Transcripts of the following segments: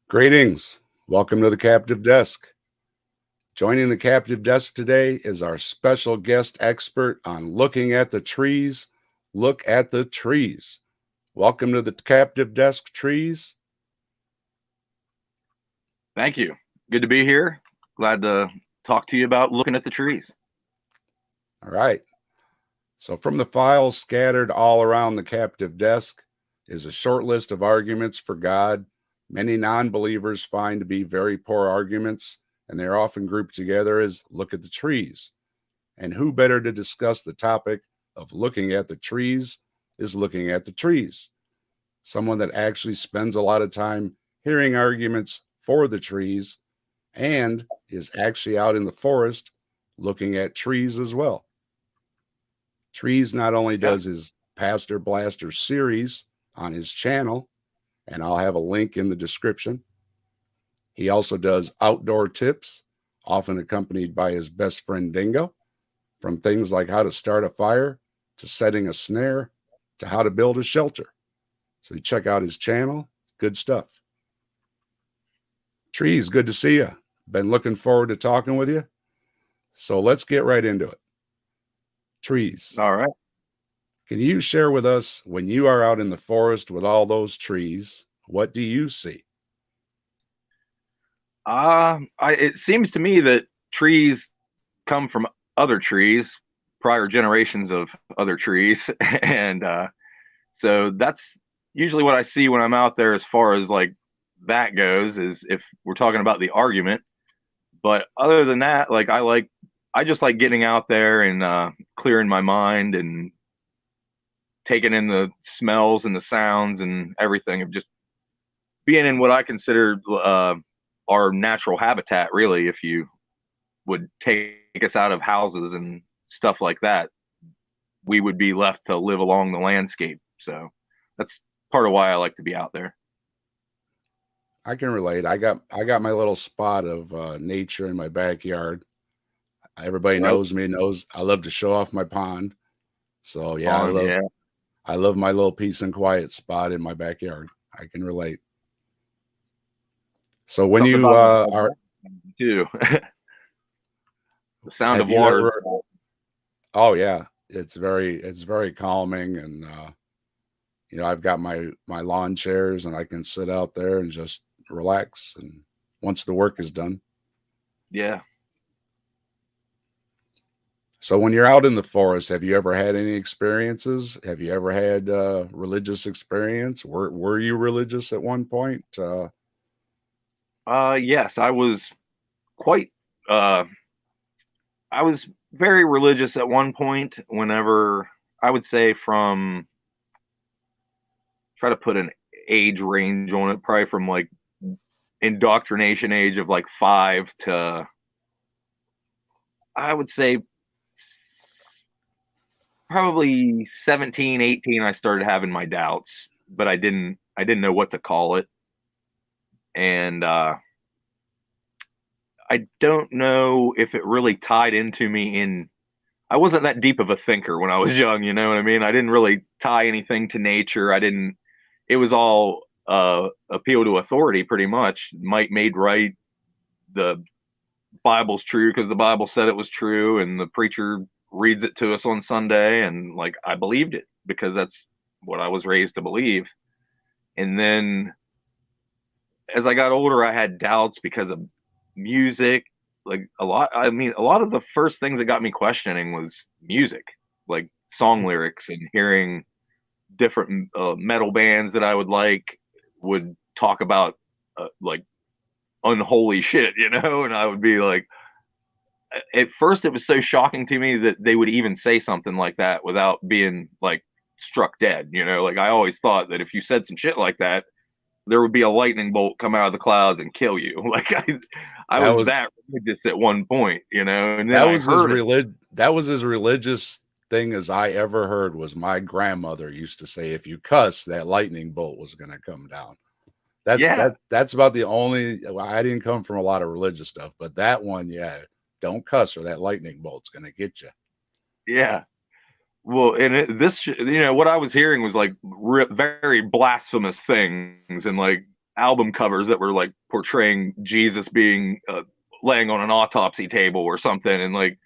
Greetings. Welcome to the Captive Desk. Joining the Captive Desk today is our special guest expert on looking at the trees. Look at the trees. Welcome to the Captive Desk, Trees. Thank you. Good to be here. Glad to talk to you about looking at the trees. All right. So, from the files scattered all around the Captive Desk is a short list of arguments for God many non believers find to be very poor arguments, and they're often grouped together as look at the trees. And who better to discuss the topic of looking at the trees is looking at the trees? Someone that actually spends a lot of time hearing arguments for the trees and is actually out in the forest looking at trees as well. Trees not only Yeah. does his Pastor Blaster series on his channel, and I'll have a link in the description. He also does outdoor tips, often accompanied by his best friend Dingo, from things like how to start a fire to setting a snare to how to build a shelter. So you check out his channel. Good stuff. Trees, good to see you. Been looking forward to talking with you. So let's get right into it. Trees. All right. Can you share with us when you are out in the forest with all those trees, what do you see? It seems to me that trees come from other trees, prior generations of other trees, and so that's usually what I see when I'm out there. As far as like that goes, is if we're talking about the argument. But other than that, I just like getting out there and clearing my mind and taking in the smells and the sounds and everything of just being in what I consider our natural habitat, really. If you would take us out of houses and stuff like that, we would be left to live along the landscape. So that's part of why I like to be out there. I can relate. I got my little spot of nature in my backyard. Everybody Right knows I love to show off my pond. So yeah, on, yeah. I love my little peace and quiet spot in my backyard. I can relate. So when Something you about are too. The sound have of you water. ever oh yeah, it's very calming, and I've got my lawn chairs and I can sit out there and just relax, and once the work is done. Yeah. So when you're out in the forest, have you ever had any experiences? Have you ever had religious experience? Were you religious at one point? Yes, I was quite. Uh, I was very religious at one point. Whenever I would say from try to put an age range on it, probably from like indoctrination age of like 5 to I would say probably 17, 18. I started having my doubts, but I didn't know what to call it. And I don't know if it really tied into me in. I wasn't that deep of a thinker when I was young, you know what I mean? I didn't really tie anything to nature. I didn't It was all appeal to authority pretty much. Might made right. The Bible's true because the Bible said it was true, and the preacher reads it to us on Sunday, and like I believed it because that's what I was raised to believe. And then as I got older, I had doubts because of music. Like a lot, I mean, a lot of the first things that got me questioning was music, like song lyrics, and hearing different metal bands that I would like would talk about like unholy shit, you know, and I would be like, at first it was so shocking to me that they would even say something like that without being like struck dead, you know. Like I always thought that if you said some shit like that, there would be a lightning bolt come out of the clouds and kill you. Like I That was was that religious at one point, you know, and then I heard it. that was as religious thing as I ever heard. Was my grandmother used to say, if you cuss, that lightning bolt was going to come down. Yeah, That's about the only. Well, I didn't come from a lot of religious stuff, but that one, yeah, don't cuss or that lightning bolt's going to get you. yeah. Well, and this, you know, what I was hearing was like very blasphemous things, and like album covers that were like portraying Jesus being laying on an autopsy table or something, and like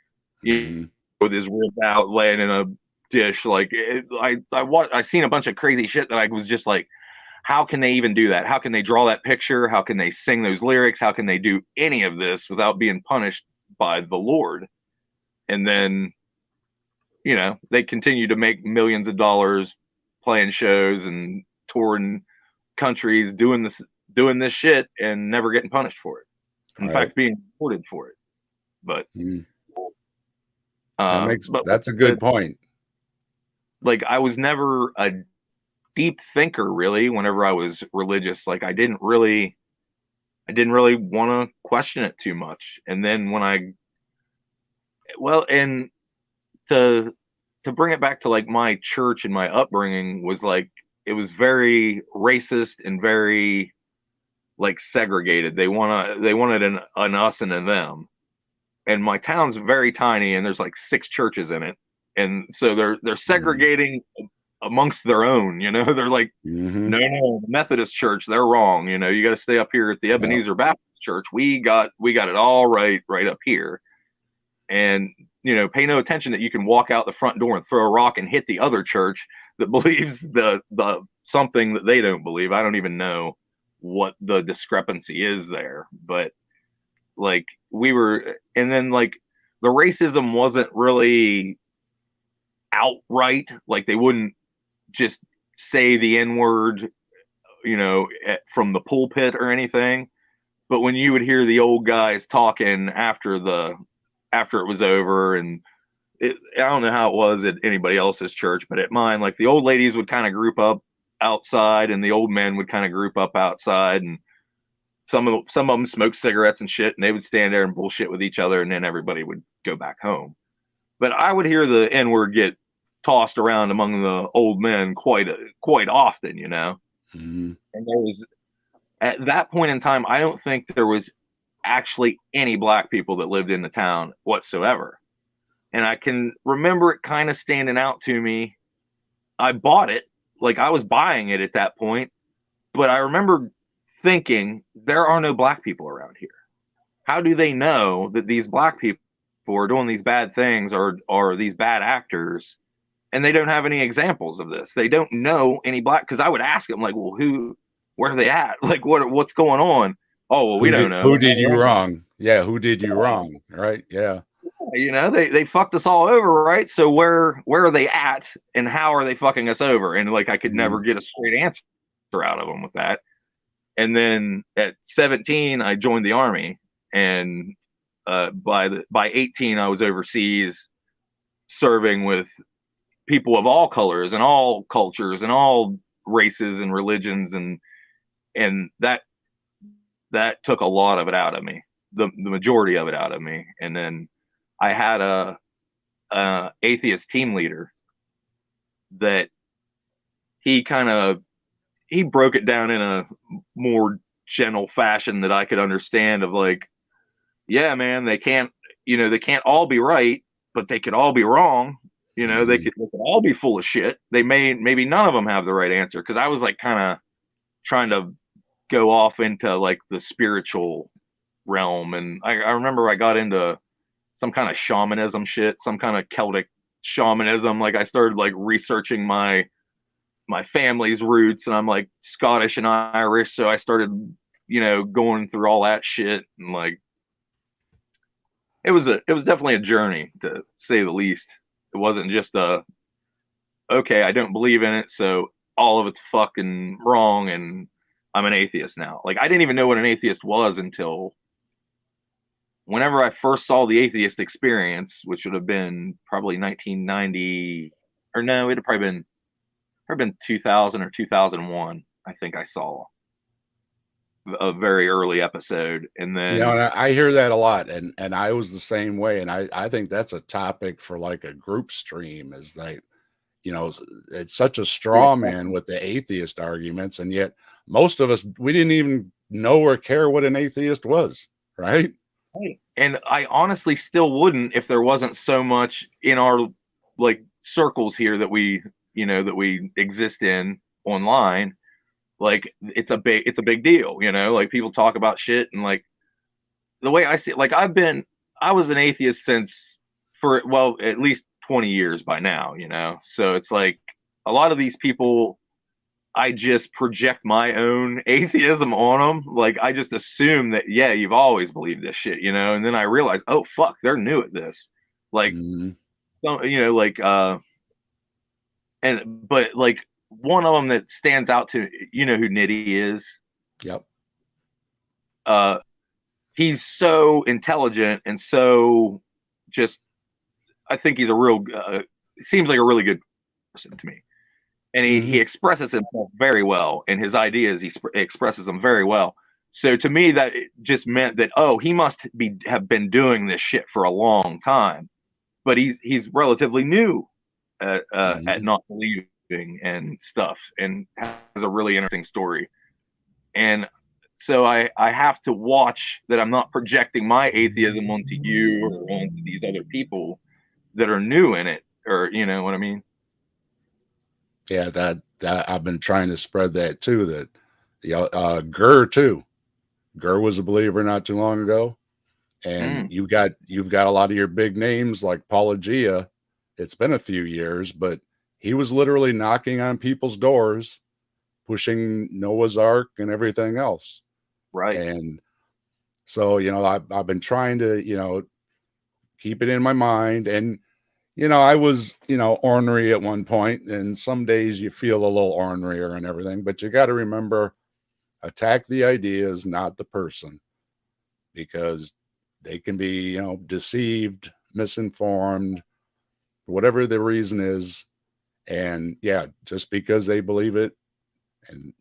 Mhm. with his rib out, laying in a dish. Like I seen a bunch of crazy shit that I was just like, how can they even do that? How can they draw that picture? How can they sing those lyrics? How can they do any of this without being punished by the Lord? And then, they continue to make millions of dollars playing shows and touring countries, doing this shit and never getting punished for it. In Right. fact, being reported for it. But Mhm. but like That's a I said, good point. like I was never a deep thinker really whenever I was religious. Like I didn't really want to question it too much. And then when and to bring it back to like my church and my upbringing was like it was very racist and very like segregated. They wanted an us and a them. And my town's very tiny and there's like 6 churches in it. And so they're Mhm. segregating amongst their own, they're like, Mhm. no, the Methodist church, they're wrong. You got to stay up here at the Yeah. Ebenezer Baptist Church. We got it all right up here. And pay no attention that you can walk out the front door and throw a rock and hit the other church that believes the something that they don't believe. I don't even know what the discrepancy is there, but like and then like the racism wasn't really outright. Like they wouldn't just say the N word, from the pulpit or anything. But when you would hear the old guys talking after it was over, and I don't know how it was at anybody else's church, but at mine, like the old ladies would kind of group up outside, and the old men would kind of group up outside, and some of them smoked cigarettes and shit, and they would stand there and bullshit with each other, and then everybody would go back home. But I would hear the N word get tossed around among the old men quite often, Mhm. And there was at that point in time, I don't think there was actually any black people that lived in the town whatsoever. And I can remember it kind of standing out to me. I bought it, like I was buying it at that point, but I remember thinking there are no black people around here. How do they know that these black people are doing these bad things or these bad actors? And they don't have any examples of this. They don't know any black, because I would ask them like, well, where are they at? Like what's going on? Oh, well, we don't Who know. did you wrong? Yeah, who did you wrong? Right? Yeah. They fucked us all over, right? So where are they at, and how are they fucking us over? And like I could never Mhm. get a straight answer out of them with that. And then at 17, I joined the army, and by 18, I was overseas serving with people of all colors and all cultures and all races and religions, and that took a lot of it out of me, the majority of it out of me. And then I had a atheist team leader that he kind of he broke it down in a more gentle fashion that I could understand, of like, yeah, man, they can't all be right, but they could all be wrong. Mhm. They could all be full of shit. Maybe none of them have the right answer, because I was like kind of trying to go off into like the spiritual realm. And I remember I got into some kind of shamanism shit, some kind of Celtic shamanism. Like I started like researching my family's roots, and I'm like Scottish and Irish, so I started going through all that shit. And like it was definitely a journey, to say the least. It wasn't just okay, I don't believe in it, so all of it's fucking wrong and I'm an atheist now. Like I didn't even know what an atheist was until whenever I first saw the Atheist Experience, which would have been probably 1990, or no, it'd have probably been 2000 or 2001. I think I saw a very early episode, and then And I hear that a lot, and I was the same way, and I think that's a topic for, like, a group stream is like, it's such a straw yeah, man with the atheist arguments, and yet most of us, we didn't even know or care what an atheist was, right? right. And I honestly still wouldn't if there wasn't so much in our like circles here that we exist in online, Like it's a big deal, you know. Like people talk about shit, and like the way I see it, like I was an atheist since for well at least 20 years by now, you know. So it's like a lot of these people, I just project my own atheism on them. Like I just assume that yeah, you've always believed this shit, you know. And then I realize, oh fuck, they're new at this. Like Mhm. you know, like and but like one of them that stands out to you know who Nitty is. Yep. Uh, he's so intelligent and so just. I think he's a real. Seems like a really good person to me, and he Mhm. expresses himself very well, and his ideas expresses them very well. So to me, that just meant that oh, he must have been doing this shit for a long time, but he's relatively new at Mhm. not believing and stuff, and has a really interesting story. And so I have to watch that I'm not projecting my atheism onto you or onto these other people that are new in it, or you know what I mean. Yeah, that I've been trying to spread that too. That Gurr too. Gurr was a believer not too long ago, and Mm, you've got a lot of your big names like Paula Gia. It's been a few years, but he was literally knocking on people's doors, pushing Noah's Ark and everything else. right. And so, I've been trying to, keep it in my mind. And, I was, ornery at one point, and some days you feel a little ornerier and everything, but you got to remember, attack the ideas, not the person, because they can be, deceived, misinformed, whatever the reason is. And yeah, just because they believe it, and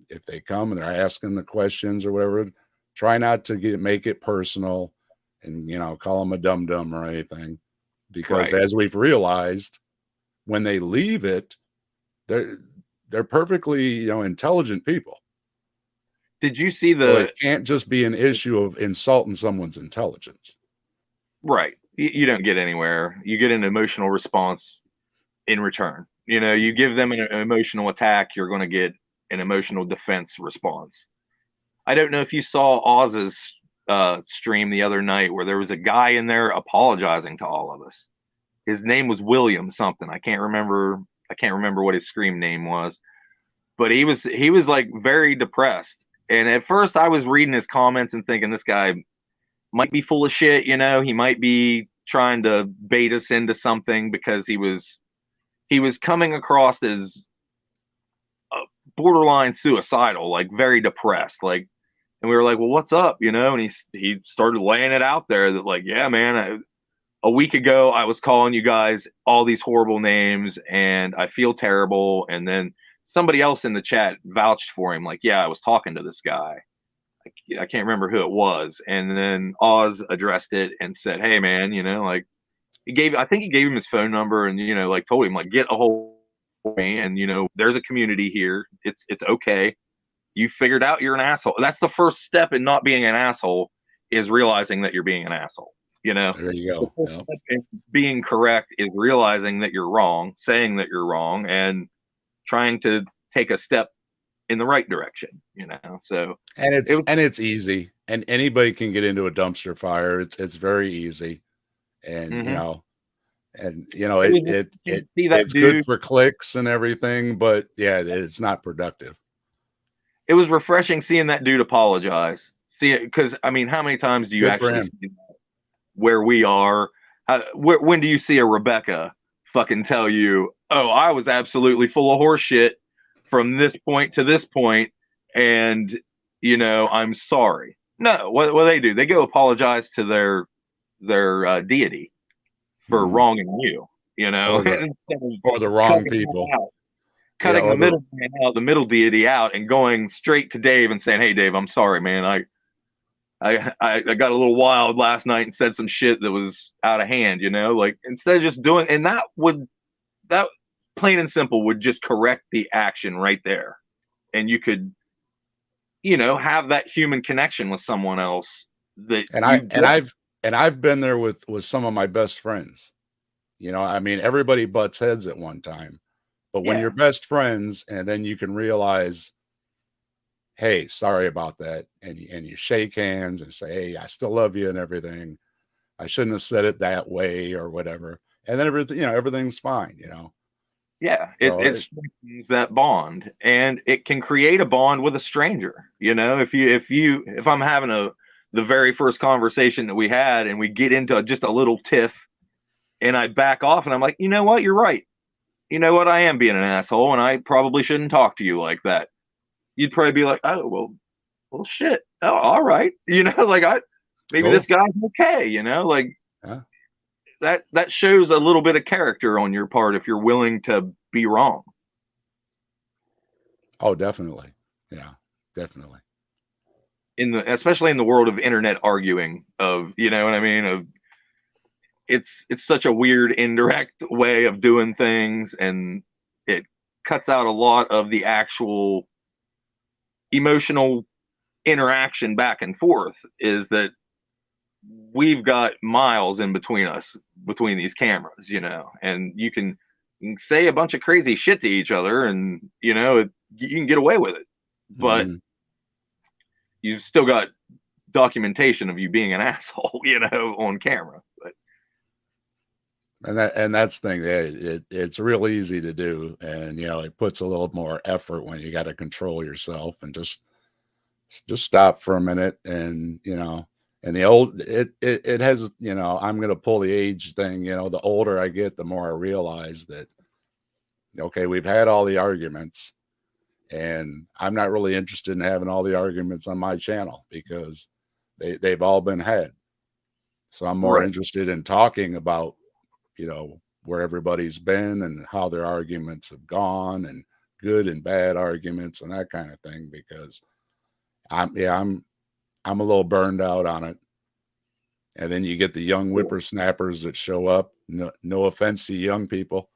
if they come and they're asking the questions or whatever, try not to make it personal and, call them a dum dum or anything. Because Right. as we've realized, when they leave it, they're they're perfectly, intelligent people. Did you see So it the can't just be an issue of insulting someone's intelligence. right? You don't get anywhere. You get an emotional response in return. You know, you give them an emotional attack, you're going to get an emotional defense response. I don't know if you saw Oz's stream the other night where there was a guy in there apologizing to all of us. His name was William something. I can't remember. I can't remember what his scream name was, but he was like very depressed. And at first, I was reading his comments and thinking this guy might be full of shit. You know, he might be trying to bait us into something because he was coming across as borderline suicidal, like very depressed, like. And we were like, "Well, what's up?" You know, and he started laying it out there that like, "Yeah, man, a week ago I was calling you guys all these horrible names and I feel terrible." And then somebody else in the chat vouched for him, like, "Yeah, I was talking to this guy. I can't remember who it was." And then Oz addressed it and said, "Hey, man, you know, like I think he gave him his phone number and you know, like told him like get a hold of me and you know, there's a community here. It's okay. You figured out you're an asshole. That's the first step in not being an asshole is realizing that you're being an asshole. You know, There you the go. first Yeah. step in being correct is realizing that you're wrong, saying that you're wrong, and trying to take a step in the right direction. You know, so And it it's was. and it's easy. And anybody can get into a dumpster fire. It's very easy. And Mm-hmm. It it was it to it see that it's good dude. for clicks and everything, but yeah, it's not productive. It was refreshing seeing that dude apologize. See it because I mean, how many times do you Good for actually him. see where we are? When do you see a Rebecca fucking tell you, "Oh, I was absolutely full of horseshit from this point to this point, and you know, I'm sorry." No, what do they do? They go apologize to their deity for Mhm. wronging you. You know, Or the instead of or the wrong cutting them people. out, Yeah, cutting the or the middleman out, the middle deity out, and going straight to Dave and saying, "Hey, Dave, I'm sorry, man. I got a little wild last night and said some shit that was out of hand, you know, like instead of just doing, and that plain and simple would just correct the action right there. And you could, you know, have that human connection with someone else that and I you and get. I've been there with some of my best friends. I mean, everybody butts heads at one time. But when you're Yeah. best friends and then you can realize, hey, sorry about that, and you shake hands and say, hey, I still love you and everything. I shouldn't have said it that way or whatever. And then everything, everything's fine, Yeah, So it strengthens that bond, and it can create a bond with a stranger. If I'm having the very first conversation that we had, and we get into just a little tiff, and I back off, and I'm like, you know what, you're right. You know what, I am being an asshole, and I probably shouldn't talk to you like that. You'd probably be like, oh well, shit. Oh, all right. Like maybe cool. this guy's okay. Like Yeah. that shows a little bit of character on your part if you're willing to be wrong. Oh, definitely. Yeah, definitely. Especially in the world of internet arguing, of you know what I mean, of it's such a weird indirect way of doing things, and it cuts out a lot of the actual emotional interaction back and forth. Is that we've got miles in between us, between these cameras, and you can say a bunch of crazy shit to each other, and you can get away with it, but Hmm. you've still got documentation of you being an asshole, on camera. But And that's the thing. It's real easy to do, and it puts a little more effort when you got to control yourself and just stop for a minute, and the old it has, I'm going to pull the age thing. The older I get, the more I realize that, okay, we've had all the arguments, and I'm not really interested in having all the arguments on my channel because they've all been had. So I'm more right, interested in talking about, where everybody's been and how their arguments have gone, and good and bad arguments and that kind of thing, because I'm a little burned out on it. And then you get the young whippersnappers that show up. No offense to young people,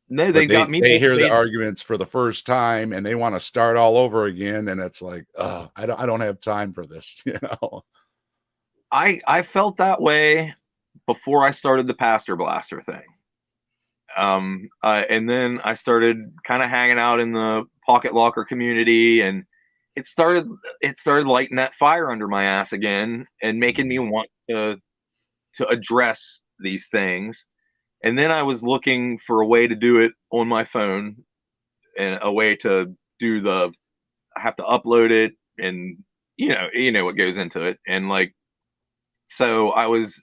no, but they got they me they hear the motivated. arguments for the first time and they want to start all over again. And it's like, oh, I don't have time for this. I felt that way before I started the Pastor Blaster thing. And then I started kind of hanging out in the Pocket Locker community, and it started it started lighting that fire under my ass again, and making me Mhm. want to address these things. And then I was looking for a way to do it on my phone, and a way to do I have to upload it, and you know what goes into it. And like, so I was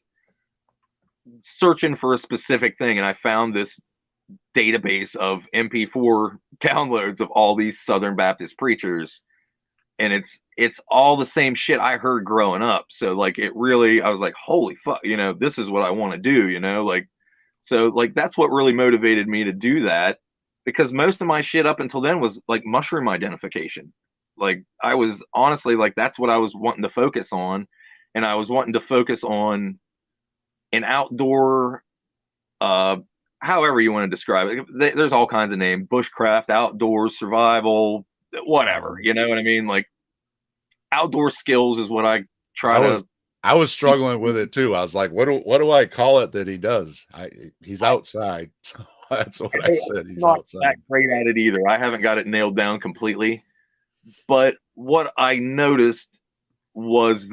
searching for a specific thing, and I found this database of MP4 downloads of all these Southern Baptist preachers, and it's all the same shit I heard growing up. So like, it really, I was like, holy fuck, this is what I want to do, like. So like, that's what really motivated me to do that, because most of my shit up until then was like mushroom identification. Like, I was honestly like, that's what I was wanting to focus on, and I was wanting to focus on an outdoor, uh however you want to describe it. There's all kinds of names: bushcraft, outdoors, survival, whatever, Mhm. you know what I mean, like outdoor skills is what I I try was to I was teach. struggling with it too. I was like, what do I call it that he does? He's I, outside. So that's what I I'm said. He's not that outside. great at it either. I haven't got it nailed down completely, but what I noticed was,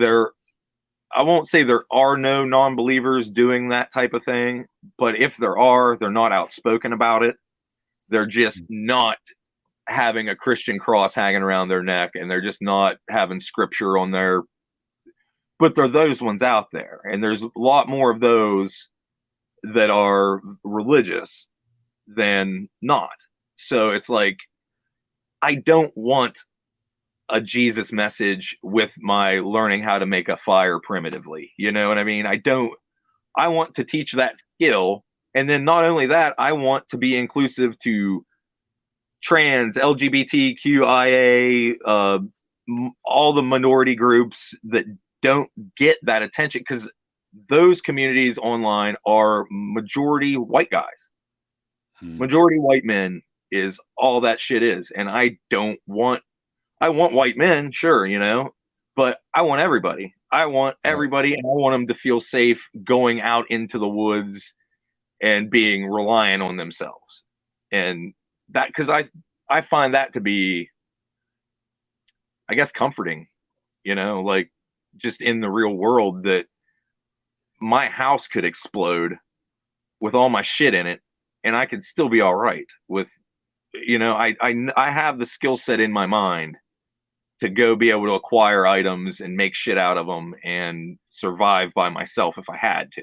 I won't say there are no non-believers doing that type of thing, but if there are, they're not outspoken about it. They're just not having a Christian cross hanging around their neck, and they're just not having scripture on their. But there are those ones out there, and there's a lot more of those that are religious than not. So it's like, I don't want a Jesus message with my learning how to make a fire primitively. You know what I mean? I don't. I want to teach that skill, and then not only that, I want to be inclusive to trans, LGBTQIA, all the minority groups that don't get that attention, because those communities online are majority white guys. Hmm. Majority white men is all that shit is. And I don't want, I want white men, sure, but I want everybody. I want Right. everybody, and I want them to feel safe going out into the woods and being reliant on themselves. And that, because I find that to be I guess, comforting, like just in the real world that my house could explode with all my shit in it and I could still be all right with, I have the skill set in my mind to go be able to acquire items and make shit out of them and survive by myself if I had to.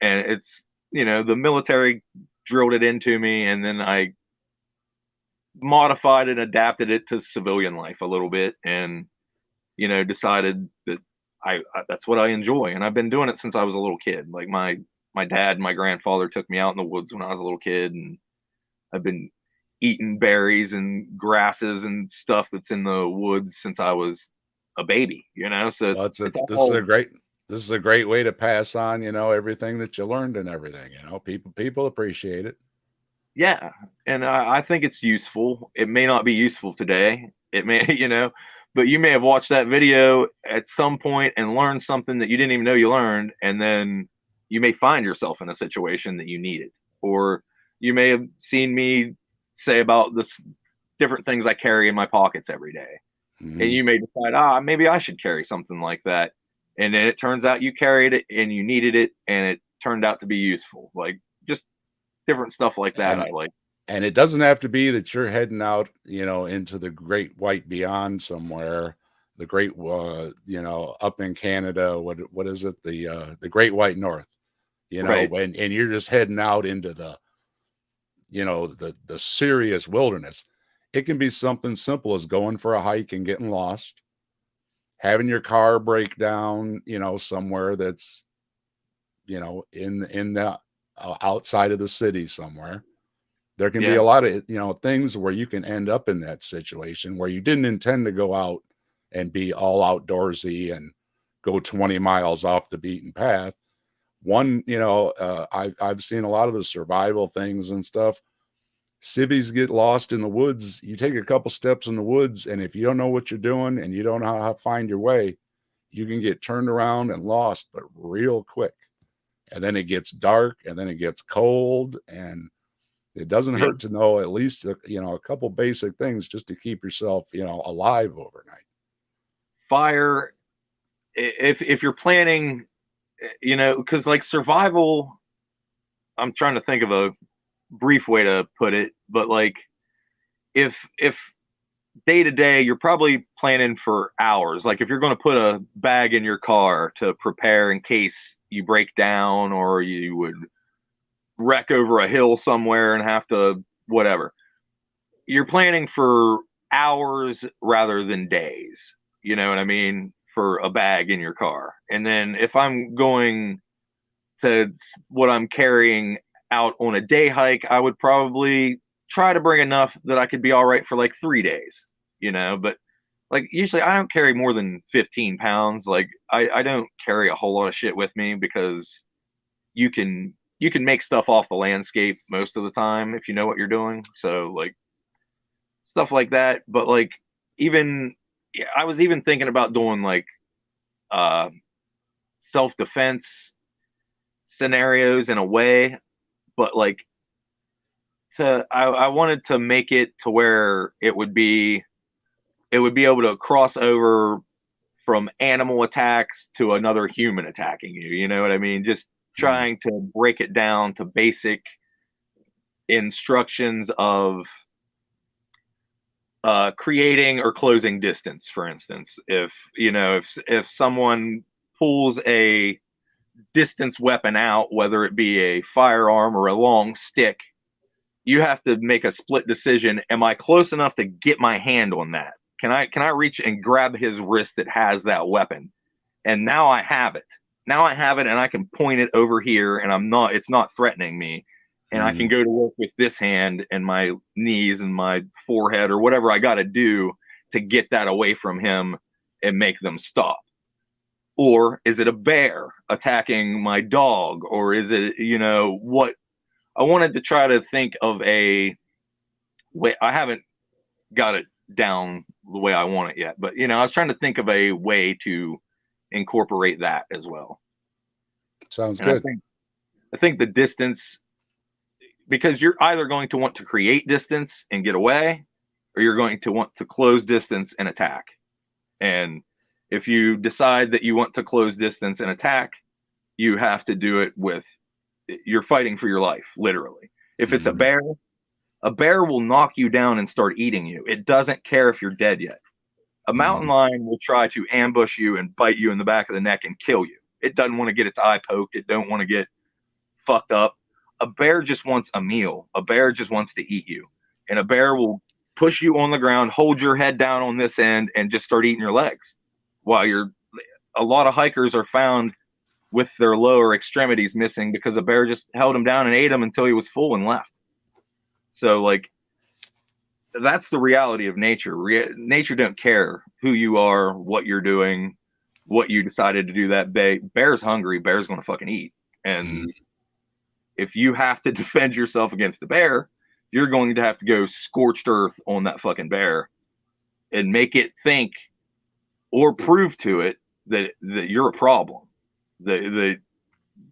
And it's, the military drilled it into me, and then I modified and adapted it to civilian life a little bit, and decided that that's what I enjoy, and I've been doing it since I was a little kid. Like my dad and my grandfather took me out in the woods when I was a little kid, and I've been eating berries and grasses and stuff that's in the woods since I was a baby. So Well, it's this is a all. great way to pass on, everything that you learned and everything. People appreciate it. Yeah, and I think it's useful. It may not be useful today. It may, but you may have watched that video at some point and learned something that you didn't even know you learned, and then you may find yourself in a situation that you needed, or you may have seen me say about this different things I carry in my pockets every day, and Mhm. you may decide, maybe I should carry something like that, and then it turns out you carried it and you needed it, and it turned out to be useful. Like just different stuff like that. And I like. and it doesn't have to be that you're heading out, into the great white beyond somewhere, the great, up in Canada. What is it? The Great White North. Right. And you're just heading out into the serious wilderness. It can be something simple as going for a hike and getting lost, having your car break down, somewhere that's, in the outside of the city somewhere. There can be Yeah. a lot of, things where you can end up in that situation where you didn't intend to go out and be all outdoorsy and go 20 miles off the beaten path. I've seen a lot of the survival things and stuff. Civvies get lost in the woods. You take a couple steps in the woods, and if you don't know what you're doing and you don't know how to find your way, you can get turned around and lost, but real quick. And then it gets dark, and then it gets cold, and it doesn't Yeah. hurt to know at least a couple basic things just to keep yourself alive overnight. Fire. If you're planning, because like survival, I'm trying to think of a brief way to put it, but like if day to day, you're probably planning for hours. Like if you're going to put a bag in your car to prepare in case you break down or you would wreck over a hill somewhere and have to whatever, you're planning for hours rather than days. You know what I mean? For a bag in your car. And then if I'm going to what I'm carrying out on a day hike, I would probably try to bring enough that I could be all right for like 3 days, but like usually I don't carry more than 15 pounds. Like I don't carry a whole lot of shit with me because you can you can make stuff off the landscape most of the time if you know what you're doing. So like stuff like that. But like even yeah, I was even thinking about doing like uh self defense scenarios in a way, but like I wanted to make it to where it would be able to cross over from animal attacks to another human attacking you. You know what I mean? Just Mhm. trying to break it down to basic instructions of creating or closing distance. For instance, if someone pulls a distance weapon out, whether it be a firearm or a long stick, you have to make a split decision. Am I close enough to get my hand on that? Can I reach and grab his wrist that has that weapon? And now I have it. Now I have it and I can point it over here and it's not threatening me. And I can Mhm. go to work with this hand and my knees and my forehead or whatever I got to do to get that away from him and make them stop. Or is it a bear attacking my dog? Or is it, what I wanted to try to think of a way. I haven't got it down the way I want it yet, but I was trying to think of a way to incorporate that as well. Sounds And I good. think I think the distance, because you're either going to want to create distance and get away, or you're going to want to close distance and attack. And if you decide that you want to close distance and attack, you have to do it with, you're fighting for your life, literally. If it's Mhm. a bear will knock you down and start eating you. It doesn't care if you're dead yet. A mountain Mhm. lion will try to ambush you and bite you in the back of the neck and kill you. It doesn't want to get its eye poked. It don't want to get fucked up. A bear just wants a meal. A bear just wants to eat you. And a bear will push you on the ground, hold your head down on this end, and just start eating your legs. While you're, a lot of hikers are found with their lower extremities missing because a bear just held him down and ate him until he was full and left. So like, that's the reality of nature. Nature don't care who you are, what you're doing, what you decided to do that day. Bear's hungry. Bear's going to fucking eat. And Mhm. if you have to defend yourself against the bear, you're going to have to go scorched earth on that fucking bear and make it think or prove to it that you're a problem. The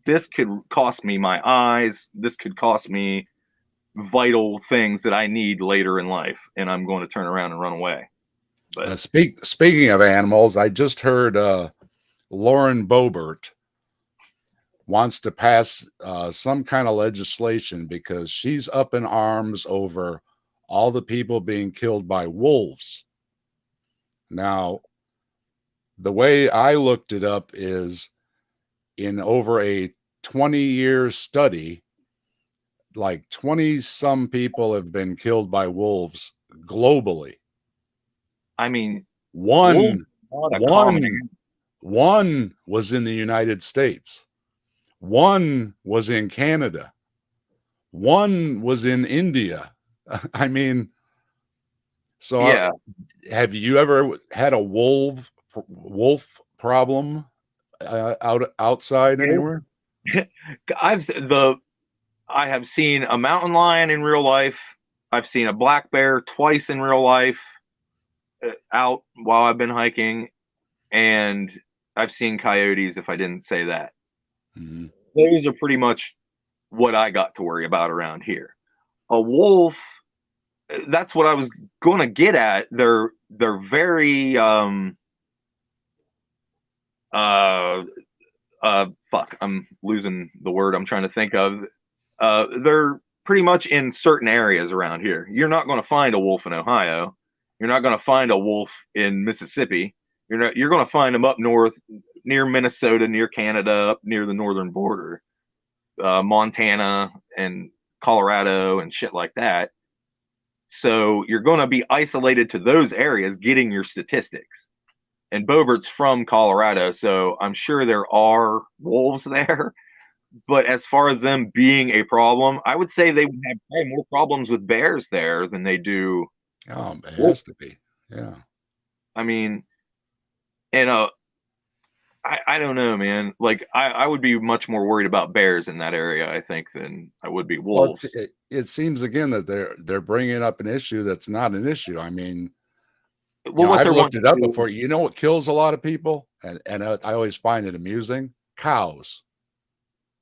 this could cost me my eyes. This could cost me vital things that I need later in life, and I'm going to turn around and run away. But Speaking of animals, I just heard Lauren Boebert wants to pass some kind of legislation because she's up in arms over all the people being killed by wolves. Now, the way I looked it up is in over a 20-year study, like 20 some people have been killed by wolves globally. I mean, wolves One, are not a common one, animal. one was in the United States. One was in Canada. One was in India. I mean, so Yeah, have you ever had a wolf problem outside anywhere? I've the I have seen a mountain lion in real life. I've seen a black bear twice in real life out while I've been hiking, and I've seen coyotes. If I didn't say that, Mhm. those are pretty much what I got to worry about around here. A wolf, that's what I was going to get at. They're very uh fuck, I'm losing the word I'm trying to think of. They're pretty much in certain areas around here. You're not going to find a wolf in Ohio. You're not going to find a wolf in Mississippi. You're going to find them up north near Minnesota, near Canada, up near the northern border, Montana and Colorado and shit like that. So you're going to be isolated to those areas getting your statistics. And Bobert's from Colorado, so I'm sure there are wolves there. But as far as them being a problem, I would say they would have probably more problems with bears there than they do It wolves. has to be. Yeah. I mean, and I don't know, man. Like I would be much more worried about bears in that area, I think, than I would be Well, wolves. it seems again that they're bringing up an issue that's not an issue. I mean, Well, what I've they're looked wanting it to up do. before. You know what kills a lot of people, and I always find it amusing. Cows.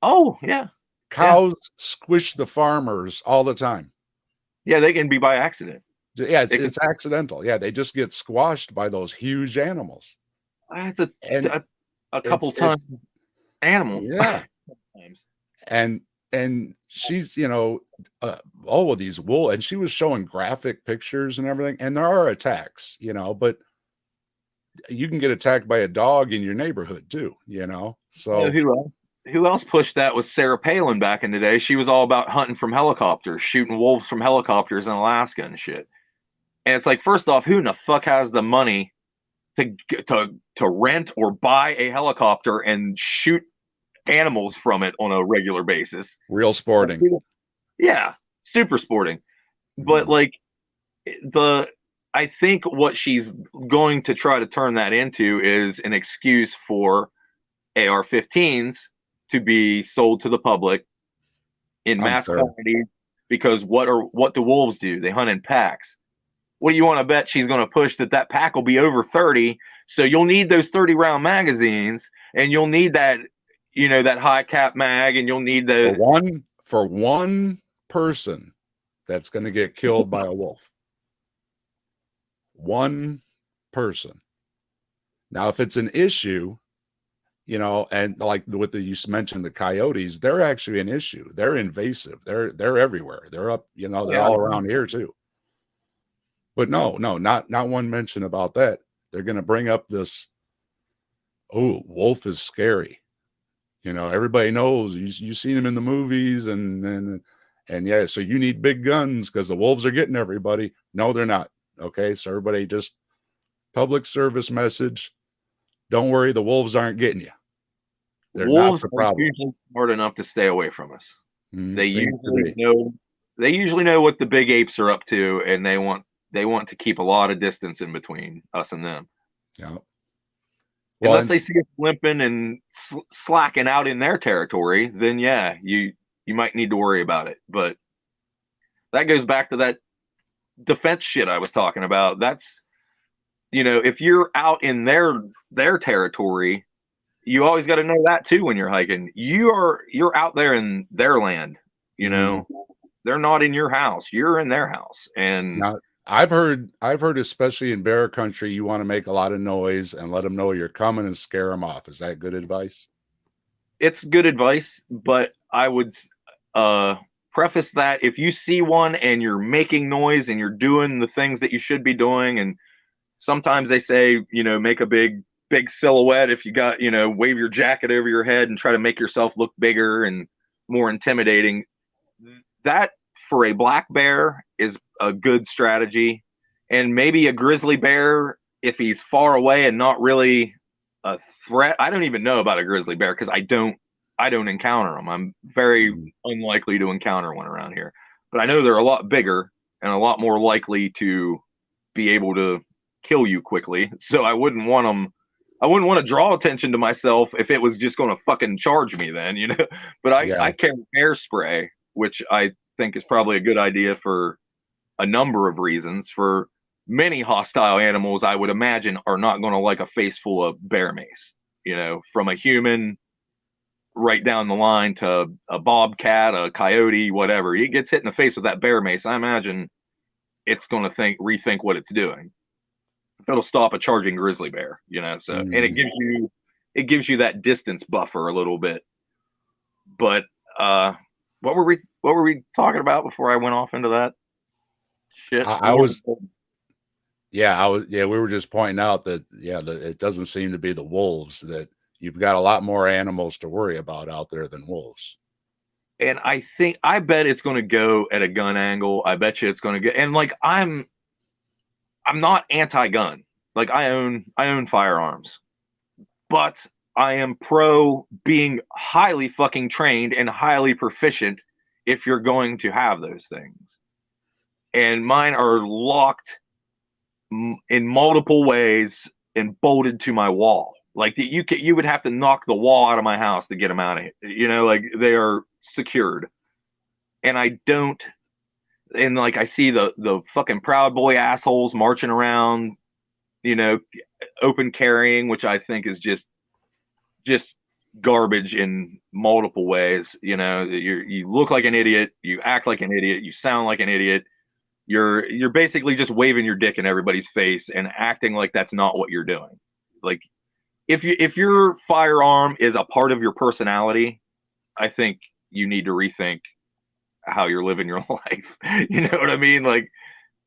Oh yeah, yeah, Cows squish the farmers all the time. yeah. They can be by accident. Yeah, It can. it's accidental. Yeah, they just get squashed by those huge animals, It's and a, a couple it's tons animal. yeah, Sometimes. and she's all of these wool, and she was showing graphic pictures and everything, and there are attacks, but you can get attacked by a dog in your neighborhood too. You know So who else? Who else pushed that was Sarah Palin back in the day. She was all about hunting from helicopters, shooting wolves from helicopters in Alaska and shit. And it's like, first off, who in the fuck has the money to rent or buy a helicopter and shoot animals from it on a regular basis? real sporting. Yeah, super sporting. But Mhm. like the I think what she's going to try to turn that into is an excuse for AR-15s to be sold to the public in I'm mass sure. quantities, because what do wolves do? They hunt in packs. What do you want to bet she's going to push that pack will be over 30? So you'll need those 30 round magazines, and you'll need that, that high cap mag, and you'll need For the one person that's going to get killed by a wolf. One person. Now, if it's an issue, you know, and like with the, you mentioned the coyotes, they're actually an issue. They're invasive. They're everywhere. They're up, you know, they're Yeah. all around here too. But no, not one mention about that. They're going to bring up this, oh, wolf is scary. You know, everybody knows you've seen them in the movies and yeah, so you need big guns because the wolves are getting everybody. No, they're not. Okay. So everybody just public service message. Don't worry, the wolves aren't getting you. They're not Wolves the are problem. usually smart enough to stay away from us. They Seems to usually be. know they usually know what the big apes are up to, and they want to keep a lot of distance in between us and them. Yeah. Well, Unless and they see us limping and slacking out in their territory, then yeah, you might need to worry about it. But that goes back to that defense shit I was talking about. That's if you're out in their territory, you always got to know that too when you're hiking. You're out there in their land. You mm, know, they're not in your house. You're in their house, and now I've heard, especially in bear country, you want to make a lot of noise and let them know you're coming and scare them off. Is that good advice? it's good advice. But I would uh, preface that if you see one and you're making noise and you're doing the things that you should be doing, and sometimes they say, make a big silhouette if you got, wave your jacket over your head and try to make yourself look bigger and more intimidating. That for a black bear is a good strategy. And maybe a grizzly bear, if he's far away and not really a threat. I don't even know about a grizzly bear because I don't encounter them. I'm very Mm, unlikely to encounter one around here. But I know they're a lot bigger and a lot more likely to be able to kill you quickly. So I wouldn't want them. I wouldn't want to draw attention to myself if it was just going to fucking charge me then. But I yeah. carry bear spray, which I think is probably a good idea for a number of reasons. For many hostile animals, I would imagine, are not going to like a face full of bear mace. From a human right down the line to a bobcat, a coyote, whatever. It gets hit in the face with that bear mace. I imagine it's going to rethink what it's doing. It'll stop a charging grizzly bear. So, and Mm. it gives you that distance buffer a little bit. But what were we talking about before I went off into that shit? I was, yeah, we were just pointing out that, yeah, it doesn't seem to be the wolves, that you've got a lot more animals to worry about out there than wolves. And I bet it's going to go at a gun angle. I bet you it's going to get, and like I'm not anti-gun. Like I own firearms, but I am pro being highly fucking trained and highly proficient if you're going to have those things. And mine are locked in multiple ways and bolted to my wall. Like you would have to knock the wall out of my house to get them out of here. Like they are secured. And I don't. And like I see the fucking Proud Boy assholes marching around, you know, open carrying, which I think is just garbage in multiple ways. You look like an idiot, you act like an idiot, you sound like an idiot. You're basically just waving your dick in everybody's face and acting like that's not what you're doing. Like if your firearm is a part of your personality, I think you need to rethink how you're living your life. You know what I mean? Like,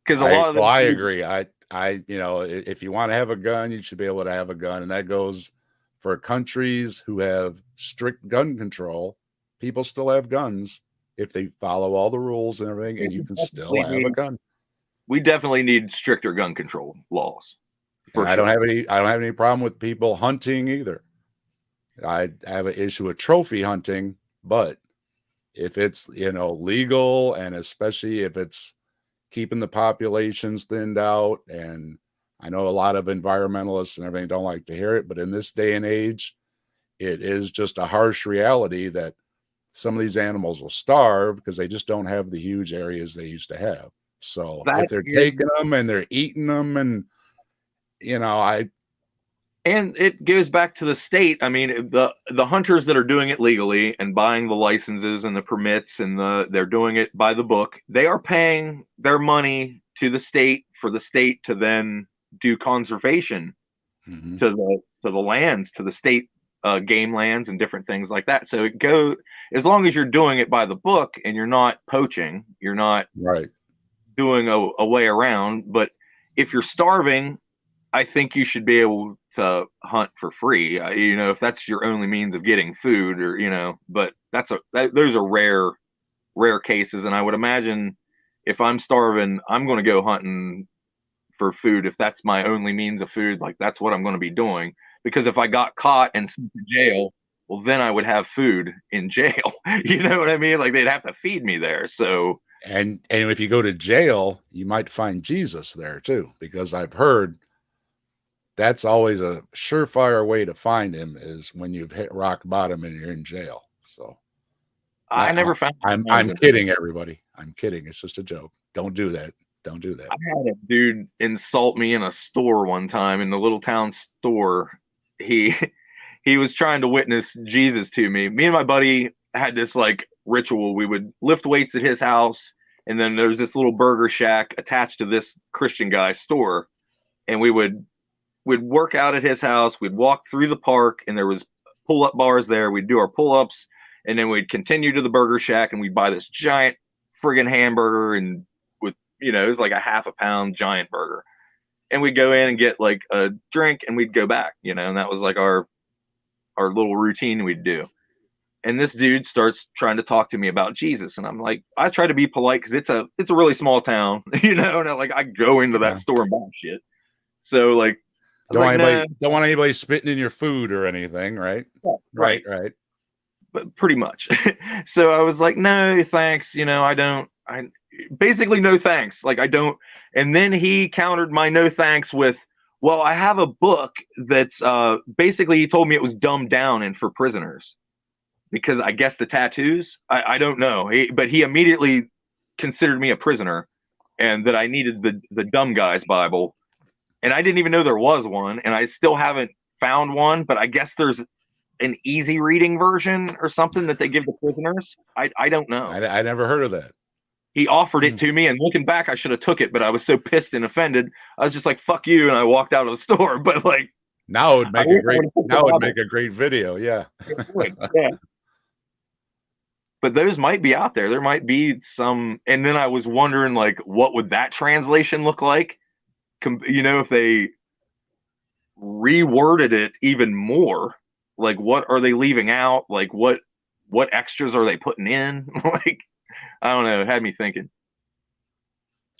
because a lot of them, I agree. If you want to have a gun, you should be able to have a gun. And that goes for countries who have strict gun control. People still have guns if they follow all the rules and everything, and you can still have a gun. we definitely need stricter gun control laws. And For I sure. don't have any problem with people hunting either. I have an issue with trophy hunting, but if it's, legal, and especially if it's keeping the populations thinned out, and I know a lot of environmentalists and everything don't like to hear it, but in this day and age, it is just a harsh reality that some of these animals will starve because they just don't have the huge areas they used to have. So That if they're is, taking them and they're eating them, and I and it goes back to the state. I mean, the hunters that are doing it legally and buying the licenses and the permits and they're doing it by the book. They are paying their money to the state for the state to then do conservation Mhm. to the lands, to the state game lands and different things like that. So it go as long as you're doing it by the book and you're not poaching, you're not Right. doing a way around. But if you're starving, I think you should be able to hunt for free. You know, if that's your only means of getting food, or you know, but those are rare cases, and I would imagine if I'm starving, I'm going to go hunting for food. If that's my only means of food, like that's what I'm going to be doing. Because if I got caught and sent to jail, well, then I would have food in jail. You know what I mean? Like they'd have to feed me there. So And if you go to jail, you might find Jesus there too, because I've heard that's always a surefire way to find him is when you've hit rock bottom and you're in jail. So I I, never found when I was I'm in. kidding, everybody. I'm kidding. It's just a joke. Don't do that. Don't do that. I had a dude insult me in a store one time in the little town store. He he was trying to witness Jesus to me. Me and my buddy had this like ritual. We would lift weights at his house, and then there's this little burger shack attached to this Christian guy's store, and we'd work out at his house. We'd walk through the park, and there was pull-up bars there. We'd do our pull-ups, and then we'd continue to the burger shack, and we'd buy this giant friggin' hamburger, and with it was like a half a pound giant burger, and we'd go in and get like a drink, and we'd go back, and that was like our little routine we'd do. And this dude starts trying to talk to me about Jesus, and I'm like, I try to be polite because it's a really small town, and I go into that Yeah. store and buy shit. So like, I was like, no, Don't want anybody spitting in your food or anything, right? right, Right. but pretty much. So I was like, no, thanks. I don't. I basically no thanks. Like I don't. And then he countered my no thanks with, well, I have a book that's basically he told me it was dumbed down and for prisoners because I guess the tattoos. I don't know. But he immediately considered me a prisoner and that I needed the dumb guy's Bible. And I didn't even know there was one, and I still haven't found one. But I guess there's an easy reading version or something that they give to prisoners. I don't know. I never heard of that. He offered it to me, and looking back, I should have took it, but I was so pissed and offended. I was just like, "Fuck you," and I walked out of the store. But like, Now it would make a great video. Yeah. Yeah. But those might be out there. There might be some. And then I was wondering, like, what would that translation look like? If they reworded it even more, like what are they leaving out? Like what extras are they putting in? Like, I don't know. It had me thinking.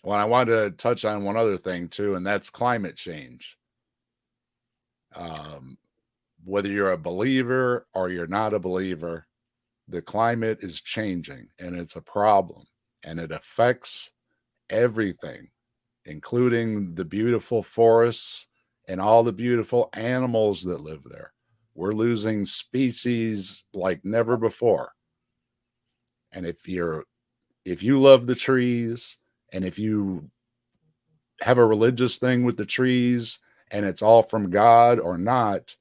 Well, I wanted to touch on one other thing too, and that's climate change. Whether you're a believer or you're not a believer, the climate is changing and it's a problem and it affects everything, including the beautiful forests and all the beautiful animals that live there. We're losing species like never before. And if you love the trees and if you have a religious thing with the trees and it's all from God or not,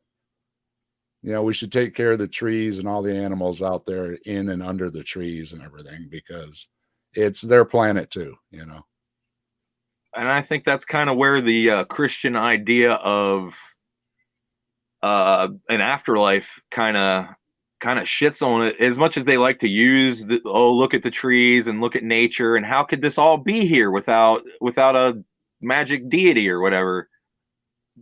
we should take care of the trees and all the animals out there in and under the trees and everything because it's their planet too. And I think that's kind of where the Christian idea of an afterlife kind of shits on it, as much as they like to use look at the trees and look at nature and how could this all be here without a magic deity or whatever.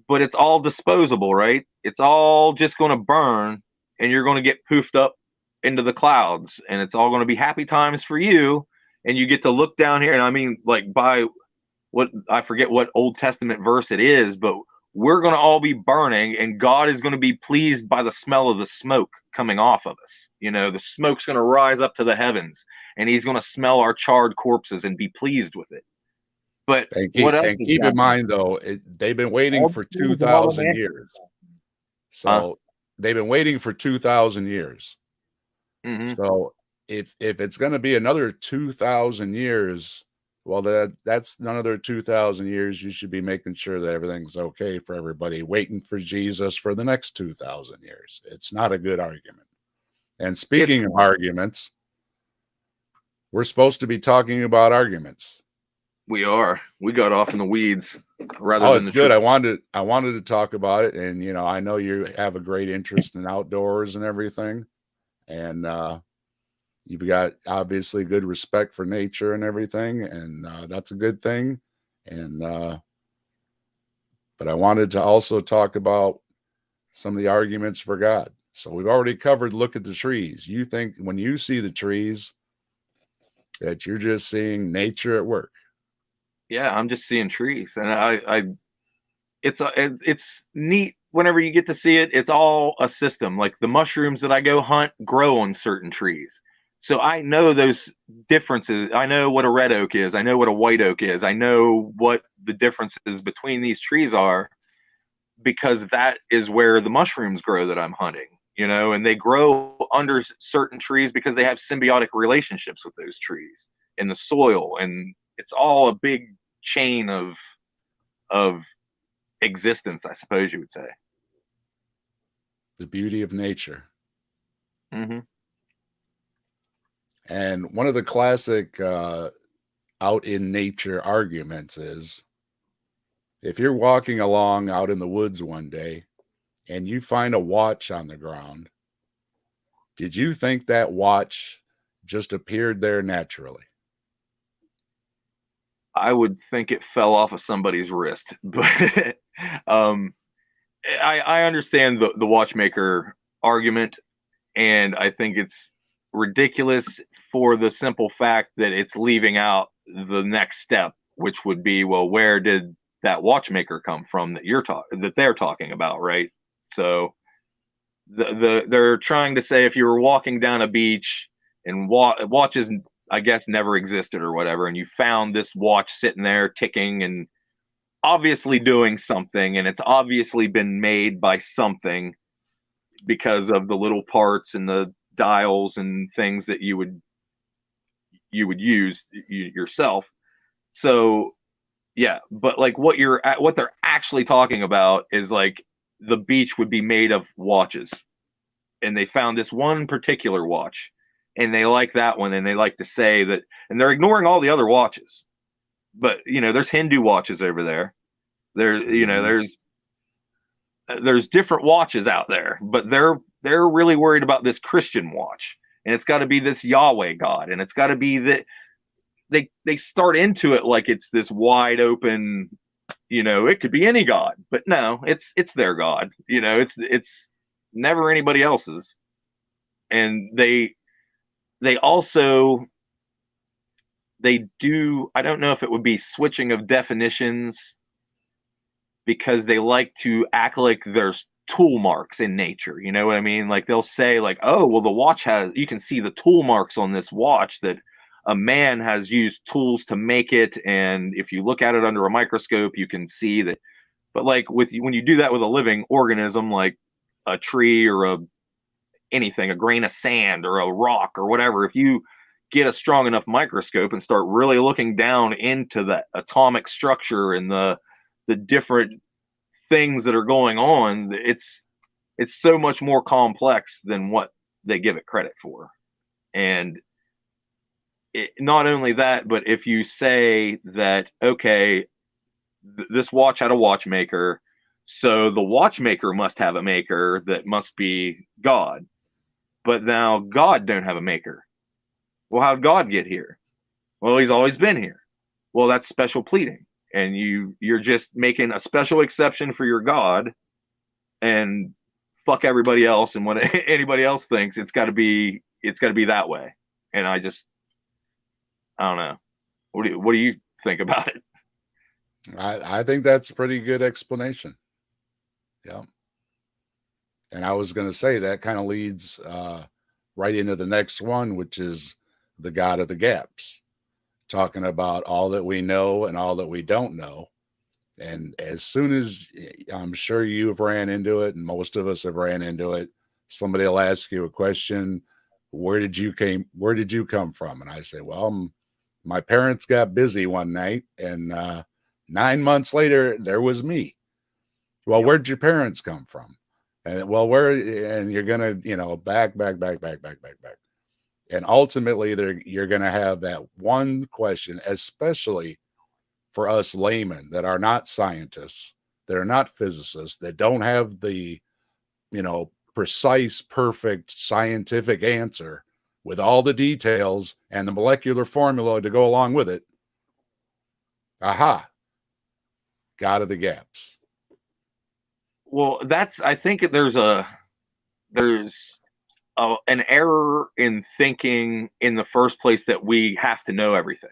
But it's all disposable, right? It's all just going to burn and you're going to get poofed up into the clouds and it's all going to be happy times for you. And you get to look down here. And I mean, like by I forget what Old Testament verse it is, but we're going to all be burning and God is going to be pleased by the smell of the smoke coming off of us. The smoke's going to rise up to the heavens and he's going to smell our charred corpses and be pleased with it. But keep in mind, though, they've been waiting for 2,000 years. So they've been waiting for 2,000 years. Mm-hmm. So if it's going to be another 2,000 years, well, that's another 2,000 years. You should be making sure that everything's okay for everybody, waiting for Jesus for the next 2,000 years. It's not a good argument. And speaking of arguments, we're supposed to be talking about arguments. We are. We got off in the weeds rather Oh, than it's the good. truth. I wanted to talk about it, and I know you have a great interest in outdoors and everything, and you've got obviously good respect for nature and everything, and that's a good thing. And but I wanted to also talk about some of the arguments for God. So we've already covered look at the trees. You think when you see the trees that you're just seeing nature at work. Yeah, I'm just seeing trees, and it's neat whenever you get to see it. It's all a system. Like the mushrooms that I go hunt grow on certain trees. So I know those differences. I know what a red oak is. I know what a white oak is. I know what the differences between these trees are because that is where the mushrooms grow that I'm hunting, and they grow under certain trees because they have symbiotic relationships with those trees in the soil. And it's all a big chain of existence, I suppose you would say. The beauty of nature. Mm-hmm. And one of the classic out in nature arguments is if you're walking along out in the woods one day and you find a watch on the ground, did you think that watch just appeared there naturally? I would think it fell off of somebody's wrist, but um, I understand the watchmaker argument, and I think it's ridiculous for the simple fact that it's leaving out the next step, which would be, well, where did that watchmaker come from that they're talking about, right? So they're trying to say if you were walking down a beach and watches, I guess, never existed or whatever, and you found this watch sitting there ticking and obviously doing something, and it's obviously been made by something because of the little parts and the dials and things that you would use yourself. So yeah, but like what they're actually talking about is like the beach would be made of watches, and they found this one particular watch, and they like that one, and they like to say that, and they're ignoring all the other watches. But there's Hindu watches over there. There, Mhm. there's different watches out there, but they're really worried about this Christian watch, and it's got to be this Yahweh God, and it's got to be that they start into it like it's this wide open, it could be any god, but no, it's their god, it's never anybody else's. And they also they do, I don't know if it would be switching of definitions, because they like to act like there's tool marks in nature. You know what I mean? Like they'll say like, "Oh, well the watch has, you can see the tool marks on this watch that a man has used tools to make it, and if you look at it under a microscope, you can see that." But like when you do that with a living organism like a tree or anything, a grain of sand or a rock or whatever, if you get a strong enough microscope and start really looking down into the atomic structure and the different things that are going on, it's so much more complex than what they give it credit for. And not only that, but if you say that, okay, this watch had a watchmaker, so the watchmaker must have a maker that must be God. But now God don't have a maker. Well, how'd God get here? Well, he's always been here. Well, that's special pleading, and you're just making a special exception for your God, and fuck everybody else and what anybody else thinks. It's got to be that way. And I don't know. What do you think about it? I think that's a pretty good explanation. Yeah. And I was going to say that kind of leads right into the next one, which is the God of the gaps, talking about all that we know and all that we don't know. And as soon as I'm sure you've ran into it, and most of us have ran into it, somebody will ask you a question. Where did you come from? And I say, well, my parents got busy one night, and 9 months later, there was me. Well, Yep. where'd your parents come from? And well, where, and you're gonna, back. And ultimately you're gonna have that one question, especially for us laymen that are not scientists, that are not physicists, that don't have the, precise, perfect scientific answer with all the details and the molecular formula to go along with it. Aha. God of the gaps. Well, I think there's an error in thinking in the first place that we have to know everything.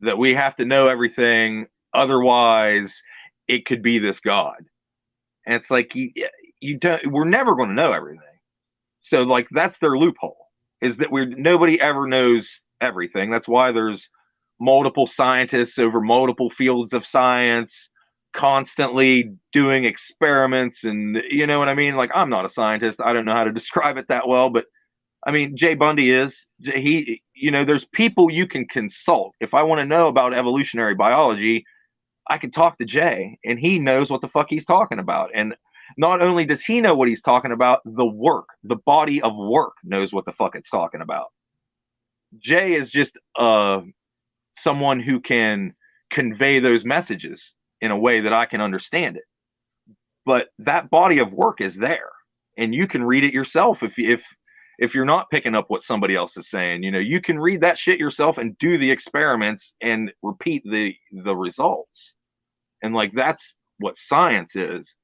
That we have to know everything, otherwise it could be this God. And it's like you don't. We're never going to know everything. So like that's their loophole, is that nobody ever knows everything. That's why there's multiple scientists over multiple fields of science, constantly doing experiments, and you know what I mean? Like, I'm not a scientist. I don't know how to describe it that well, but I mean, Jay Bundy is. There's people you can consult. If I want to know about evolutionary biology, I can talk to Jay, and he knows what the fuck he's talking about. And not only does he know what he's talking about, the body of work knows what the fuck it's talking about. Jay is just someone who can convey those messages in a way that I can understand it. But that body of work is there, and you can read it yourself if you're not picking up what somebody else is saying. You can read that shit yourself and do the experiments and repeat the results. And like that's what science is.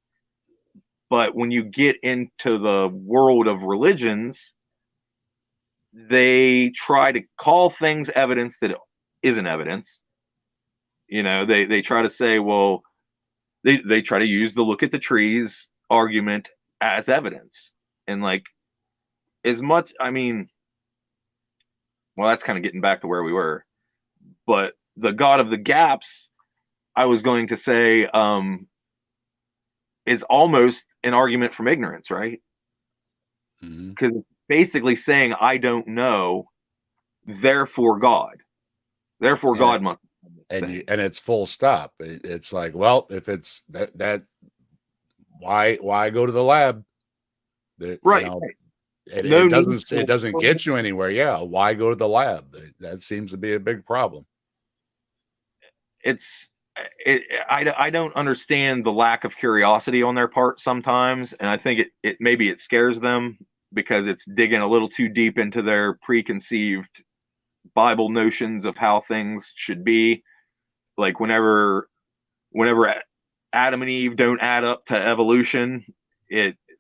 But when you get into the world of religions, they try to call things evidence that isn't evidence. They try to say, well, they try to use the look at the trees argument as evidence. And like, as much, I mean, well, that's kind of getting back to where we were. But the God of the gaps, I was going to say, is almost an argument from ignorance, right? Because basically saying, I don't know, therefore God. Therefore, God must. And it's full stop. It's like, well, if it's that why go to the lab? Right. It doesn't get you anywhere. Yeah, why go to the lab? That seems to be a big problem. I don't understand the lack of curiosity on their part sometimes, and I think it maybe it scares them because it's digging a little too deep into their preconceived Bible notions of how things should be. Like whenever Adam and Eve don't add up to evolution,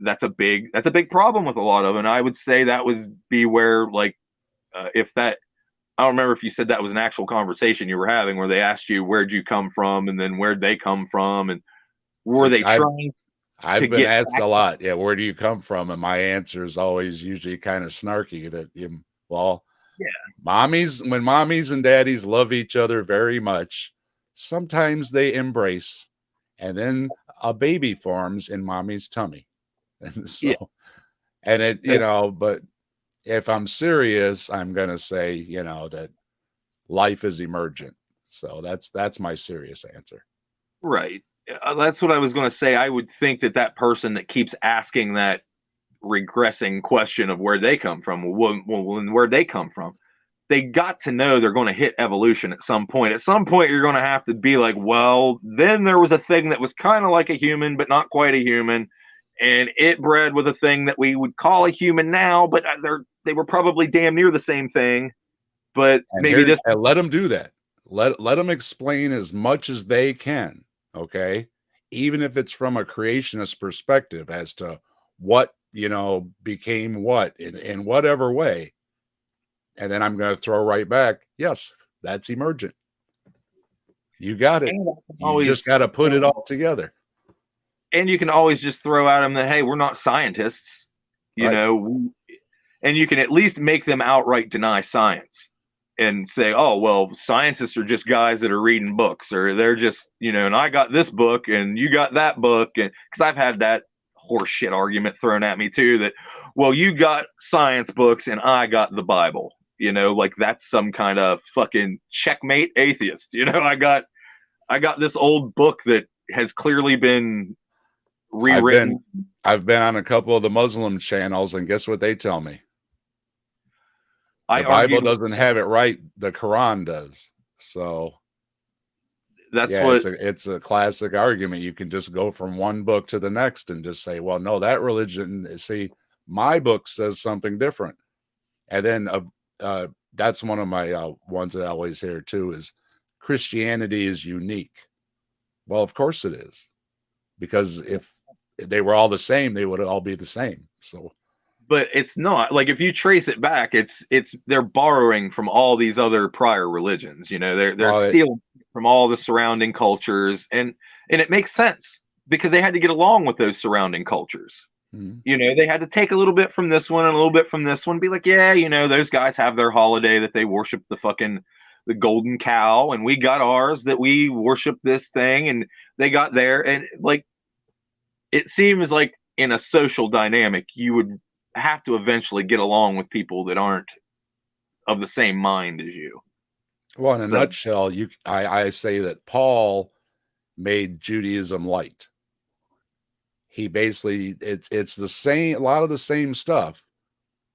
that's a big problem with a lot of them. And I would say that would be where, like, if that, I don't remember if you said that was an actual conversation you were having where they asked you, where'd you come from? And then where'd they come from? And were they trying I've been asked a lot. Yeah. Where do you come from? And my answer is always usually kind of snarky that, well, yeah, when mommies and daddies love each other very much, sometimes they embrace, and then a baby forms in mommy's tummy. And so, yeah. And it, but if I'm serious, I'm going to say, that life is emergent. So that's my serious answer. Right. That's what I was going to say. I would think that person that keeps asking that regressing question of where they come from, where'd they come from? They got to know they're going to hit evolution at some point. At some point, you're going to have to be like, well, then there was a thing that was kind of like a human, but not quite a human. And it bred with a thing that we would call a human now, but they were probably damn near the same thing. But and maybe let them do that. Let them explain as much as they can. Okay. Even if it's from a creationist perspective as to what, became what in whatever way. And then I'm going to throw right back. Yes, that's emergent. You got it. You just got to put it all together. And you can always just throw at them that, hey, we're not scientists, and you can at least make them outright deny science and say, oh, well, scientists are just guys that are reading books, or they're just, and I got this book and you got that book. And because I've had that horseshit argument thrown at me too, that, well, you got science books and I got the Bible, like that's some kind of fucking checkmate atheist. I got this old book that has clearly been rewritten. I've been on a couple of the Muslim channels, and guess what they tell me? The Bible doesn't have it right. The Quran does. So That's Yeah, what. it's a classic argument. You can just go from one book to the next and just say, well, no, that religion, see, my book says something different. And then that's one of my ones that I always hear too is Christianity is unique. Well, of course it is, because if they were all the same, they would all be the same. So, But it's not like if you trace it back, it's they're borrowing from all these other prior religions. You know, they're uh, stealing from all the surrounding cultures, and it makes sense because they had to get along with those surrounding cultures. mhm. You know, they had to take a little bit from this one and a little bit from this one, be like, yeah, you know, those guys have their holiday that they worship the golden cow, and we got ours that we worship this thing, and they got there, and like it seems like in a social dynamic, you would have to eventually get along with people that aren't of the same mind as you. Well, in a So nutshell, I say that Paul made Judaism light. He basically it's the same, a lot of the same stuff,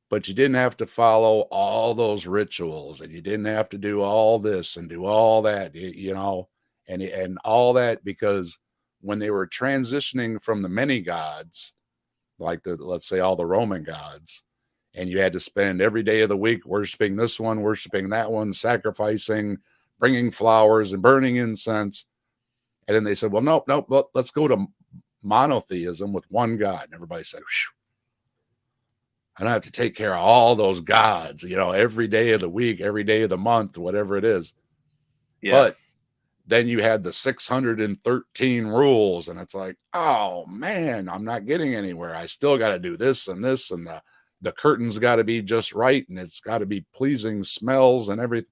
but you didn't have to follow all those rituals, and you didn't have to do all this and do all that, you know, and all that, because when they were transitioning from the many gods, like the, let's say, all the Roman gods, and you had to spend every day of the week worshiping this one, worshiping that one, sacrificing, bringing flowers and burning incense. And then they said, well, nope, nope, let's go to monotheism with one God. And everybody said, I don't have to take care of all those gods, you know, every day of the week, every day of the month, whatever it is. yeah, But then you had the 613 rules, and it's like, oh man, I'm not getting anywhere. I still got to do this and this, and the curtains got to be just right, and it's got to be pleasing smells and everything.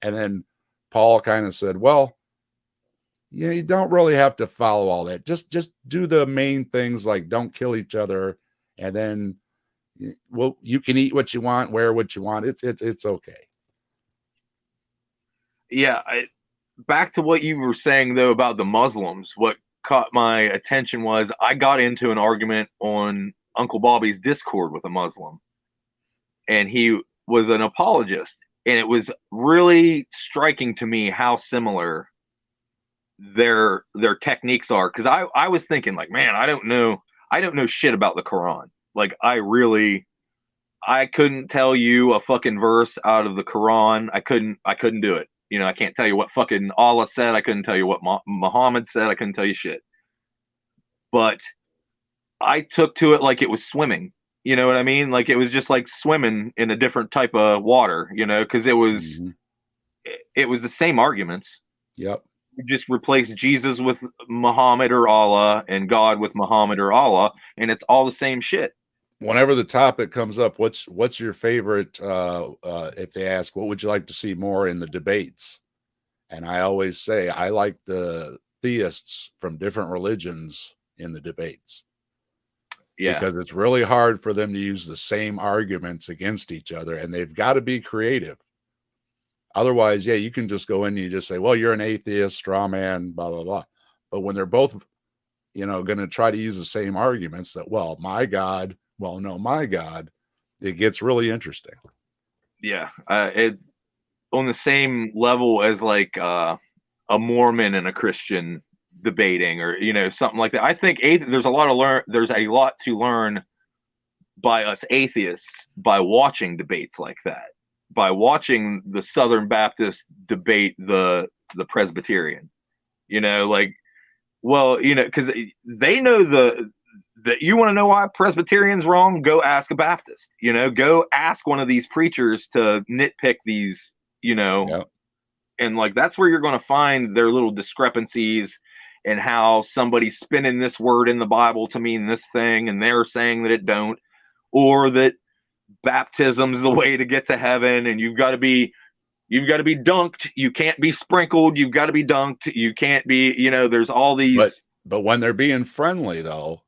And then Paul kind of said, well, you don't really have to follow all that. Just do the main things, like don't kill each other, and then, well, you can eat what you want, wear what you want. It's okay. yeah. Back to what you were saying though about the Muslims. What caught my attention was I got into an argument on Uncle Bobby's Discord with a Muslim, and he was an apologist, and it was really striking to me how similar their techniques are, because I was thinking like, man, I don't know shit about the Quran. Like I couldn't tell you a fucking verse out of the Quran. I couldn't do it. You know, I can't tell you what fucking Allah said. I couldn't tell you what Muhammad said. I couldn't tell you shit. But I took to it like it was swimming. You know what I mean? Like it was just like swimming in a different type of water, you know, because Mhm. it was the same arguments. Yep. You just replace Jesus with Muhammad or Allah and God with Muhammad or Allah, and it's all the same shit. Whenever the topic comes up, what's your favorite? If they ask, what would you like to see more in the debates? And I always say I like the theists from different religions in the debates, Yeah. because it's really hard for them to use the same arguments against each other, and they've got to be creative. Otherwise, yeah, you can just go in and you just say, well, you're an atheist, straw man, blah, blah, blah. But when they're both, going to try to use the same arguments that, well, my God, well, no, my God, it gets really interesting. Yeah. It on the same level as like a Mormon and a Christian debating, or you know, something like that. I think there's a lot to learn. There's a lot to learn by us atheists by watching debates like that, by watching the Southern Baptist debate the Presbyterian. You know, like, well, you know, because they know that you want to know why Presbyterian's wrong, go ask a Baptist. You know, go ask one of these preachers to nitpick these, you know, Yeah. and like that's where you're going to find their little discrepancies, and how somebody's spinning this word in the Bible to mean this thing, and they're saying that it don't, or that baptism's the way to get to heaven, and you've got to be dunked, you can't be sprinkled, you've got to be dunked, you can't be, you know, there's all But these. but when they're being friendly, though,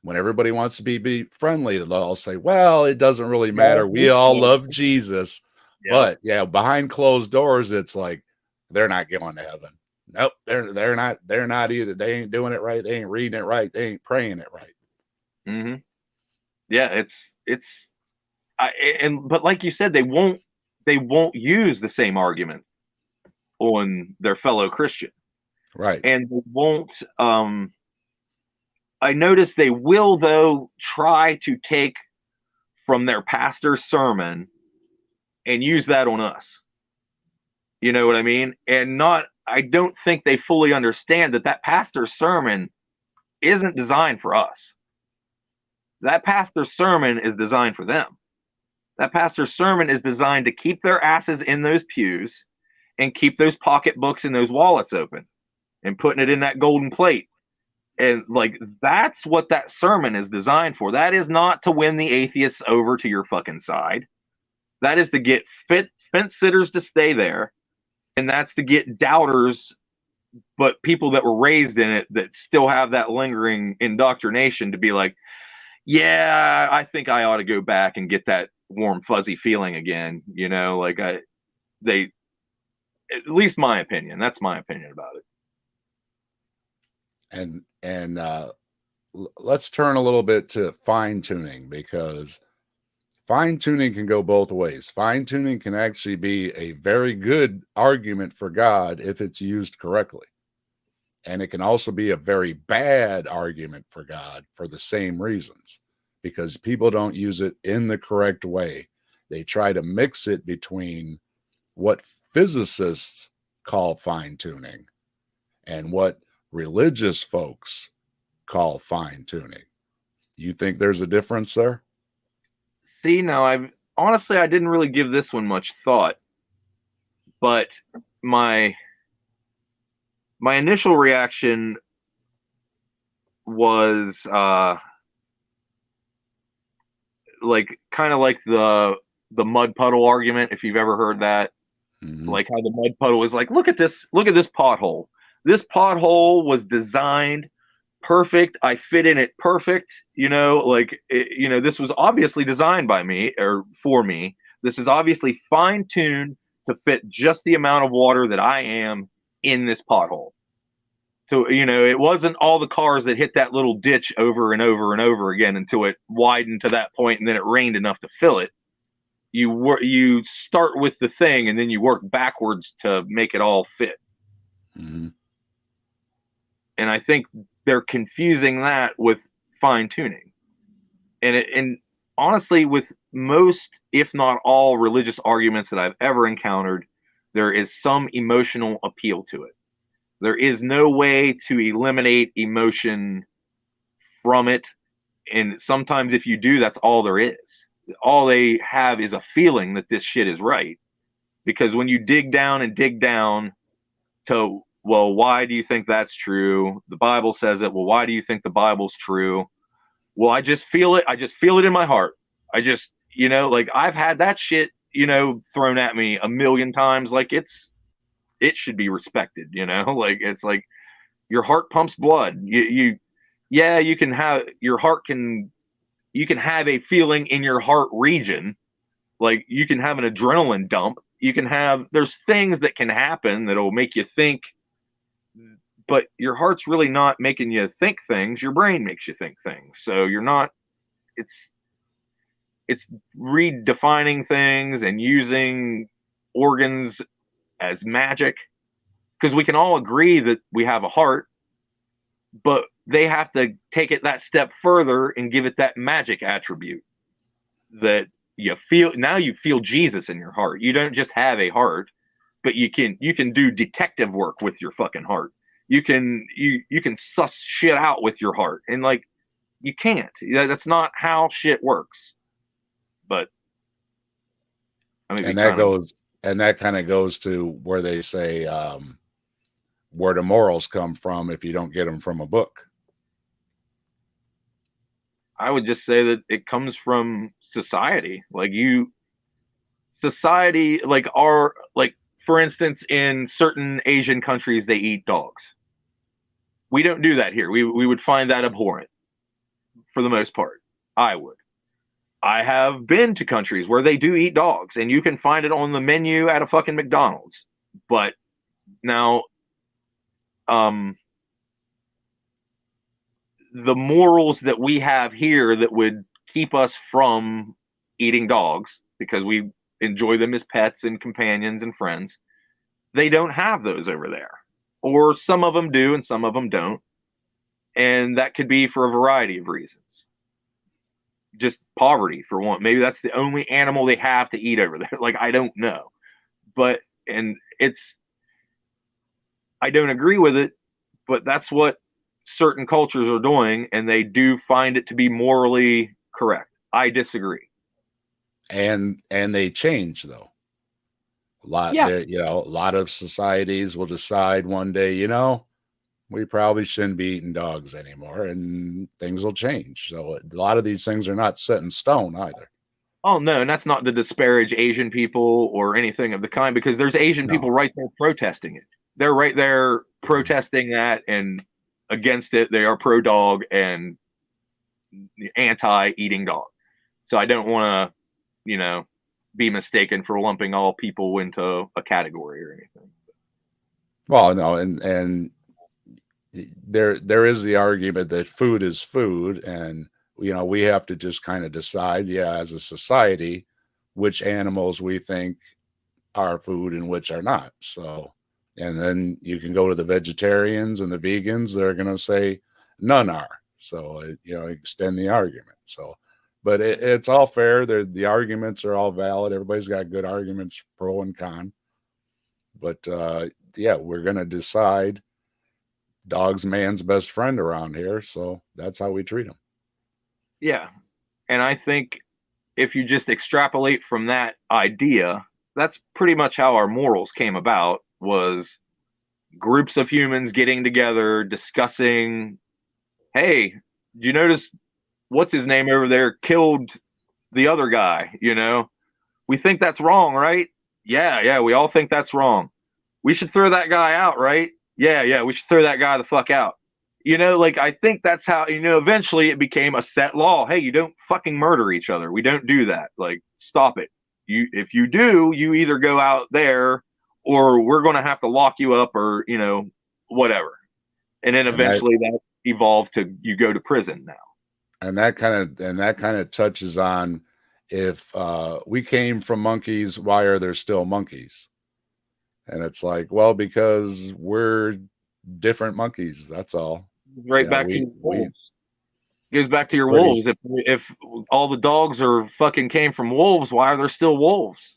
when everybody wants to be friendly, they'll all say, well, it doesn't really matter. We all love Jesus. Yep. But yeah, behind closed doors, it's like they're not going to heaven. Nope, they're not either. They ain't doing it right. They ain't reading it right. They ain't praying it right. Mm-hmm. Yeah, it's and but like you said, they won't use the same arguments on their fellow Christian. Right. And they won't. I notice they will, though, try to take from their pastor's sermon and use that on us. You know what I mean? And not, I don't think they fully understand that that pastor's sermon isn't designed for us. That pastor's sermon is designed for them. That pastor's sermon is designed to keep their asses in those pews and keep those pocketbooks and those wallets open and putting it in that golden plate. And like, that's what that sermon is designed for. That is not to win the atheists over to your fucking side. That is to get fence sitters to stay there. And that's to get doubters, but people that were raised in it that still have that lingering indoctrination to be like, yeah, I think I ought to go back and get that warm, fuzzy feeling again. You know, like they, at least my opinion, that's my opinion about it. And let's turn a little bit to fine tuning, because fine tuning can go both ways. Fine tuning can actually be a very good argument for God if it's used correctly. And it can also be a very bad argument for God for the same reasons, because people don't use it in the correct way. They try to mix it between what physicists call fine tuning and what religious folks call fine tuning. You think there's a difference there? See, now I didn't really give this one much thought, but my initial reaction was like kind of like the mud puddle argument, if you've ever heard that. Mm-hmm. Like how the mud puddle is like, look at this pothole. This pothole was designed perfect. I fit in it perfect. You know, like this was obviously designed by me or for me. This is obviously fine tuned to fit just the amount of water that I am in this pothole. So, it wasn't all the cars that hit that little ditch over and over and over again until it widened to that point and then it rained enough to fill it. You start with the thing and then you work backwards to make it all fit. Mm-hmm. And I think they're confusing that with fine tuning. And honestly, with most, if not all, religious arguments that I've ever encountered, there is some emotional appeal to it. There is no way to eliminate emotion from it. And sometimes if you do, that's all there is. All they have is a feeling that this shit is right. Because when you dig down to, well, why do you think that's true? The Bible says it. Well, why do you think the Bible's true? Well, I just feel it. I just feel it in my heart. I just, like I've had that shit, thrown at me a million times. Like it should be respected, like it's like your heart pumps blood. You can have your heart you can have a feeling in your heart region. Like you can have an adrenaline dump. There's things that can happen that'll make you think, but your heart's really not making you think things. Your brain makes you think things. So it's redefining things and using organs as magic, because we can all agree that we have a heart, but they have to take it that step further and give it that magic attribute that you feel Jesus in your heart. You don't just have a heart, but you can do detective work with your fucking heart. You can suss shit out with your heart, and like you can't. That's not how shit works. But I mean, and that kind of goes to where they say where the morals come from if you don't get them from a book. I would just say that it comes from society. Like for instance, in certain Asian countries, they eat dogs. We don't do that here. We would find that abhorrent for the most part. I would. I have been to countries where they do eat dogs, and you can find it on the menu at a fucking McDonald's. But now, the morals that we have here that would keep us from eating dogs because we enjoy them as pets and companions and friends, they don't have those over there. or some of them do and some of them don't. And that could be for a variety of reasons. Just poverty, for one. Maybe that's the only animal they have to eat over there. Like, I don't know. But, and it's, I don't agree with it, but that's what certain cultures are doing, and they do find it to be morally correct. I disagree. And they change though. A lot Yeah. there, a lot of societies will decide one day, we probably shouldn't be eating dogs anymore, and things will change. So a lot of these things are not set in stone either. Oh no, and that's not to disparage Asian people or anything of the kind, because there's Asian No. people right there protesting it. They're right there protesting that and against it. They are pro dog and anti eating dog. So I don't want to, be mistaken for lumping all people into a category or anything. Well, no, and there is the argument that food is food, and we have to just kind of decide, as a society, which animals we think are food and which are not. So, and then you can go to the vegetarians and the vegans; they're going to say none are. So, extend the argument. So, but it's all fair. The arguments are all valid. Everybody's got good arguments, pro and con. But we're going to decide. Dog's man's best friend around here, so that's how we treat him. Yeah. And I think if you just extrapolate from that idea, that's pretty much how our morals came about, was groups of humans getting together, discussing, hey, do you notice what's his name over there killed the other guy? We think that's wrong, right? Yeah, we all think that's wrong. We should throw that guy out, right? Yeah, we should throw that guy the fuck out. I think that's how, eventually it became a set law. Hey, you don't fucking murder each other. We don't do that. Like, stop it. If you do, you either go out there or we're going to have to lock you up, or, whatever. And then eventually that evolved to you go to prison now. And that kind of touches on, if we came from monkeys, why are there still monkeys? And it's like, well, because we're different monkeys. That's all. Right, back to your wolves. It goes back to your wolves. If all the dogs are fucking came from wolves, why are there still wolves?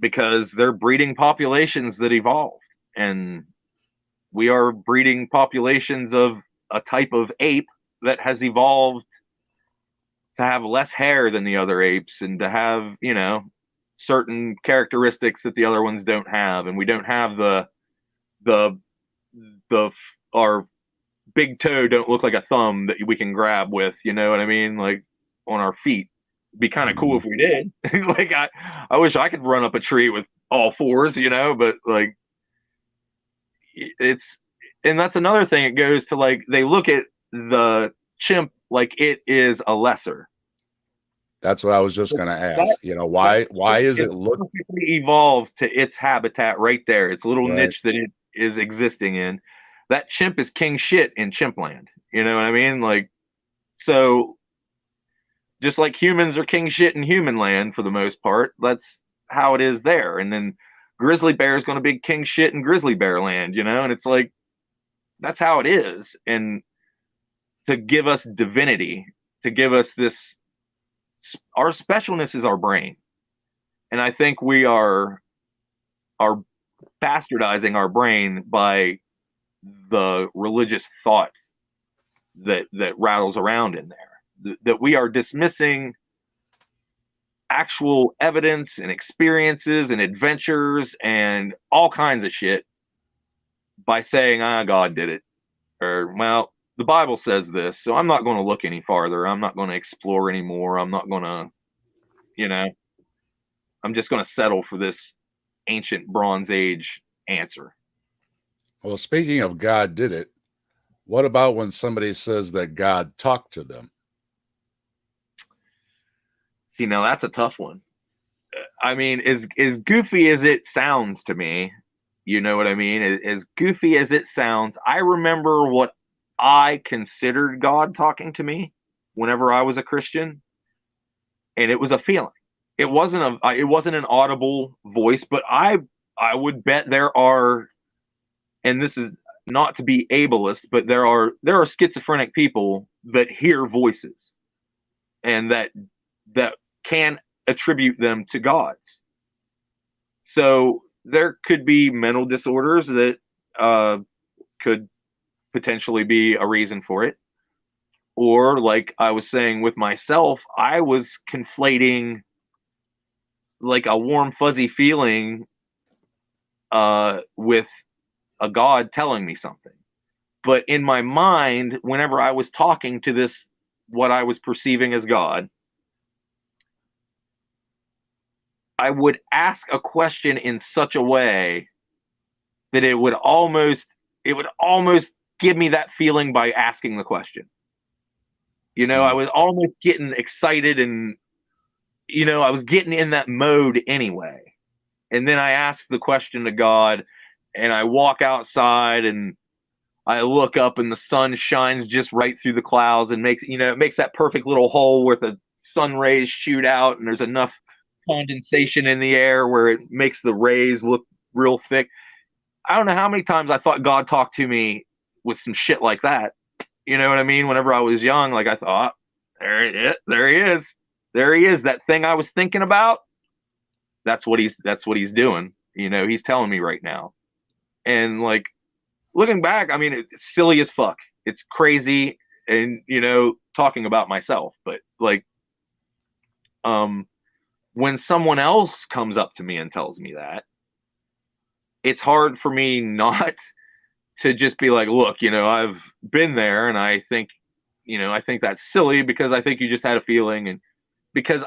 Because they're breeding populations that evolved, and we are breeding populations of a type of ape that has evolved to have less hair than the other apes, and to have, certain characteristics that the other ones don't have. And we don't have our big toe don't look like a thumb that we can grab with, you know what I mean? Like, on our feet. It'd be kind of cool if we did. Like, I wish I could run up a tree with all fours, but like, and that's another thing. It goes to, like, they look at the chimp like it is a lesser. That's what I was just going to ask. Why is it perfectly evolved to its habitat right there? Its little niche that it is existing in. That chimp is king shit in chimp land. You know what I mean? Like, so just like humans are king shit in human land for the most part, that's how it is there. And then grizzly bear is going to be king shit in grizzly bear land, and it's like, that's how it is. And to give us divinity, to give us this, our specialness is our brain. And I think we are bastardizing our brain by the religious thought that rattles around in there, that we are dismissing actual evidence and experiences and adventures and all kinds of shit by saying, God did it, or, well, the Bible says this, so I'm not going to look any farther. I'm not going to explore anymore. I'm not going to, I'm just going to settle for this ancient Bronze Age answer. Well, speaking of God did it, what about when somebody says that God talked to them? See, now that's a tough one. I mean, as goofy as it sounds to me, you know what I mean? As goofy as it sounds, I remember what I considered God talking to me whenever I was a Christian, and it was a feeling. It wasn't an audible voice, but I would bet there are and this is not to be ableist, but there are schizophrenic people that hear voices and that can attribute them to gods. So there could be mental disorders that could potentially be a reason for it. Or, like I was saying with myself, I was conflating like a warm, fuzzy feeling with a god telling me something. But in my mind, whenever I was talking to this, what I was perceiving as God, I would ask a question in such a way that it would almost give me that feeling by asking the question. You know, I was almost getting excited and, you know, I was getting in that mode anyway. And then I ask the question to God and I walk outside and I look up and the sun shines just right through the clouds and makes, you know, it makes that perfect little hole where the sun rays shoot out and there's enough condensation in the air where it makes the rays look real thick. I don't know how many times I thought God talked to me with some shit like that. You know what I mean? Whenever I was young, like I thought, there he is. There he is. That thing I was thinking about. That's what he's doing. You know, he's telling me right now. And like looking back, I mean, it's silly as fuck. It's crazy, and you know, talking about myself, but like, when someone else comes up to me and tells me that, it's hard for me not to just be like, look, you know, I've been there and I think, you know, I think that's silly because I think you just had a feeling. And because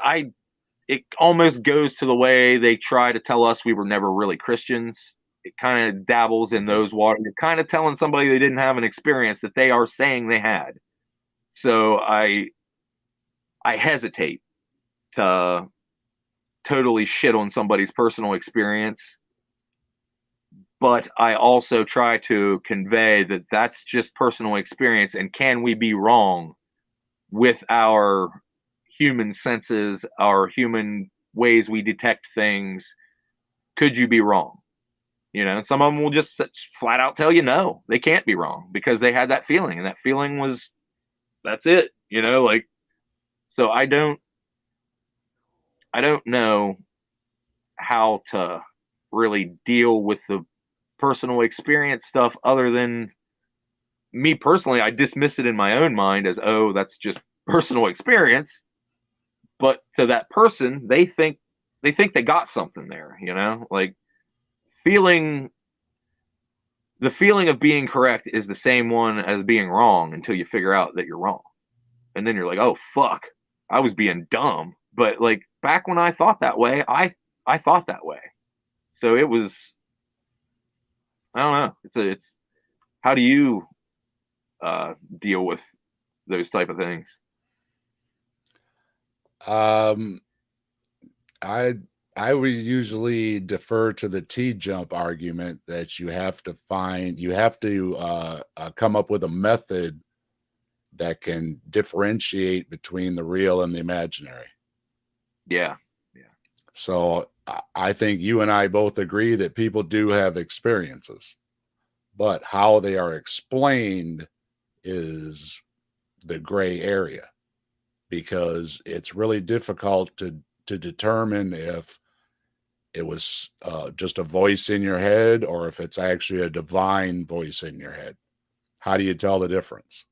it almost goes to the way they try to tell us we were never really Christians. It kind of dabbles in those waters. You're kind of telling somebody they didn't have an experience that they are saying they had. So I hesitate to totally shit on somebody's personal experience, but I also try to convey that that's just personal experience, and can we be wrong with our human senses, our human ways we detect things? Could you be wrong? You know, some of them will just flat out tell you no, they can't be wrong because they had that feeling, and that feeling was, that's it. You know, like, so I don't know how to really deal with the personal experience stuff other than me personally. I dismiss it in my own mind as, oh, that's just personal experience. But to that person, they think they got something there, you know, like feeling the feeling of being correct is the same one as being wrong until you figure out that you're wrong. And then you're like, oh fuck, I was being dumb. But like back when I thought that way, I thought that way. So it was, I don't know. It's how do you deal with those type of things? Um, I I would usually defer to the T jump argument that you have to come up with a method that can differentiate between the real and the imaginary. Yeah. Yeah. So I think you and I both agree that people do have experiences, but how they are explained is the gray area, because it's really difficult to determine if it was just a voice in your head or if it's actually a divine voice in your head. How do you tell the difference?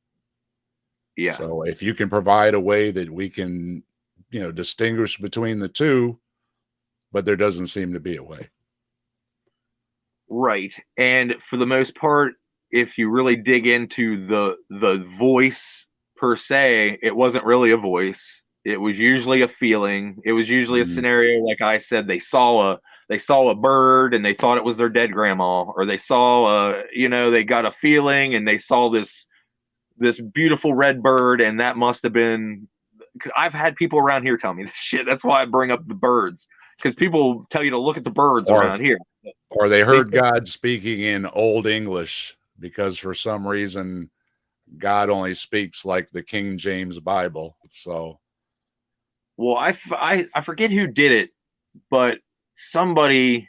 Yeah. So if you can provide a way that we can, you know, distinguish between the two, but there doesn't seem to be a way. Right. And for the most part, if you really dig into the voice per se, it wasn't really a voice. It was usually a feeling. It was usually a Mhm. scenario like I said, they saw a bird and they thought it was their dead grandma, or they saw a, you know, they got a feeling and they saw this beautiful red bird, and that must have been, because I've had people around here tell me this shit. That's why I bring up the birds, because people tell you to look at the birds Or around here. or they They heard God speaking in Old English because for some reason God only speaks like the King James Bible. So, Well, I forget who did it, but somebody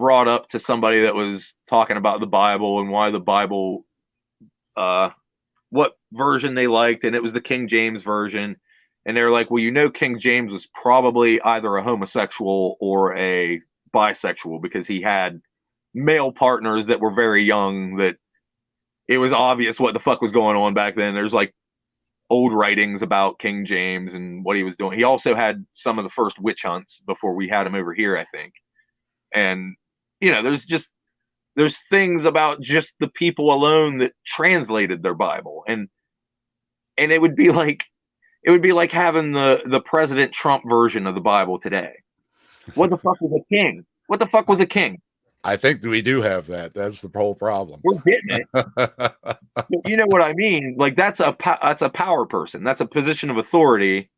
brought up to somebody that was talking about the Bible and why the Bible, what version they liked, and it was the King James version. And they're like, well, you know, King James was probably either a homosexual or a bisexual because he had male partners that were very young, that it was obvious what the fuck was going on back then. There's like old writings about King James and what he was doing. He also had some of the first witch hunts before we had him over here, I think. And, you know, there's things about just the people alone that translated their Bible. And it would be like having the President Trump version of the Bible today. What the fuck was a king? What the fuck was a king? I think we do have that. That's the whole problem. We're getting it. You know what I mean? Like that's a power person. That's a position of authority.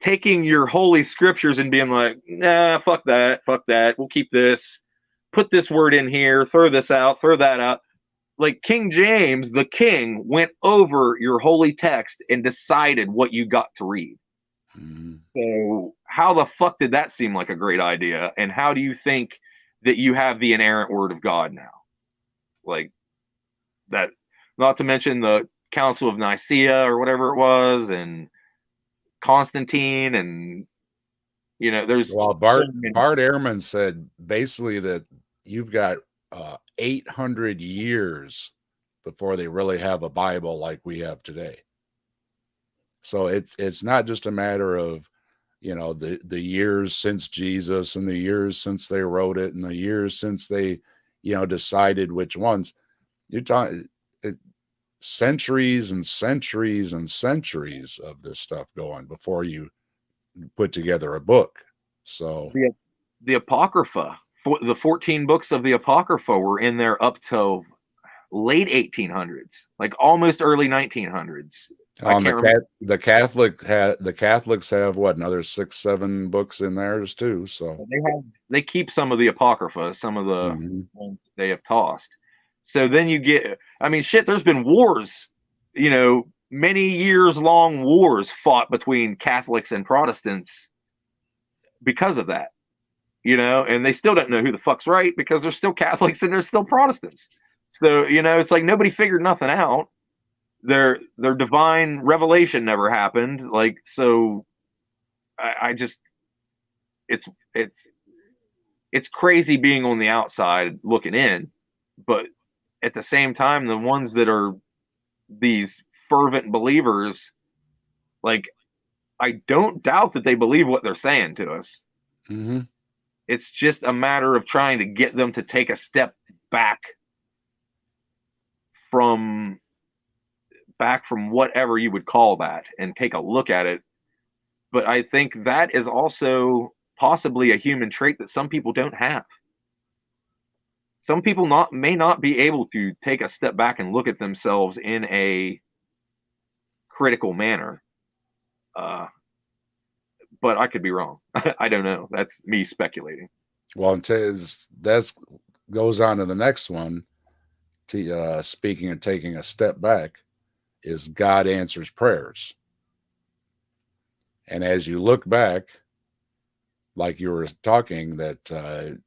Taking your holy scriptures and being like, nah, fuck that. We'll keep this. Put this word in here. Throw this out. Throw that out. Like King James, the king, went over your holy text and decided what you got to read. Mm-hmm. So how the fuck did that seem like a great idea? And how do you think that you have the inerrant word of God now? Like that, not to mention the Council of Nicaea or whatever it was, and Constantine, and you know, there's Bart Ehrman said basically that you've got 800 years before they really have a Bible like we have today. So it's not just a matter of, you know, the years since Jesus and the years since they wrote it and the years since they, you know, decided which ones. You're talking centuries and centuries and centuries of this stuff going before you put together a book. So the Apocrypha, the 14 books of the Apocrypha were in there up till late 1800s, like almost early 1900s. The Catholics have what, another 6-7 books in theirs too. So they keep some of the Apocrypha, some of the ones they have tossed. So then you get, I mean, shit, there's been wars, you know, many years long wars fought between Catholics and Protestants because of that, you know, and they still don't know who the fuck's right because they're still Catholics and they're still Protestants. So, you know, it's like nobody figured nothing out. Their divine revelation never happened. Like, so I just, it's crazy being on the outside looking in, but at the same time, the ones that are these fervent believers, like, I don't doubt that they believe what they're saying to us. Mm-hmm. It's just a matter of trying to get them to take a step back from whatever you would call that and take a look at it. But I think that is also possibly a human trait that some people don't have. Some people may not be able to take a step back and look at themselves in a critical manner. But I could be wrong. I don't know. That's me speculating. Well, that goes on to the next one. Speaking of taking a step back, is God answers prayers. And as you look back, like you were talking, that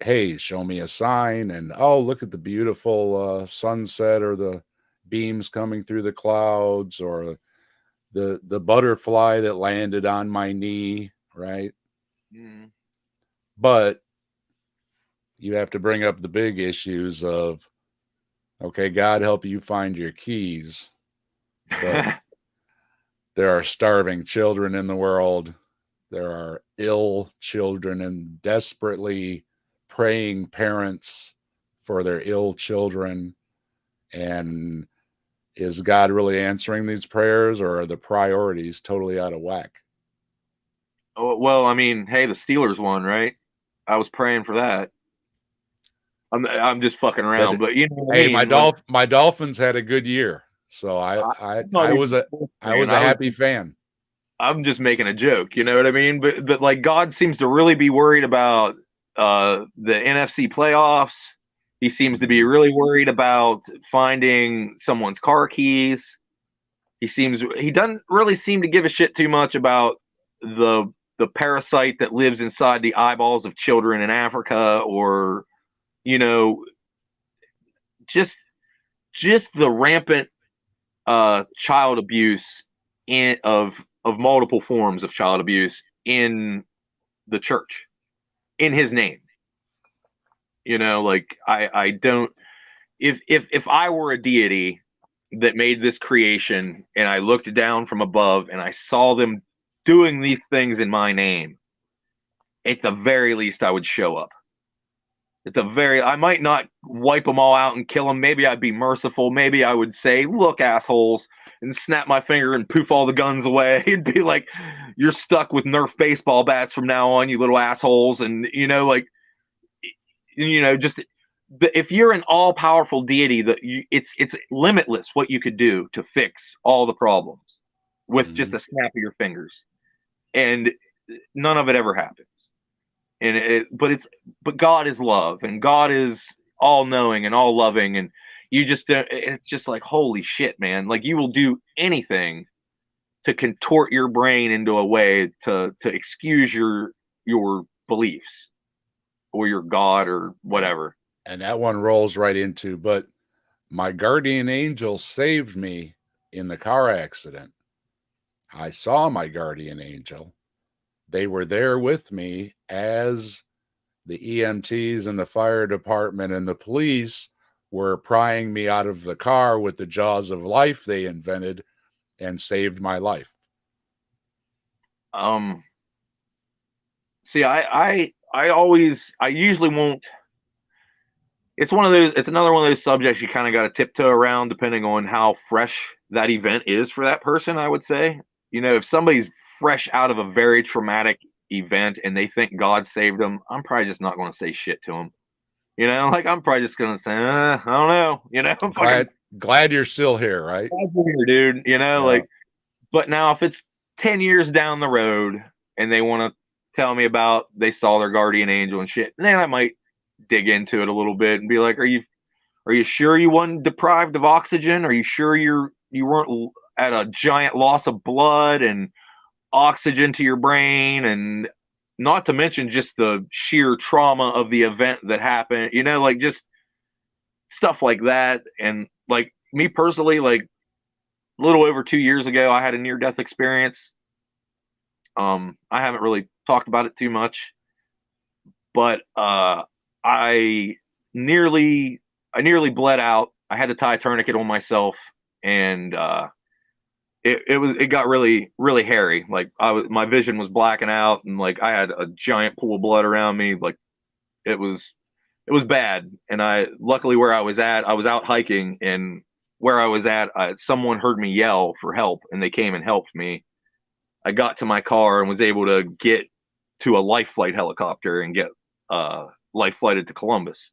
hey, show me a sign, and oh, look at the beautiful sunset or the beams coming through the clouds, or the butterfly that landed on my knee, right? Mm. But you have to bring up the big issues of, okay, God help you find your keys, but there are starving children in the world. There are ill children and desperately praying parents for their ill children. And is God really answering these prayers, or are the priorities totally out of whack? Oh, well, I mean, hey, the Steelers won, right? I was praying for that. I'm just fucking around, but you know what hey, I mean? My Dolphins had a good year, so I was a happy fan. I'm just making a joke, you know what I mean? But like, God seems to really be worried about the NFC playoffs. He seems to be really worried about finding someone's car keys. He doesn't really seem to give a shit too much about the the parasite that lives inside the eyeballs of children in Africa, or you know, just the rampant child abuse of multiple forms of child abuse in the church in his name. Like I don't, if I were a deity that made this creation and I looked down from above and I saw them doing these things in my name, at the very least I would show up. I might not wipe them all out and kill them. Maybe I'd be merciful. Maybe I would say, look, assholes, and snap my finger and poof all the guns away and be like, you're stuck with Nerf baseball bats from now on, you little assholes. And, just if you're an all powerful deity, it's limitless what you could do to fix all the problems with just a snap of your fingers. And none of it ever happens. But God is love, and God is all knowing and all loving, and it's just like, holy shit, man. Like, you will do anything to contort your brain into a way to excuse your beliefs or your God or whatever. And that one rolls right into, but my guardian angel saved me in the car accident. I saw my guardian angel. They were there with me as the EMTs and the fire department and the police were prying me out of the car with the jaws of life they invented and saved my life. See, I usually won't. It's another one of those subjects you kind of got to tiptoe around depending on how fresh that event is for that person, I would say. If somebody's fresh out of a very traumatic event and they think God saved them, I'm probably just not going to say shit to them. Like, I'm probably just going to say, I don't know. Glad you're still here, right? Glad you're here, dude. Yeah. Like, but now if it's 10 years down the road and they want to tell me about they saw their guardian angel and shit, then I might dig into it a little bit and be like, are you sure you weren't deprived of oxygen? Are you sure you weren't at a giant loss of blood and oxygen to your brain, and not to mention just the sheer trauma of the event that happened, like just stuff like that. And like me personally, like a little over 2 years ago, I had a near-death experience. I haven't really talked about it too much, but I nearly bled out. I had to tie a tourniquet on myself, and it got really, really hairy. Like my vision was blacking out, and like I had a giant pool of blood around me. Like it was bad. And luckily where I was out hiking, and where I was at, someone heard me yell for help, and they came and helped me. I got to my car and was able to get to a life flight helicopter and get life flighted to Columbus,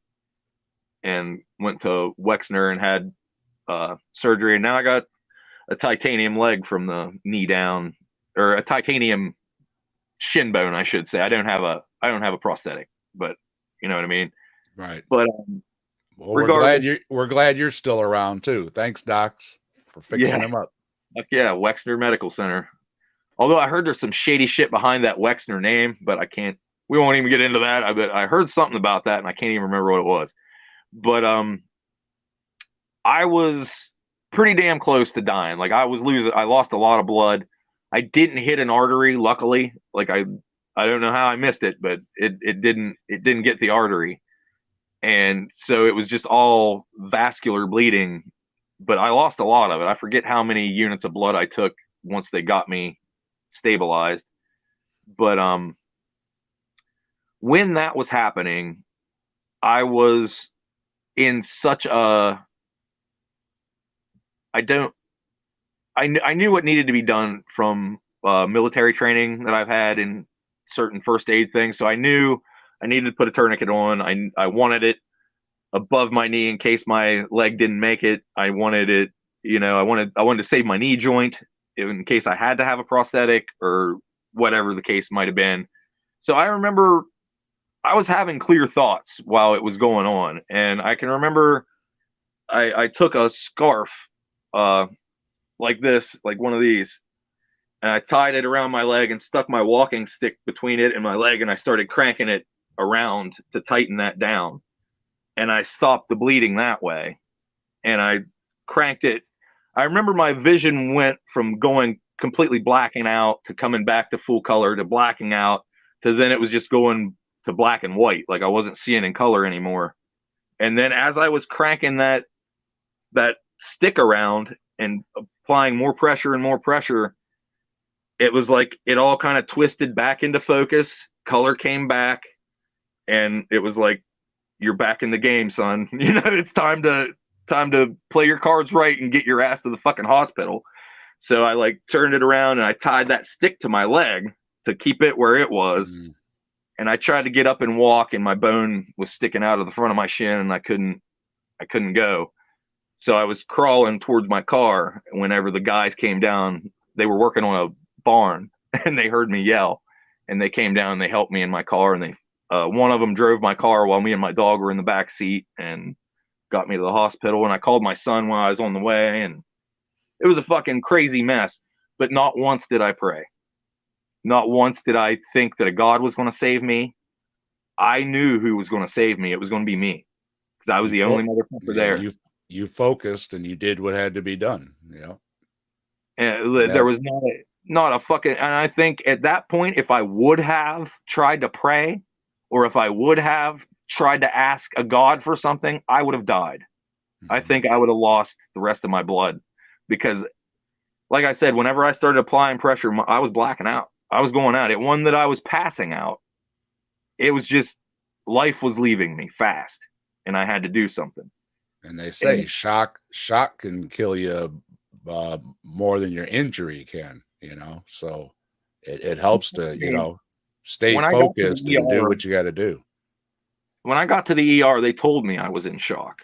and went to Wexner and had surgery. And now I got a titanium leg from the knee down, or a titanium shin bone, I should say. I don't have a prosthetic, but you know what I mean? Right. But well, we're glad you're still around too. Thanks, docs, for fixing them up. Yeah, Wexner Medical Center. Although I heard there's some shady shit behind that Wexner name, but we won't even get into that. I heard something about that and I can't even remember what it was. But I was pretty damn close to dying. Like I lost a lot of blood. I didn't hit an artery, luckily. Like I don't know how I missed it, but it didn't get the artery. And so it was just all vascular bleeding, but I lost a lot of it. I forget how many units of blood I took once they got me stabilized. But when that was happening, I was in such a I knew what needed to be done from military training that I've had in certain first aid things. So I knew I needed to put a tourniquet on. I wanted it above my knee in case my leg didn't make it. I wanted it, I wanted to save my knee joint in case I had to have a prosthetic or whatever the case might have been. So I remember I was having clear thoughts while it was going on. And I can remember I took a scarf like this, like one of these, and I tied it around my leg and stuck my walking stick between it and my leg, and I started cranking it around to tighten that down. And I stopped the bleeding that way. And I cranked it. I remember my vision went from going completely blacking out to coming back to full color to blacking out to then it was just going to black and white. Like I wasn't seeing in color anymore. And then as I was cranking that stick around and applying more pressure and more pressure, it was like it all kind of twisted back into focus. Color came back, and it was like, you're back in the game, son. You know, it's time to play your cards right and get your ass to the fucking hospital. So I like turned it around and I tied that stick to my leg to keep it where it was. And I tried to get up and walk, and my bone was sticking out of the front of my shin, and I couldn't go. So I was crawling towards my car. Whenever the guys came down, they were working on a barn, and they heard me yell, and they came down and they helped me in my car, and they one of them drove my car while me and my dog were in the back seat and got me to the hospital. And I called my son while I was on the way, and it was a fucking crazy mess. But not once did I pray. Not once did I think that a God was going to save me. I knew who was going to save me. It was going to be me, because I was the only motherfucker there. You focused and you did what had to be done. Yeah. And there was not a fucking. And I think at that point, if I would have tried to pray, or if I would have tried to ask a God for something, I would have died. Mm-hmm. I think I would have lost the rest of my blood, because, like I said, whenever I started applying pressure, I was blacking out. I was going out. It wasn't that I was passing out. It was just life was leaving me fast, and I had to do something. And they say shock can kill you more than your injury can, you know. So it helps to, you know, stay focused and do what you got to do. When I got to the ER, they told me I was in shock,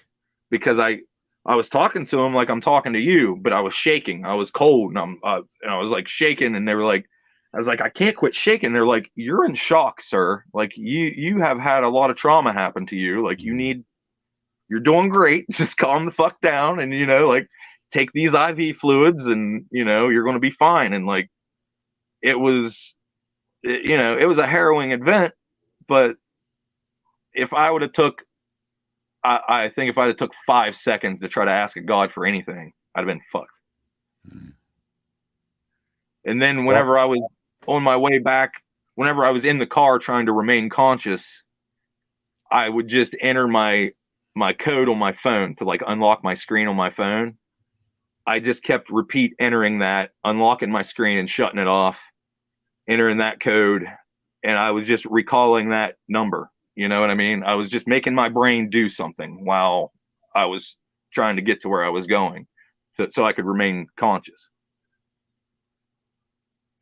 because I was talking to them like I'm talking to you, but I was shaking. I was cold, and I was like shaking, and they were like, I was like, I can't quit shaking. They're like, you're in shock, sir. Like you have had a lot of trauma happen to you. Like you're doing great. Just calm the fuck down, and, you know, like, take these IV fluids, and, you know, you're going to be fine. And like, it was a harrowing event, but if I would have took, I think if I'd have took 5 seconds to try to ask a God for anything, I'd have been fucked. And then whenever I was on my way back, whenever I was in the car trying to remain conscious, I would just enter my code on my phone to like unlock my screen on my phone. I just kept repeat entering that, unlocking my screen and shutting it off, entering that code. And I was just recalling that number. You know what I mean? I was just making my brain do something while I was trying to get to where I was going, so I could remain conscious.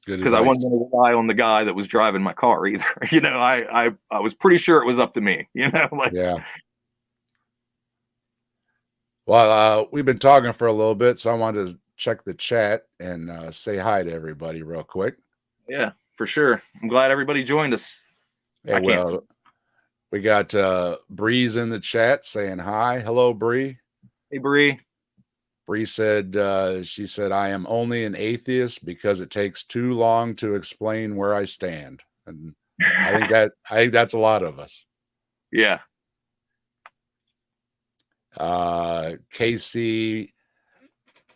Because I wasn't going to rely on the guy that was driving my car either. You know, I was pretty sure it was up to me, you know, like. Yeah. Well, we've been talking for a little bit, so I wanted to check the chat and say hi to everybody real quick. Yeah, for sure. I'm glad everybody joined us. Yeah, well, we got Bree's in the chat saying hi. Hello, Bree. Hey, Bree. Bree said, she said, I am only an atheist because it takes too long to explain where I stand. And I think that's a lot of us. Yeah. Casey,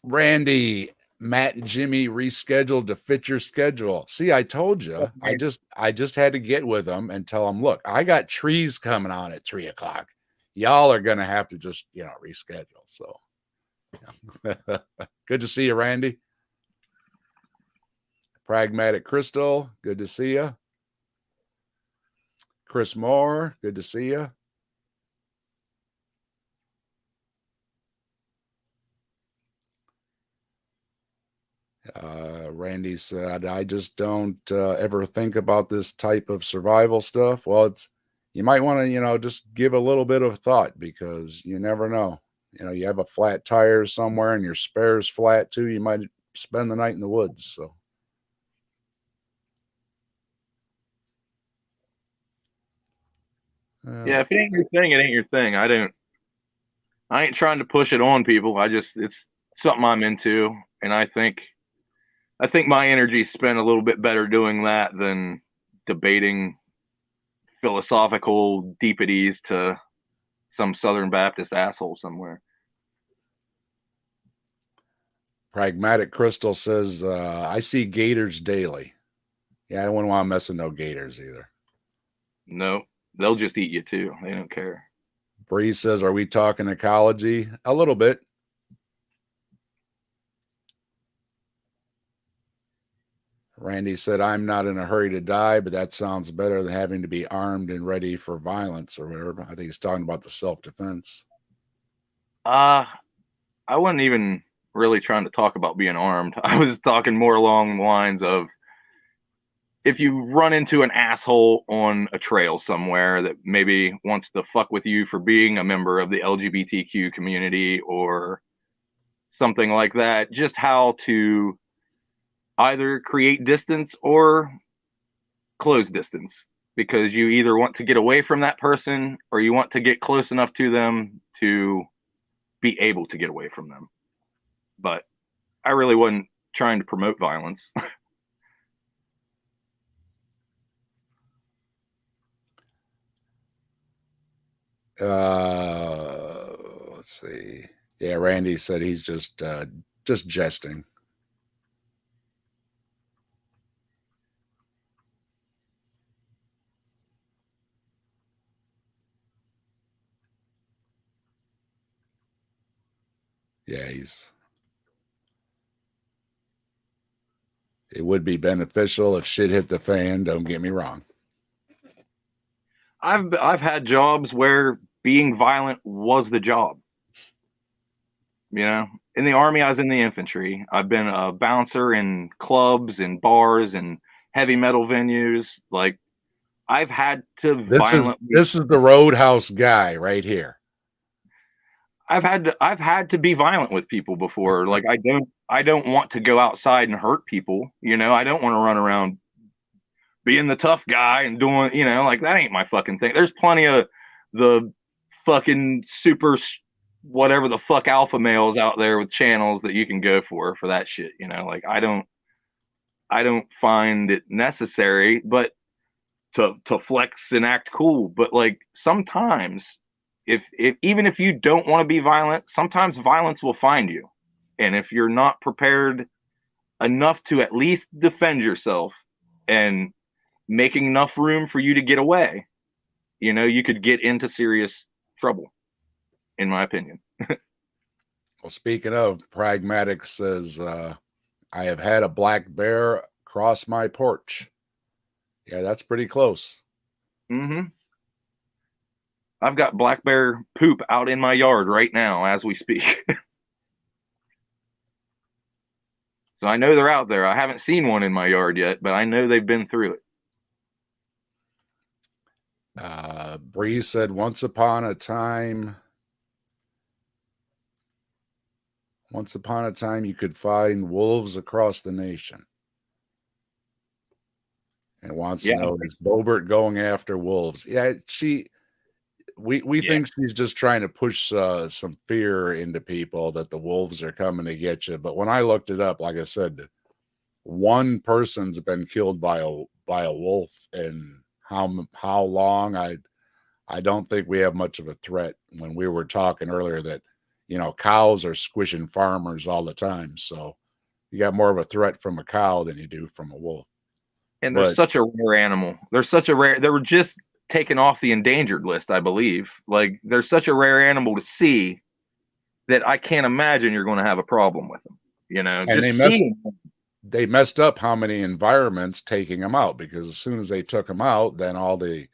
Randy, Matt and Jimmy rescheduled to fit your schedule. See, I told you. I just had to get with them and tell them, look, I got trees coming on at 3:00. Y'all are gonna have to just, you know, reschedule. So good to see you, Randy. Pragmatic Crystal, good to see you. Chris Moore, good to see you. Randy said, I just don't ever think about this type of survival stuff. Well, you might want to, you know, just give a little bit of thought, because you never know. You know, you have a flat tire somewhere and your spare's flat too. You might spend the night in the woods. So. Yeah, if it ain't your thing, it ain't your thing. I ain't trying to push it on people. It's something I'm into, and I think I think my energy spent a little bit better doing that than debating philosophical deepities to some Southern Baptist asshole somewhere. Pragmatic Crystal says, I see gators daily. Yeah, I wouldn't want to mess with no gators either. No, they'll just eat you too. They don't care. Bree says, are we talking ecology? A little bit. Randy said, I'm not in a hurry to die, but that sounds better than having to be armed and ready for violence or whatever. I think he's talking about the self-defense. I wasn't even really trying to talk about being armed. I was talking more along the lines of if you run into an asshole on a trail somewhere that maybe wants to fuck with you for being a member of the LGBTQ community or something like that, just how to either create distance or close distance, because you either want to get away from that person or you want to get close enough to them to be able to get away from them. But I really wasn't trying to promote violence. Let's see. Yeah, Randy said he's just jesting. Yeah, it would be beneficial if shit hit the fan, don't get me wrong. I've had jobs where being violent was the job. You know, in the Army, I was in the infantry. I've been a bouncer in clubs and bars and heavy metal venues. Like, I've had to violently. This is the Roadhouse guy right here. I've had to be violent with people before. Like, I don't want to go outside and hurt people. You know, I don't want to run around being the tough guy and doing, you know, like that ain't my fucking thing. There's plenty of the fucking super whatever the fuck alpha males out there with channels that you can go for that shit. You know, like I don't find it necessary, but to flex and act cool. But like sometimes, if even if you don't want to be violent, sometimes violence will find you, and if you're not prepared enough to at least defend yourself and making enough room for you to get away, you know, you could get into serious trouble, in my opinion. Well, speaking of, Pragmatic says, I have had a black bear cross my porch. Yeah, that's pretty close. Mm-hmm. I've got black bear poop out in my yard right now as we speak. So I know they're out there. I haven't seen one in my yard yet, but I know they've been through it. Bree said, once upon a time, you could find wolves across the nation. And wants to know, is Boebert going after wolves? Yeah, we think she's just trying to push some fear into people that the wolves are coming to get you. But when I looked it up, like I said, one person's been killed by a wolf, and how long, I don't think we have much of a threat. When we were talking earlier that, you know, cows are squishing farmers all the time, so you got more of a threat from a cow than you do from a wolf. And they're such a rare animal. They were just taken off the endangered list, I believe. Like, they're such a rare animal to see that I can't imagine you're going to have a problem with them. You know, and just they messed up how many environments taking them out, because as soon as they took them out, then all the,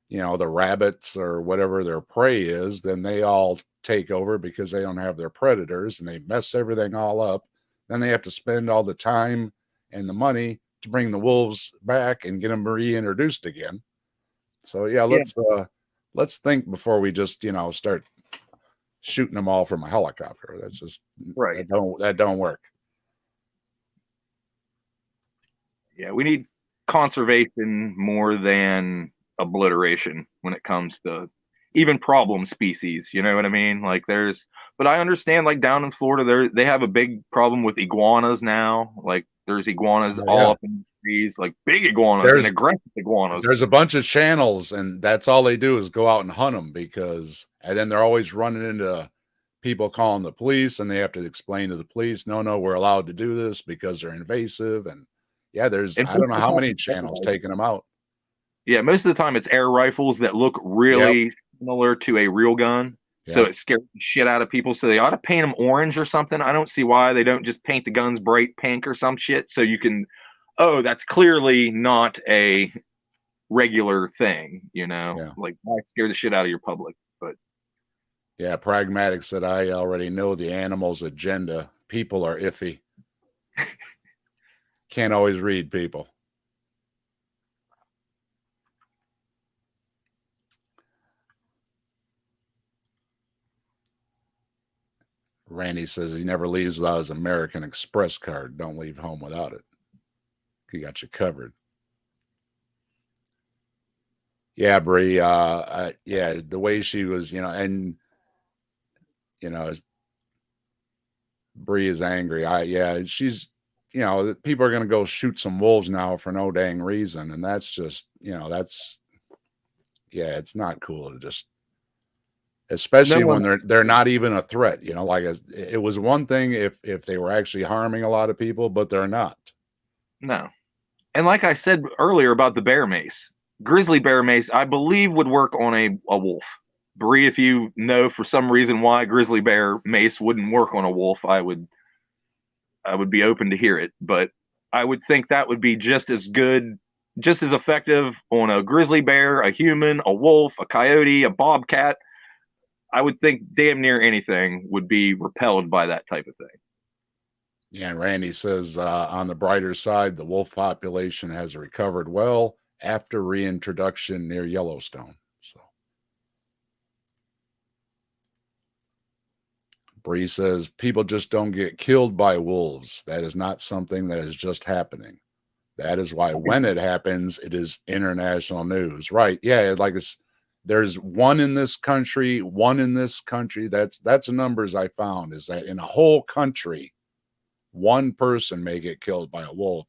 you know, the rabbits or whatever their prey is, then they all take over because they don't have their predators, and they mess everything all up. Then they have to spend all the time and the money to bring the wolves back and get them reintroduced again. So yeah, let's think before we just, you know, start shooting them all from a helicopter. That's just right. That don't work. Yeah, we need conservation more than obliteration when it comes to even problem species. You know what I mean? Like, but I understand, like down in Florida, they have a big problem with iguanas now. Like, There's iguanas Oh, all yeah. up in the trees, like big iguanas and aggressive iguanas. There's a bunch of channels, and that's all they do is go out and hunt them and then they're always running into people calling the police, and they have to explain to the police, no, we're allowed to do this because they're invasive. And yeah, And I most don't know of the how time, many it's air channels rifles. taking them out. Yeah, most of the time it's air rifles that look Yep. really similar to a real gun. So Yep. it scares the shit out of people. So they ought to paint them orange or something. I don't see why they don't just paint the guns bright pink or some shit so you can, oh, that's clearly not a regular thing, you know? Yeah. Like, why scare the shit out of your public? But Yeah. Pragmatic said, I already know the animal's agenda. People are iffy. Can't always read people. Randy says he never leaves without his American Express card. Don't leave home without it. He got you covered. Yeah, Bree. Yeah, the way she was, and Bree is angry. She's, people are going to go shoot some wolves now for no dang reason, and that's just, it's not cool to just, no especially one, when they're not even a threat. Like it was one thing if they were actually harming a lot of people, but they're not. no. And like I said earlier about the bear mace, grizzly bear mace, I believe would work on a wolf. Bree, if you know for some reason why grizzly bear mace wouldn't work on a wolf, I would be open to hear it. But I would think that would be just as good, just as effective on a grizzly bear, a human, a wolf, a coyote, a bobcat. I would think damn near anything would be repelled by that type of thing. Yeah, and Randy says on the brighter side, the wolf population has recovered well after reintroduction near Yellowstone. So Bree says people just don't get killed by wolves. That is not something that is just happening. That is why when it happens, it is international news. Right. Yeah, there's one in this country, one in this country. That's the numbers I found, is that in a whole country, one person may get killed by a wolf,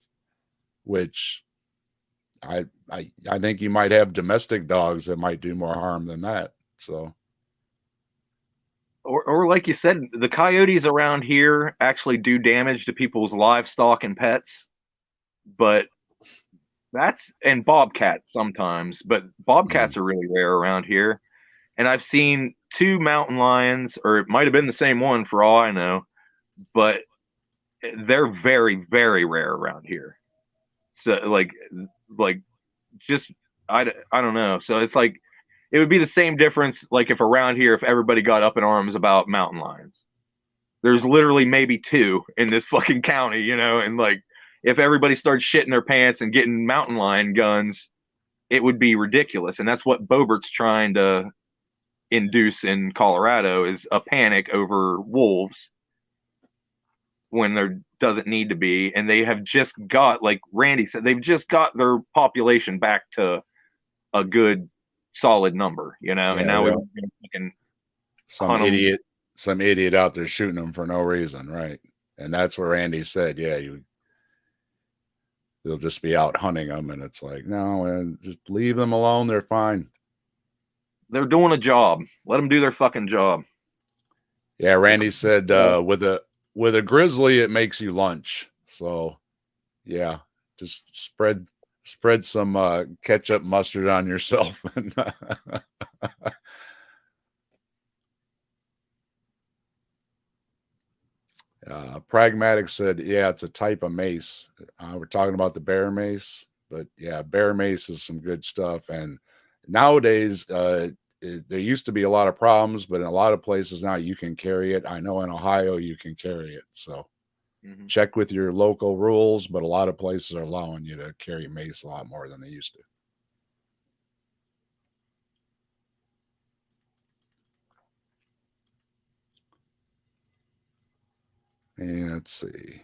which I think you might have domestic dogs that might do more harm than that. So Or like you said, the coyotes around here actually do damage to people's livestock and pets, but and bobcats sometimes, but bobcats are really rare around here. And I've seen two mountain lions, or it might have been the same one for all I know, but they're very, very rare around here. So like just I don't know. So it's like it would be the same difference like if around here if everybody got up in arms about mountain lions. There's literally maybe two in this fucking county, and like if everybody starts shitting their pants and getting mountain lion guns, it would be ridiculous. And that's what Bobert's trying to induce in Colorado is a panic over wolves when there doesn't need to be. And they have just got, like Randy said, they've just got their population back to a good solid number, and now we yeah, want to fucking some hunt them. idiot out there shooting them for no reason, right? And that's where Andy said, yeah, they'll just be out hunting them, and it's like, no, just leave them alone. They're fine. They're doing a job. Let them do their fucking job. Yeah, Randy said with a grizzly, it makes you lunch. So yeah, just spread some ketchup mustard on yourself. Pragmatic said, yeah, it's a type of mace. We're talking about the bear mace, but yeah, bear mace is some good stuff. And nowadays, there used to be a lot of problems, but in a lot of places now you can carry it. I know in Ohio you can carry it. So check with your local rules, but a lot of places are allowing you to carry mace a lot more than they used to. And let's see.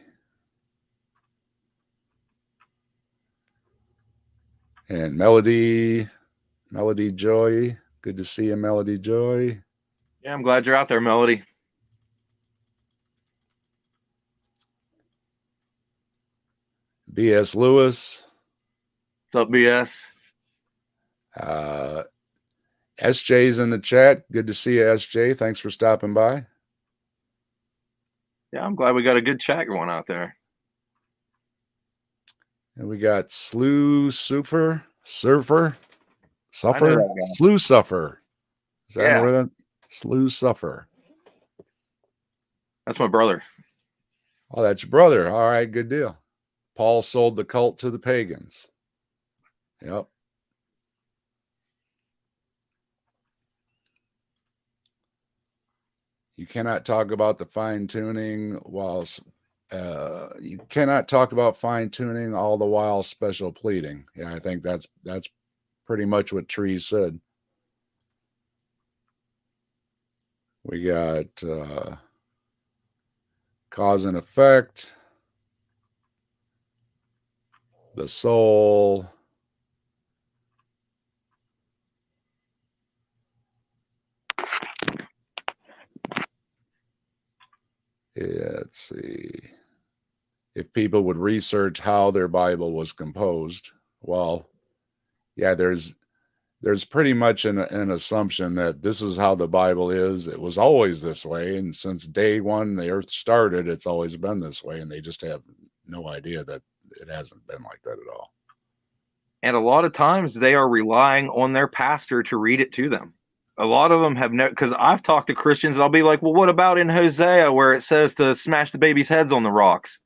And Melody Joy. Good to see you, Melody Joy. Yeah, I'm glad you're out there, Melody. B.S. Lewis. What's up, BS? SJ's in the chat. Good to see you, SJ. Thanks for stopping by. Yeah, I'm glad we got a good chat going out there. And we got Slew Suffer. I know that guy. Slew Suffer. Is that Yeah. right? Slew Suffer. That's my brother. Oh, that's your brother. All right, good deal. Paul sold the cult to the pagans. Yep. You cannot talk about the fine tuning whilst you cannot talk about fine tuning all the while special pleading. Yeah, I think that's pretty much what Tree said. We got cause and effect, the soul. Yeah, let's see. If people would research how their Bible was composed, well, yeah, there's pretty much an assumption that this is how the Bible is. It was always this way, and since day one the earth started, it's always been this way, and they just have no idea that it hasn't been like that at all. And a lot of times they are relying on their pastor to read it to them. A lot of them have no, because I've talked to Christians and I'll be like, well, what about in Hosea where it says to smash the babies' heads on the rocks?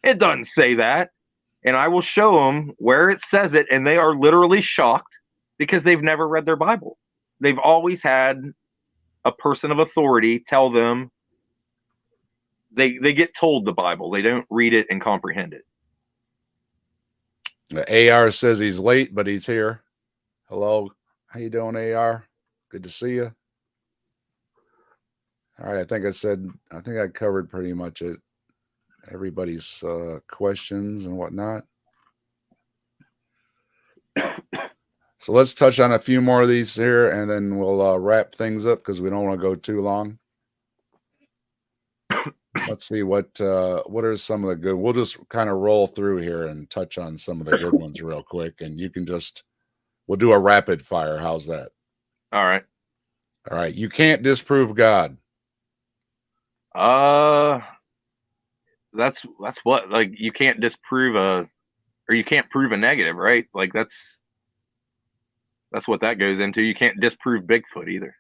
It doesn't say that. And I will show them where it says it, and they are literally shocked because they've never read their Bible. They've always had a person of authority tell them. They get told the Bible. They don't read it and comprehend it. The AR says he's late, but he's here. Hello. How you doing, AR? Good to see you. All right. I think I covered pretty much it. Everybody's questions and whatnot. So let's touch on a few more of these here, and then we'll wrap things up because we don't want to go too long. Let's see what are some of the good. We'll just kind of roll through here and touch on some of the good ones real quick, and you can we'll do a rapid fire. How's that? All right. All right. You can't disprove God. That's what, like, you can't disprove or you can't prove a negative, right? Like that's what that goes into. You can't disprove Bigfoot either.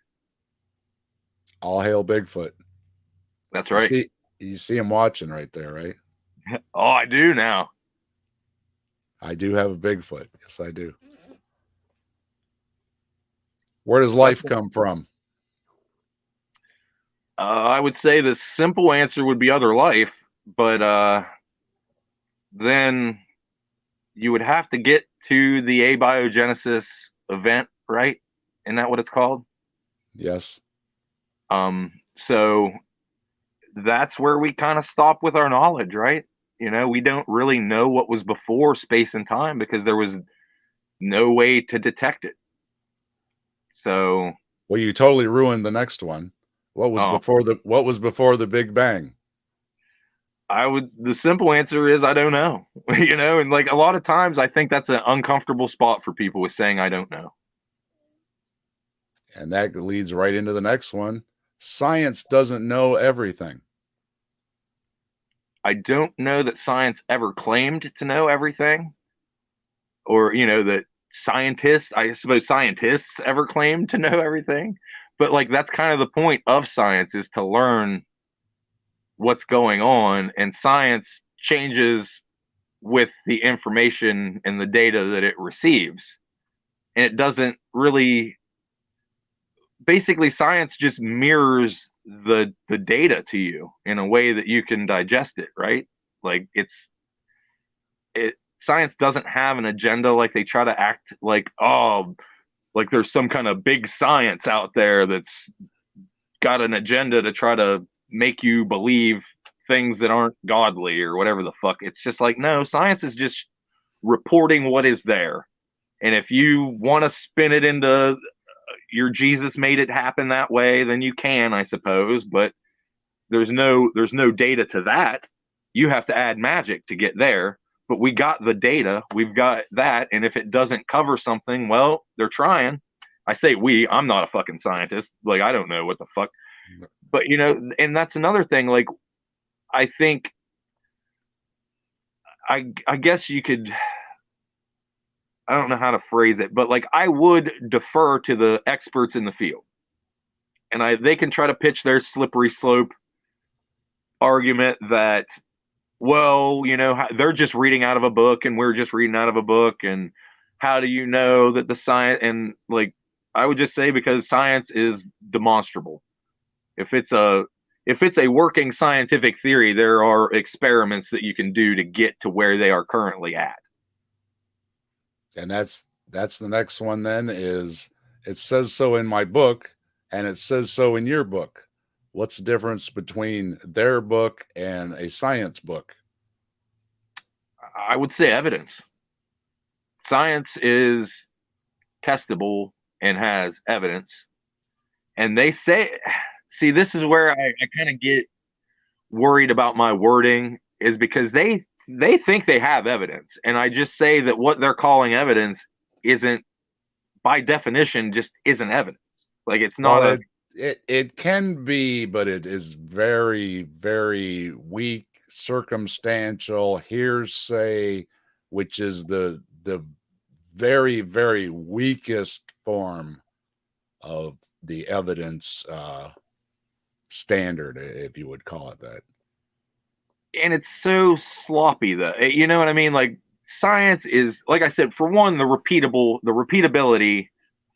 All hail Bigfoot. That's right. You see him watching right there, right? Oh, I do now. I do have a Bigfoot. Yes, I do. Where does life come from? I would say the simple answer would be other life, but then you would have to get to the abiogenesis event, right? Isn't that what it's called? Yes. So that's where we kind of stop with our knowledge, right? You know, we don't really know what was before space and time because there was no way to detect it. So, well, you totally ruined the next one. What was before the Big Bang? The simple answer is I don't know. You know, and like a lot of times I think that's an uncomfortable spot for people with saying I don't know. And that leads right into the next one. Science doesn't know everything. I don't know that science ever claimed to know everything, or, you know, that I suppose scientists ever claimed to know everything. But like, that's kind of the point of science, is to learn what's going on, and science changes with the information and the data that it receives. And it doesn't really, basically science just mirrors the data to you in a way that you can digest it, right? Like science doesn't have an agenda. Like they try to act like, oh, like there's some kind of big science out there that's got an agenda to try to make you believe things that aren't godly or whatever the fuck. It's just like, no, science is just reporting what is there. And if you want to spin it into your Jesus made it happen that way, then you can, I suppose, but there's no data to that. You have to add magic to get there. but we got the data, we've got that, and if it doesn't cover something, well, they're trying. I say we, I'm not a fucking scientist. Like, I don't know what the fuck. But, you know, and that's another thing. Like, I think, I guess you could, I don't know how to phrase it, but like, I would defer to the experts in the field. And they can try to pitch their slippery slope argument that, well, you know, they're just reading out of a book and we're just reading out of a book. And how do you know that the science, and like, I would just say, because science is demonstrable. If it's a working scientific theory, there are experiments that you can do to get to where they are currently at. And that's the next one then, is it says so in my book and it says so in your book. What's the difference between their book and a science book? I would say evidence. Science is testable and has evidence. And they say, see, this is where I kind of get worried about my wording, is because they think they have evidence. And I just say that what they're calling evidence isn't, by definition, just isn't evidence. Like, it's not it can be, but it is very, very weak, circumstantial hearsay, which is the very, very weakest form of the evidence standard, if you would call it that. And it's so sloppy, though. You know what I mean? Like, science is, like I said, for one, the repeatability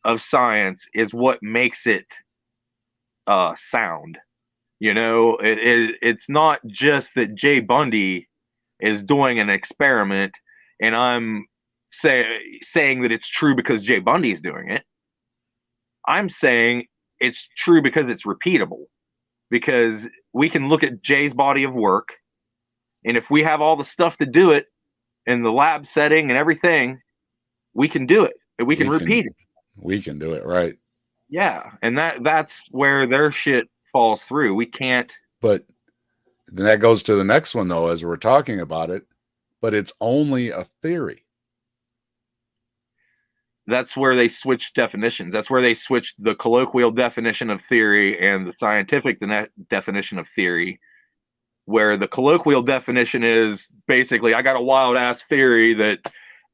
of science is what makes it sound. You know, it's not just that Jay Bundy is doing an experiment and I'm saying that it's true because Jay Bundy is doing it. I'm saying it's true because it's repeatable, because we can look at Jay's body of work, and if we have all the stuff to do it in the lab setting and everything, we can do it and we can repeat it. We can do it, right? Yeah, and that's where their shit falls through. We can't. But then that goes to the next one, though, as we're talking about it. But it's only a theory. That's where they switch definitions. That's where they switch the colloquial definition of theory and the scientific definition of theory, where the colloquial definition is basically, I got a wild ass theory that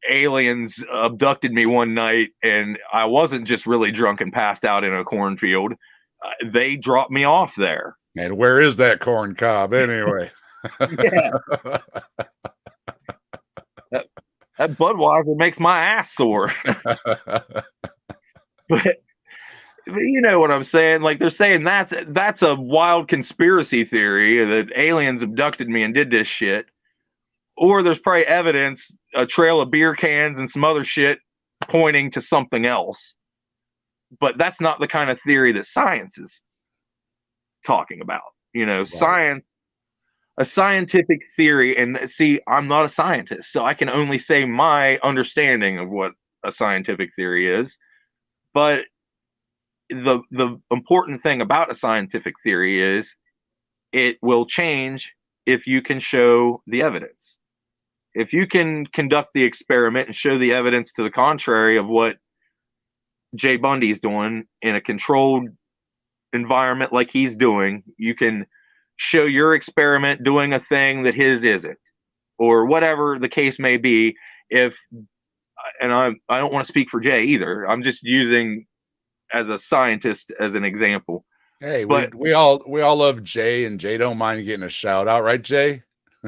aliens abducted me one night and I wasn't just really drunk and passed out in a cornfield. They dropped me off there. And where is that corn cob anyway? Yeah. That Budweiser makes my ass sore. but you know what I'm saying? Like, they're saying that's a wild conspiracy theory that aliens abducted me and did this shit. Or there's probably evidence, a trail of beer cans and some other shit pointing to something else. But that's not the kind of theory that science is talking about. You know, right. Science, a scientific theory, and see, I'm not a scientist, so I can only say my understanding of what a scientific theory is. But the important thing about a scientific theory is it will change if you can show the evidence. If you can conduct the experiment and show the evidence to the contrary of what Jay Bundy's doing in a controlled environment like he's doing, you can show your experiment doing a thing that his isn't, or whatever the case may be. And I don't want to speak for Jay either. I'm just using as a scientist as an example. Hey, but we all love Jay, and Jay don't mind getting a shout out, right, Jay?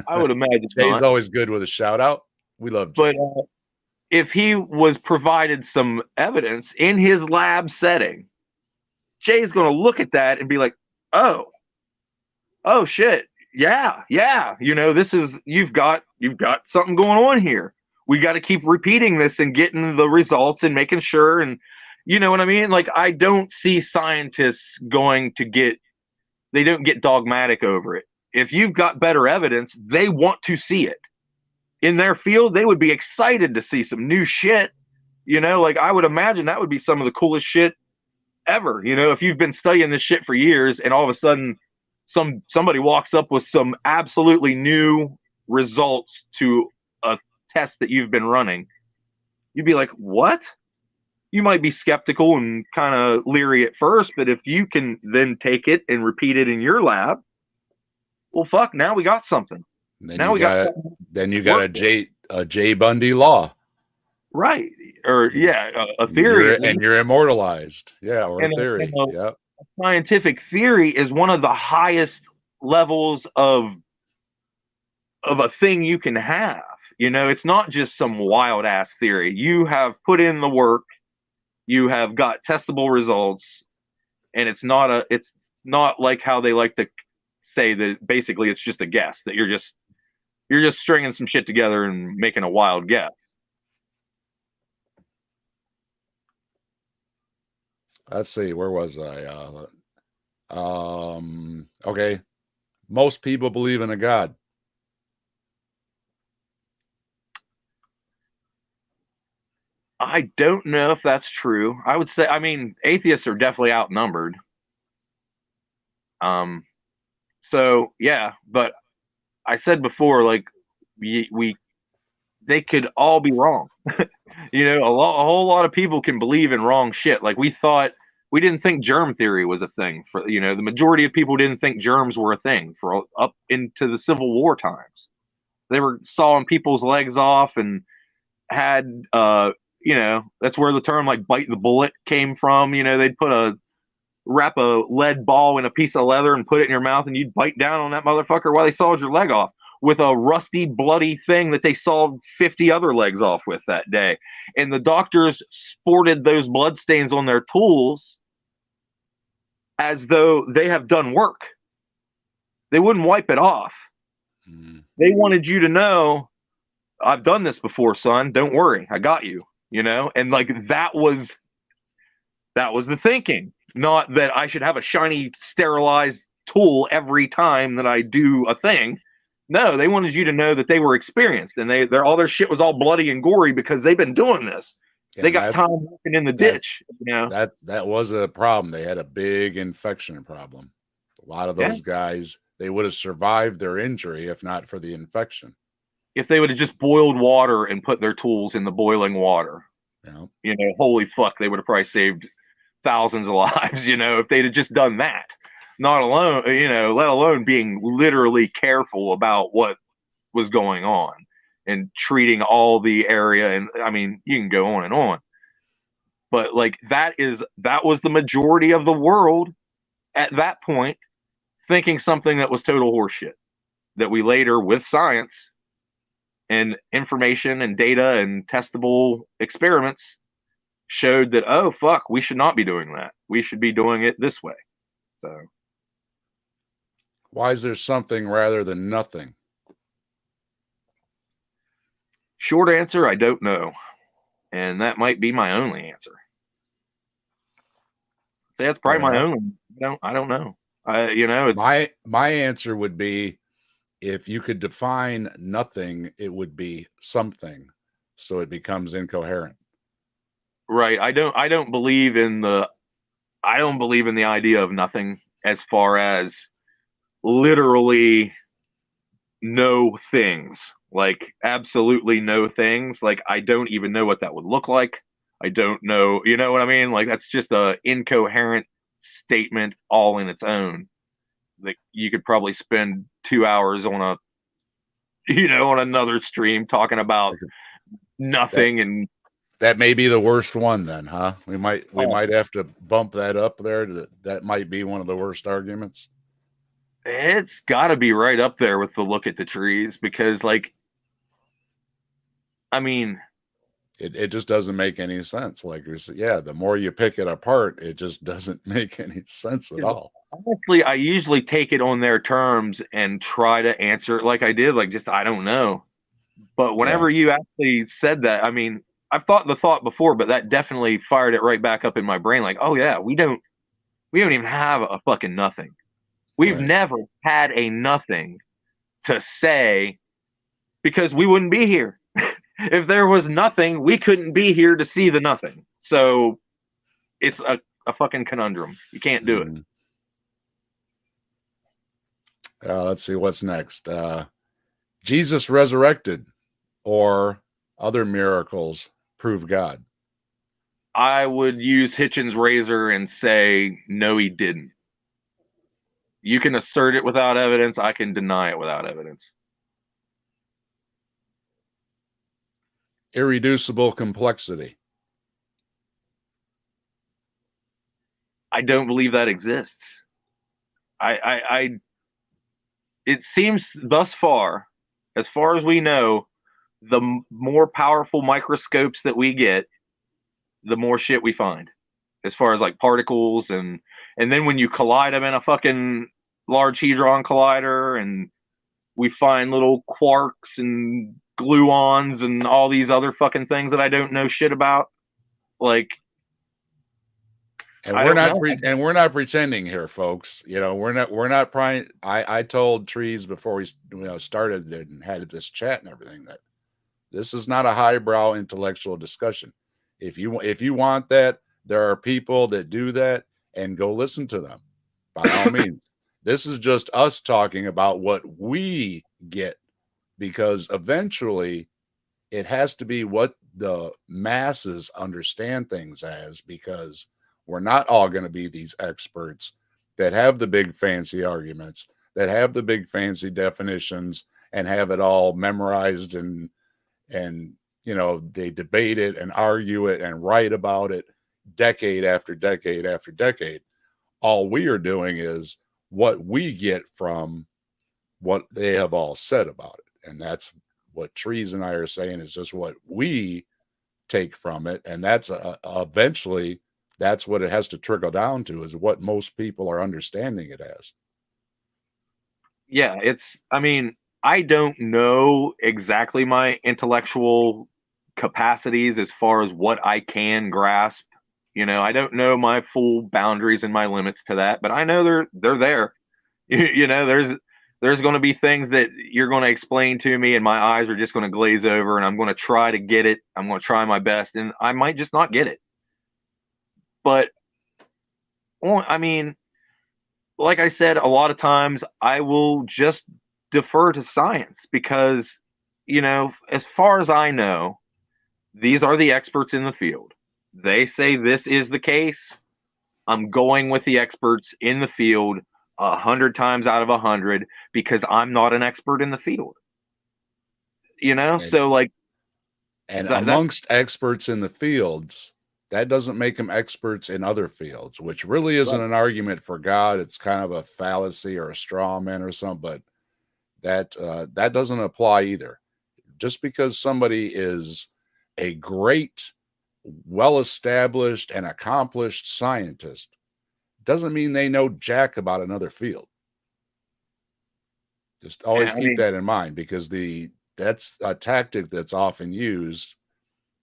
I would imagine Jay's always good with a shout out. We love Jay. But if he was provided some evidence in his lab setting, Jay's going to look at that and be like, oh shit, yeah, you know, this is, you've got something going on here. We got to keep repeating this and getting the results and making sure. And you know what I mean? Like, I don't see scientists they don't get dogmatic over it. If you've got better evidence, they want to see it. In their field, they would be excited to see some new shit. You know, like, I would imagine that would be some of the coolest shit ever. You know, if you've been studying this shit for years and all of a sudden somebody walks up with some absolutely new results to test that you've been running, you'd be like, what? You might be skeptical and kind of leery at first, but if you can then take it and repeat it in your lab, well, fuck, now we got something. Then Now you we got something then you got a J Bundy law. right. Or a theory at least. And you're immortalized. Yeah, or And a theory. Yep. Scientific theory is one of the highest levels of a thing you can have. It's not just some wild ass theory. You have put in the work, you have got testable results, and it's not like how they like to say that basically it's just a guess, that you're just stringing some shit together and making a wild guess. Let's see, where was I? Okay. Most people believe in a God. I don't know if that's true. I would say, I mean, atheists are definitely outnumbered. So yeah, but I said before, like they could all be wrong. A whole lot of people can believe in wrong shit. Like we didn't think germ theory was a thing for, the majority of people didn't think germs were a thing for up into the Civil War times. They were sawing people's legs off and had, that's where the term like bite the bullet came from. They'd wrap a lead ball in a piece of leather and put it in your mouth, and you'd bite down on that motherfucker while they sawed your leg off with a rusty, bloody thing that they sawed 50 other legs off with that day. And the doctors sported those blood stains on their tools as though they have done work. They wouldn't wipe it off. They wanted you to know, I've done this before, son. Don't worry. I got you, And like that was the thinking. Not that I should have a shiny, sterilized tool every time that I do a thing. No, they wanted you to know that they were experienced, and all their shit was all bloody and gory because they've been doing this. Yeah, they got time working in the ditch. That was a problem. They had a big infection problem. A lot of those guys, they would have survived their injury if not for the infection. If they would have just boiled water and put their tools in the boiling water, holy fuck, they would have probably saved thousands of lives, if they'd have just done that. Not alone, let alone being literally careful about what was going on and treating all the area. And I mean, you can go on and on, but like that was the majority of the world at that point thinking something that was total horseshit, that we later, with science and information and data and testable experiments, showed that, oh fuck, we should not be doing that. We should be doing it this way. So why is there something rather than nothing? Short answer, I don't know. And that might be my only answer. See, that's probably my only. I don't know. It's my answer would be, if you could define nothing, it would be something. So it becomes incoherent. Right. I don't believe in the idea of nothing, as far as literally no things, like absolutely no things. Like I don't even know what that would look like. I don't know, you know what I mean? Like that's just a incoherent statement all in its own. Like you could probably spend 2 hours on on another stream talking about nothing, and that may be the worst one then, huh? We might have to bump that up there. That might be one of the worst arguments. It's got to be right up there with the look at the trees, because like, I mean, it just doesn't make any sense. Like you said, yeah, the more you pick it apart, it just doesn't make any sense at all. Honestly, I usually take it on their terms and try to answer it like I did, like just I don't know. But whenever you actually said that, I mean, I've thought the thought before, but that definitely fired it right back up in my brain. Like, oh yeah, we don't even have a fucking nothing. We've never had a nothing to say, because we wouldn't be here. If there was nothing, we couldn't be here to see the nothing. So it's a fucking conundrum. You can't do it. Let's see what's next. Jesus resurrected. or other miracles prove God? I would use Hitchens' razor and say, no, he didn't. You can assert it without evidence. I can deny it without evidence. Irreducible complexity. I don't believe that exists. It seems thus far as we know, the more powerful microscopes that we get, the more shit we find, as far as like particles and then when you collide them in a fucking large hadron collider, and we find little quarks and gluons and all these other fucking things that I don't know shit about. Like, And I we're don't not know. we're not pretending here, folks. We're not trying. I told Trees before we started and had this chat and everything that this is not a highbrow intellectual discussion. If you want that, there are people that do that, and go listen to them by all means. This is just us talking about what we get, because eventually it has to be what the masses understand things as, because we're not all going to be these experts that have the big fancy arguments, that have the big fancy definitions and have it all memorized, and they debate it and argue it and write about it decade after decade after decade. All we are doing is what we get from what they have all said about it, and that's what Trees and I are saying is just what we take from it, and that's eventually that's what it has to trickle down to, is what most people are understanding it as. Yeah, I mean, I don't know exactly my intellectual capacities as far as what I can grasp. I don't know my full boundaries and my limits to that, but I know they're there. There's going to be things that you're going to explain to me and my eyes are just going to glaze over, and I'm going to try to get it. I'm going to try my best, and I might just not get it. But well, I mean, like I said, a lot of times I will just defer to science because, as far as I know, these are the experts in the field. They say this is the case. I'm going with the experts in the field 100 times out of 100 because I'm not an expert in the field. And, So like and that. amongst experts in the fields, that doesn't make them experts in other fields, which really isn't Right. an argument for God. It's kind of a fallacy or a straw man or something, but that doesn't apply either. Just because somebody is a great, well-established and accomplished scientist doesn't mean they know jack about another field. Just always I keep mean, that in mind, because that's a tactic that's often used.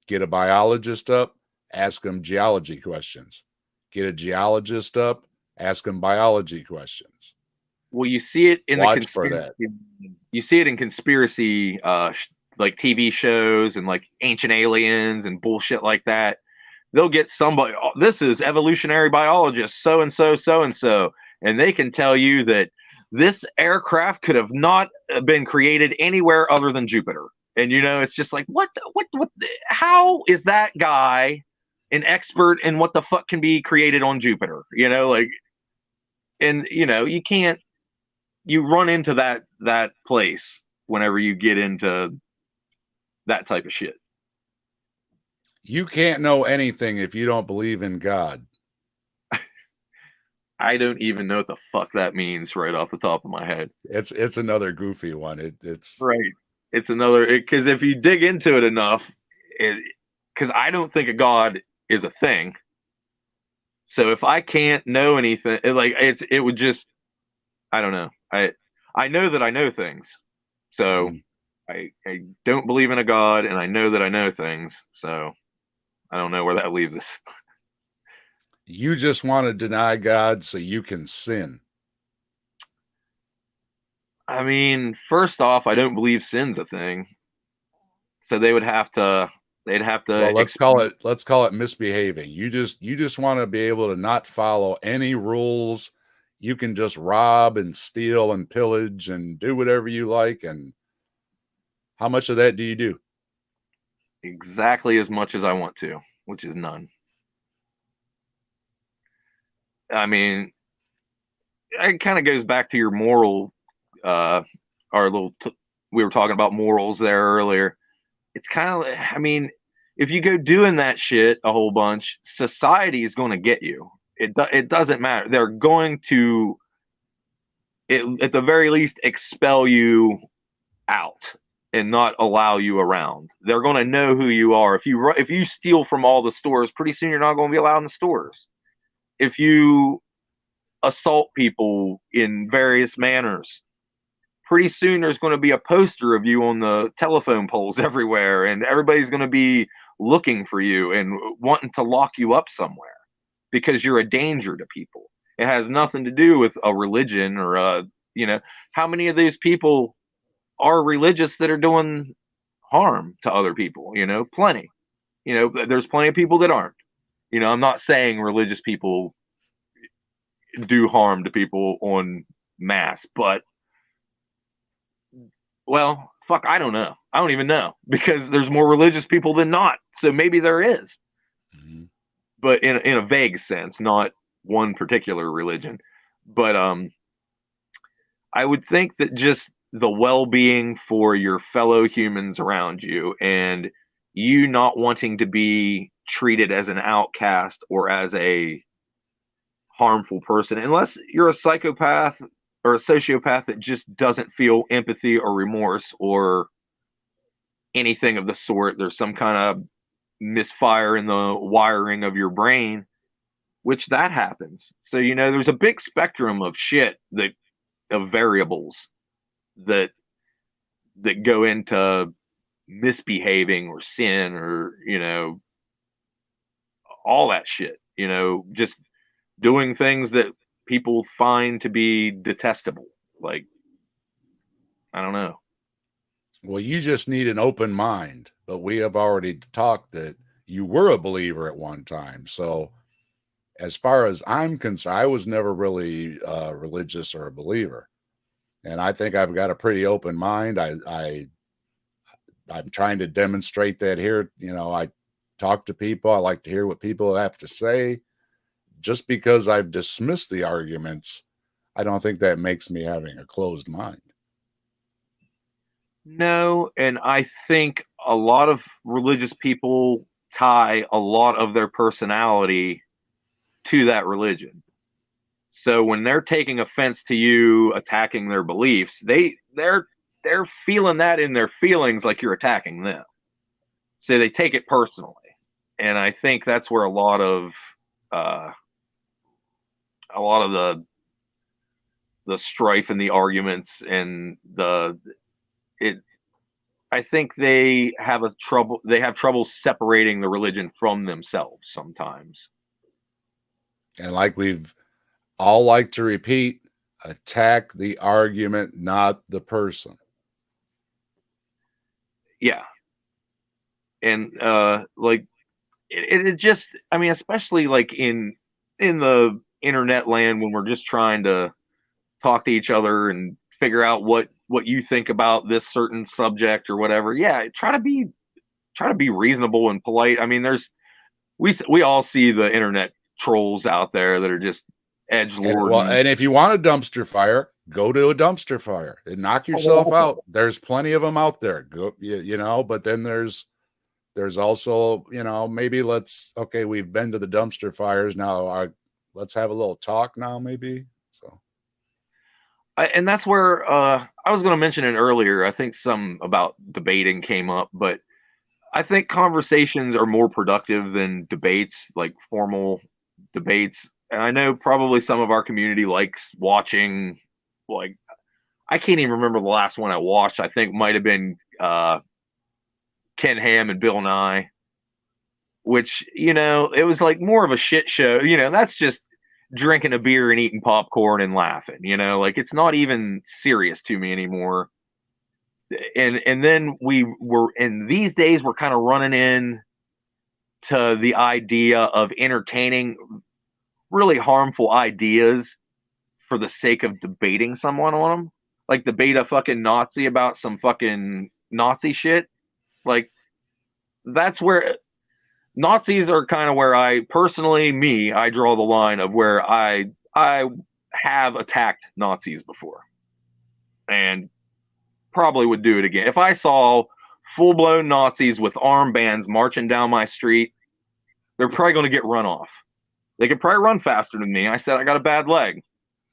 Get a biologist up, ask them geology questions. Get a geologist up, ask them biology questions. well, you see it in the Watch for conspiracy. that. You see it in conspiracy, like TV shows and like Ancient Aliens and bullshit like that. They'll get somebody. Oh, this is evolutionary biologist, so and so, so and so, and they can tell you that this aircraft could have not been created anywhere other than Jupiter. And it's just like, how is that guy an expert in what the fuck can be created on Jupiter? Like, and you can't. You run into that place whenever you get into that type of shit. You can't know anything if you don't believe in God. I don't even know what the fuck that means right off the top of my head. It's another goofy one. It's Right. It's another, because if you dig into it enough, because I don't think a God is a thing. So if I can't know anything, it would just, I don't know. I know that I know things. So I don't believe in a God, and I know that I know things. So I don't know where that leaves us. You just want to deny God so you can sin. I mean, first off, I don't believe sin's a thing. So they'd have Well, to let's call it misbehaving. You just want to be able to not follow any rules. You can just rob and steal and pillage and do whatever you like. And how much of that do you do? exactly as much as I want to, which is none. I mean, it kind of goes back to your moral, uh, our little, we were talking about morals there earlier. It's kind of, I mean, if you go doing that shit a whole bunch, society is going to get you. It doesn't matter. They're going to, at the very least, expel you out and not allow you around. They're going to know who you are. If you steal from all the stores, pretty soon you're not going to be allowed in the stores. If you assault people in various manners, pretty soon there's going to be a poster of you on the telephone poles everywhere, and everybody's going to be looking for you and wanting to lock you up somewhere because you're a danger to people. It has nothing to do with a religion or how many of these people are religious that are doing harm to other people? Plenty. There's plenty of people that aren't. I'm not saying religious people do harm to people on mass, but well, fuck, I don't know. I don't even know because there's more religious people than not. So maybe there is, Mm-hmm. but in a vague sense, not one particular religion. But I would think that just the well-being for your fellow humans around you and you not wanting to be treated as an outcast or as a harmful person, unless you're a psychopath or a sociopath that just doesn't feel empathy or remorse or anything of the sort. There's some kind of misfire in the wiring of your brain, which that happens. So, there's a big spectrum of shit of variables that go into misbehaving or sin or, all that shit, just doing things that people find to be detestable. Like, I don't know. Well, you just need an open mind, but we have already talked that you were a believer at one time. So, as far as I'm concerned, I was never really religious or a believer, and I think I've got a pretty open mind. I'm trying to demonstrate that here. I talk to people. I like to hear what people have to say. Just because I've dismissed the arguments, I don't think that makes me having a closed mind. No, and I think a lot of religious people tie a lot of their personality to that religion. So when they're taking offense to you attacking their beliefs, they're feeling that in their feelings like you're attacking them. So they take it personally. And I think that's where uh a lot of the strife and the arguments and it I think they have trouble separating the religion from themselves sometimes. And like we've all like to repeat, attack the argument, not the person. Yeah. And like it just, I mean, especially like in the internet land when we're just trying to talk to each other and figure out what you think about this certain subject or whatever. Yeah, try to be reasonable and polite. I mean, we all see the internet trolls out there that are just edge lording. And if you want a dumpster fire, go to a dumpster fire and knock yourself out. There's plenty of them out there. Go, but then there's also, maybe okay, we've been to the dumpster fires now. Let's have a little talk now, maybe. So, And that's where I was going to mention it earlier. I think some about debating came up, but I think conversations are more productive than debates, like formal debates. And I know probably some of our community likes watching, like, I can't even remember the last one I watched. I think might have been Ken Ham and Bill Nye, which, it was like more of a shit show. That's just drinking a beer and eating popcorn and laughing, like it's not even serious to me anymore. And then in these days we're kind of running in to the idea of entertaining really harmful ideas for the sake of debating someone on them. Like debate a fucking Nazi about some fucking Nazi shit. Like that's where Nazis are kind of where I personally, I draw the line of where I have attacked Nazis before, and probably would do it again if I saw full blown Nazis with armbands marching down my street. They're probably going to get run off. They could probably run faster than me. I said I got a bad leg,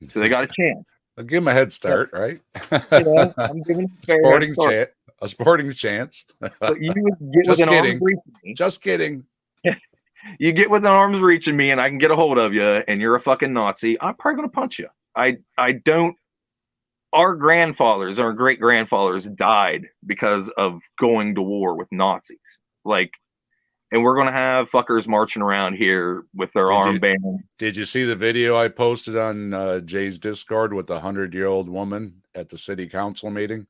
so they got a chance. I'll give him a head start, right? I'm giving A sporting chance. But you get Just within kidding. arm's reach of me. Just kidding. You get within arm's reach of me, and I can get a hold of you, and you're a fucking Nazi. I'm probably gonna punch you. I don't. Our grandfathers, our great grandfathers died because of going to war with Nazis. Like, and we're gonna have fuckers marching around here with their armbands. Did you see the video I posted on Jay's Discord with the 100-year-old woman at the city council meeting?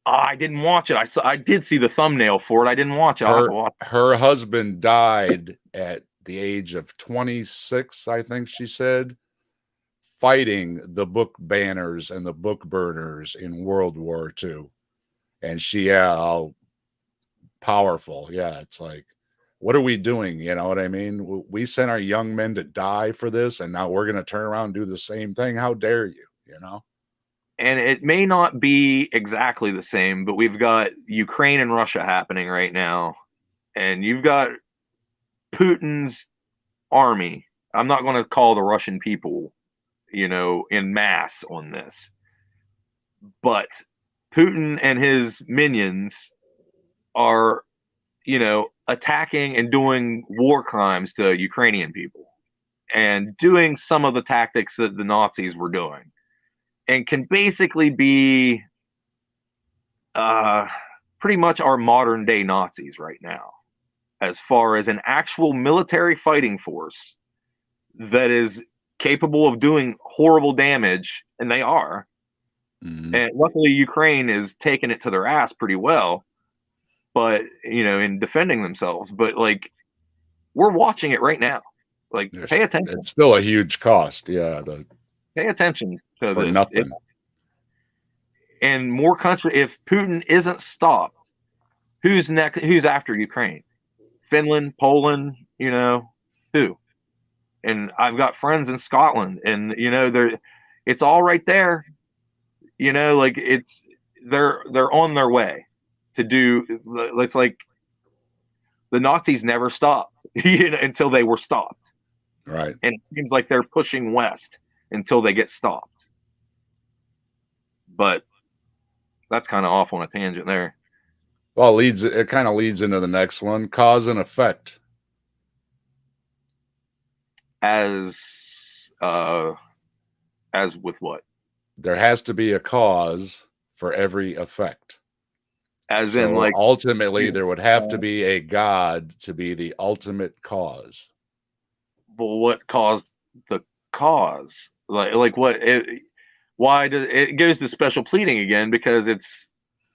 I didn't watch it. I did see the thumbnail for it. I didn't watch it. I'll have to watch it. Her husband died at the age of 26, I think she said, fighting the book banners and the book burners in World War II. And she, powerful. Yeah, it's like, what are we doing? You know what I mean? We sent our young men to die for this, and now we're going to turn around and do the same thing. How dare you? You know? And it may not be exactly the same, but we've got Ukraine and Russia happening right now, and you've got Putin's army. I'm not going to call the Russian people, in mass on this, but Putin and his minions are, attacking and doing war crimes to Ukrainian people and doing some of the tactics that the Nazis were doing, and can basically be pretty much our modern day Nazis right now, as far as an actual military fighting force that is capable of doing horrible damage, and they are. Mm-hmm. And luckily, Ukraine is taking it to their ass pretty well, but in defending themselves. But like, we're watching it right now. Like, pay attention. It's still a huge cost. Yeah, pay attention to for this. nothing. And more country. If Putin isn't stopped, who's next? Who's after Ukraine? Finland, Poland. Who? And I've got friends in Scotland, and it's all right there. Like they're on their way to do. It's like the Nazis never stopped, until they were stopped. Right. And it seems like they're pushing west until they get stopped. But that's kind of off on a tangent there. Well, it kind of leads into the next one: cause and effect. As with what? There has to be a cause for every effect. As in, like, ultimately, there would have to be a God to be the ultimate cause. Well, what caused the cause? Like what? Why does it goes to special pleading again? Because it's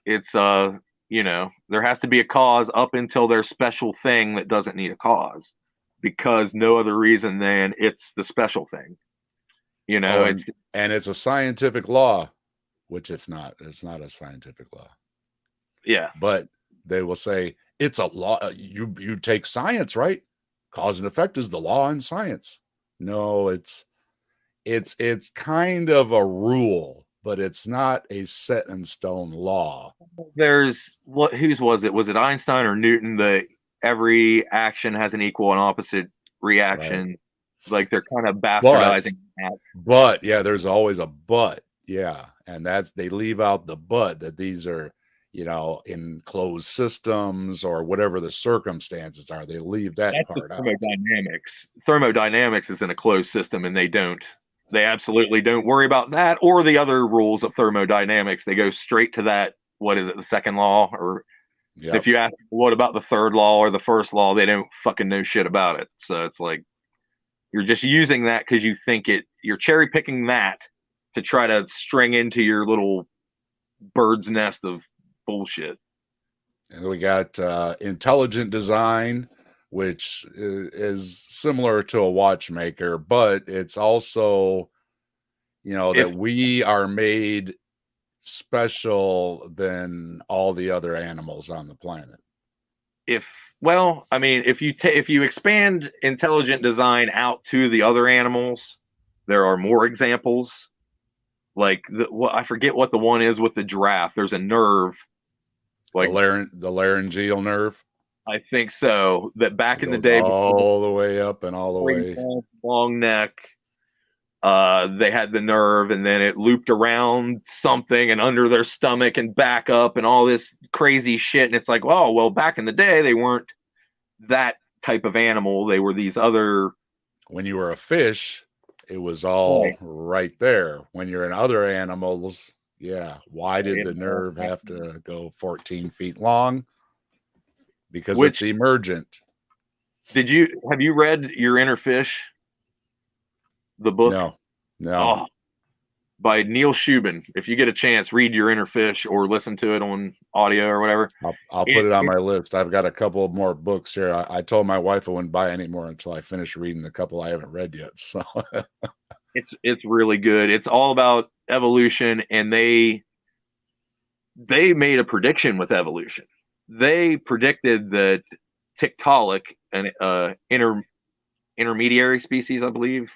there has to be a cause up until their special thing that doesn't need a cause, because no other reason than it's the special thing. It's a scientific law, which it's not. It's not a scientific law. Yeah. But they will say it's a law. You take science, right? Cause and effect is the law in science. No, it's kind of a rule, but it's not a set in stone law. There's whose was it? Was it Einstein or Newton that every action has an equal and opposite reaction? Right. Like, they're kind of bastardizing that. But yeah, there's always a but. Yeah. And they leave out the but, that these are, in closed systems or whatever the circumstances are. They leave that part out. Thermodynamics is in a closed system, and they absolutely don't worry about that or the other rules of thermodynamics. They go straight to that. What is it? The second law? Or yep. If you ask what about the third law or the first law, they don't fucking know shit about it. So it's like, you're just using that because you think you're cherry picking that to try to string into your little bird's nest of bullshit. And we got intelligent design, which is similar to a watchmaker, but it's also, that we are made special than all the other animals on the planet. I mean, if you expand intelligent design out to the other animals, there are more examples. Like I forget what the one is with the giraffe. There's a nerve, like The laryngeal nerve. I think so. That back It in the goes day before the all the way up and all the crazy way. long neck, they had the nerve, and then it looped around something and under their stomach and back up and all this crazy shit. And it's like, oh well, back in the day they weren't that type of animal. They were these other. When you were a fish, it was all right there. When you're in other animals, yeah. Why did the nerve have to go 14 feet long? Because it's emergent. Have you read Your Inner Fish? The book? No. Oh, by Neil Shubin. If you get a chance, read Your Inner Fish or listen to it on audio or whatever. I'll put it on my list. I've got a couple of more books here. I told my wife I wouldn't buy any more until I finish reading the couple I haven't read yet. So it's really good. It's all about evolution, and they made a prediction with evolution. They predicted that Tiktaalik, an intermediary species, I believe,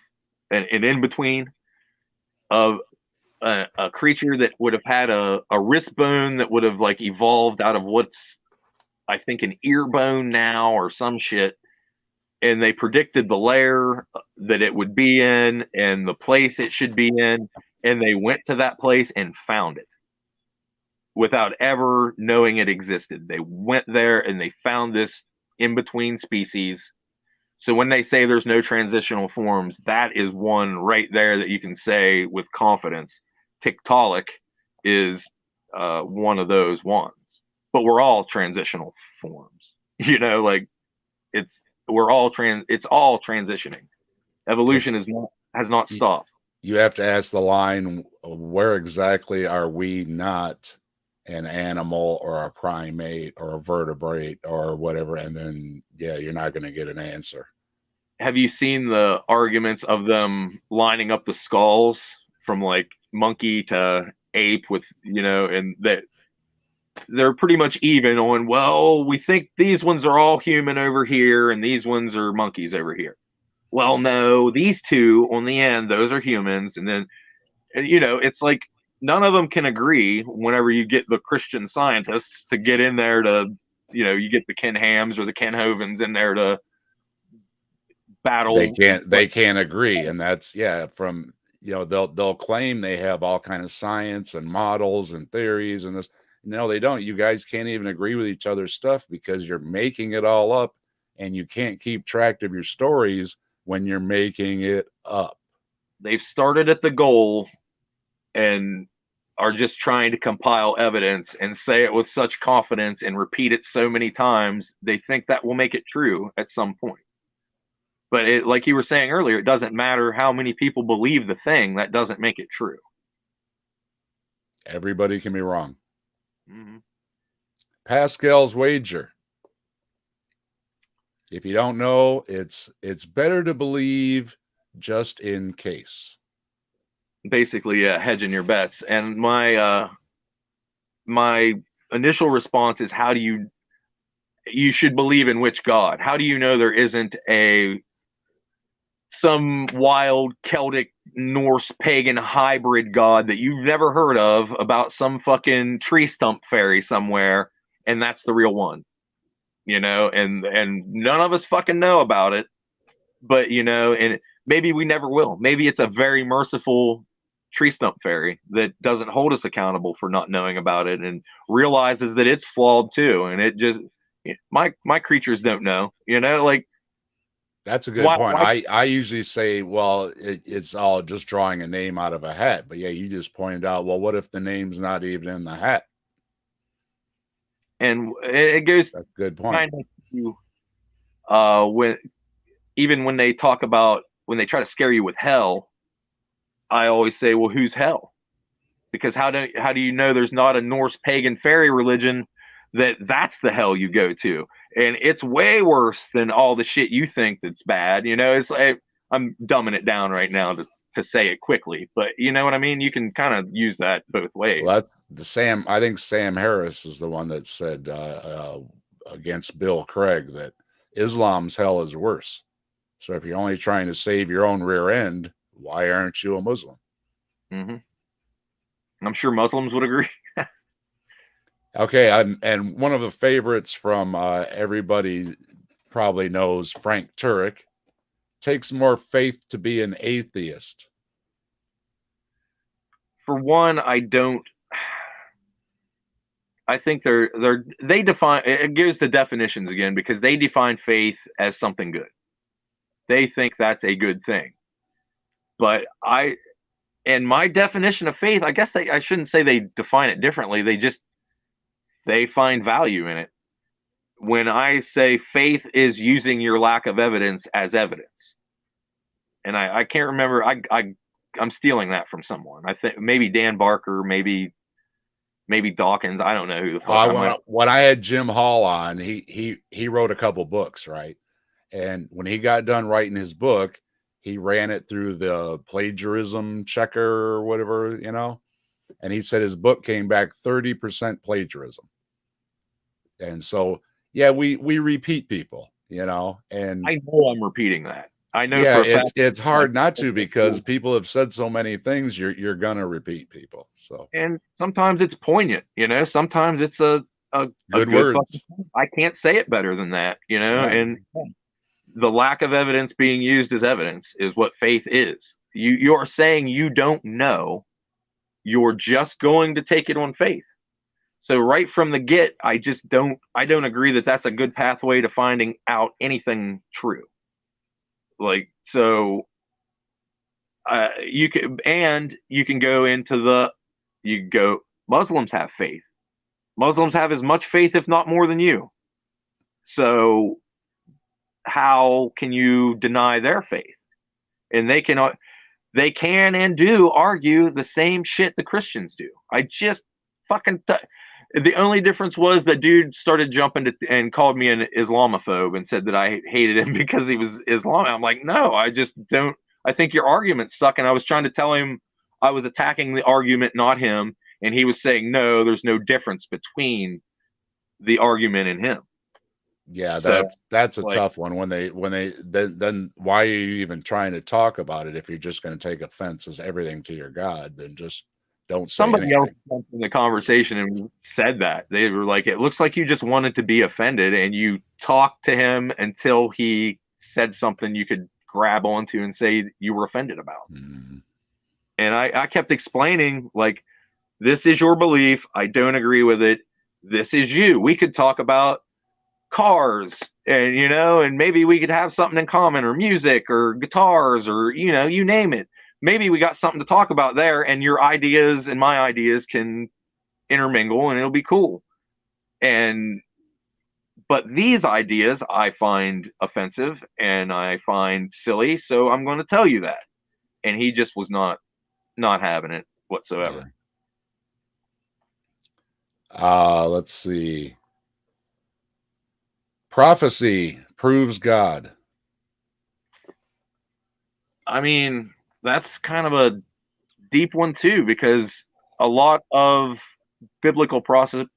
and in between of a creature that would have had a wrist bone that would have like evolved out of what's I think an ear bone now or some shit. And they predicted the lair that it would be in and the place it should be in, and they went to that place and found it without ever knowing it existed. They went there and they found this in between species. So when they say there's no transitional forms, that is one right there that you can say with confidence. Tiktaalik is one of those ones. But we're all transitional forms. You know, like it's all transitioning. Evolution has not stopped. You have to ask the line, where exactly are we not an animal or a primate or a vertebrate or whatever? And then, yeah, you're not going to get an answer. Have you seen the arguments of them lining up the skulls from like monkey to ape with, and that they're pretty much even on, well, we think these ones are all human over here and these ones are monkeys over here. Well, no, these two on the end, those are humans. And then, it's like none of them can agree whenever you get the Christian scientists to get in there to, you get the Ken Hams or the Ken Hovens in there to battle. They can't agree. And that's, from, they'll claim they have all kind of science and models and theories and this. No, they don't. You guys can't even agree with each other's stuff because you're making it all up and you can't keep track of your stories when you're making it up. They've started at the goal and are just trying to compile evidence and say it with such confidence and repeat it so many times, they think that will make it true at some point. But it, like you were saying earlier, it doesn't matter how many people believe the thing, that doesn't make it true. Everybody can be wrong. Mm-hmm. Pascal's wager. If you don't know, it's better to believe just in case. Basically, hedging your bets. And my initial response is, how do you should believe in which God? How do you know there isn't some wild Celtic Norse pagan hybrid god that you've never heard of about some fucking tree stump fairy somewhere, and that's the real one, and none of us fucking know about it, but and maybe we never will. Maybe it's a very merciful tree stump fairy that doesn't hold us accountable for not knowing about it and realizes that it's flawed too, and it just my creatures don't know, like. That's a good point. I usually say, well, it's all just drawing a name out of a hat. But yeah, you just pointed out, well, what if the name's not even in the hat? And it goes. That's a good point. When they talk about, when they try to scare you with hell, I always say, well, who's hell? Because how do you know there's not a Norse pagan fairy religion that's the hell you go to? And it's way worse than all the shit you think that's bad. It's like, I'm dumbing it down right now to say it quickly, but you know what I mean? You can kind of use that both ways. Well, that's I think Sam Harris is the one that said against Bill Craig that Islam's hell is worse. So if you're only trying to save your own rear end, why aren't you a Muslim? Mm-hmm. I'm sure Muslims would agree. Okay, and one of the favorites from everybody probably knows, Frank Turek, takes more faith to be an atheist. For one, I don't. I think they define it gives the definitions again because they define faith as something good. They think that's a good thing. But and my definition of faith, I guess I shouldn't say they define it differently. They find value in it. When I say faith is using your lack of evidence as evidence, and I can't remember, I'm stealing that from someone. I think maybe Dan Barker, maybe Dawkins. I don't know who the fuck. When I had Jim Hall on, he wrote a couple books, right? And when he got done writing his book, he ran it through the plagiarism checker or whatever, and he said his book came back 30% plagiarism. And so, yeah, we repeat people, and I know I'm repeating that. I know. Yeah, it's hard not to, because people have said so many things. You're gonna repeat people. So, and sometimes it's poignant, Sometimes it's a good words. I can't say it better than that, Yeah. And the lack of evidence being used as evidence is what faith is. You're saying you don't know. You're just going to take it on faith. So right from the get, I don't agree that that's a good pathway to finding out anything true. So you can go into Muslims have faith. Muslims have as much faith, if not more, than you. So how can you deny their faith? And they can and do argue the same shit the Christians do. I just the only difference was that dude started jumping and called me an Islamophobe and said that I hated him because he was Islam. I'm like, no, I just don't. I think your arguments suck. And I was trying to tell him I was attacking the argument, not him. And he was saying, no, there's no difference between the argument and him. Yeah, that's a tough one. When they then why are you even trying to talk about it if you're just going to take offense as everything to your God? Then just don't say Somebody anything. else in the conversation and said that. They were like, it looks like you just wanted to be offended and you talked to him until he said something you could grab onto and say you were offended about. Mm-hmm. And I kept explaining, like, this is your belief. I don't agree with it. This is you. We could talk about cars and, and maybe we could have something in common, or music or guitars, or, you name it. Maybe we got something to talk about there, and your ideas and my ideas can intermingle and it'll be cool. But these ideas I find offensive and I find silly. So I'm going to tell you that. And he just was not having it whatsoever. Let's see. Prophecy proves God. I mean, that's kind of a deep one too, because a lot of biblical prophecy,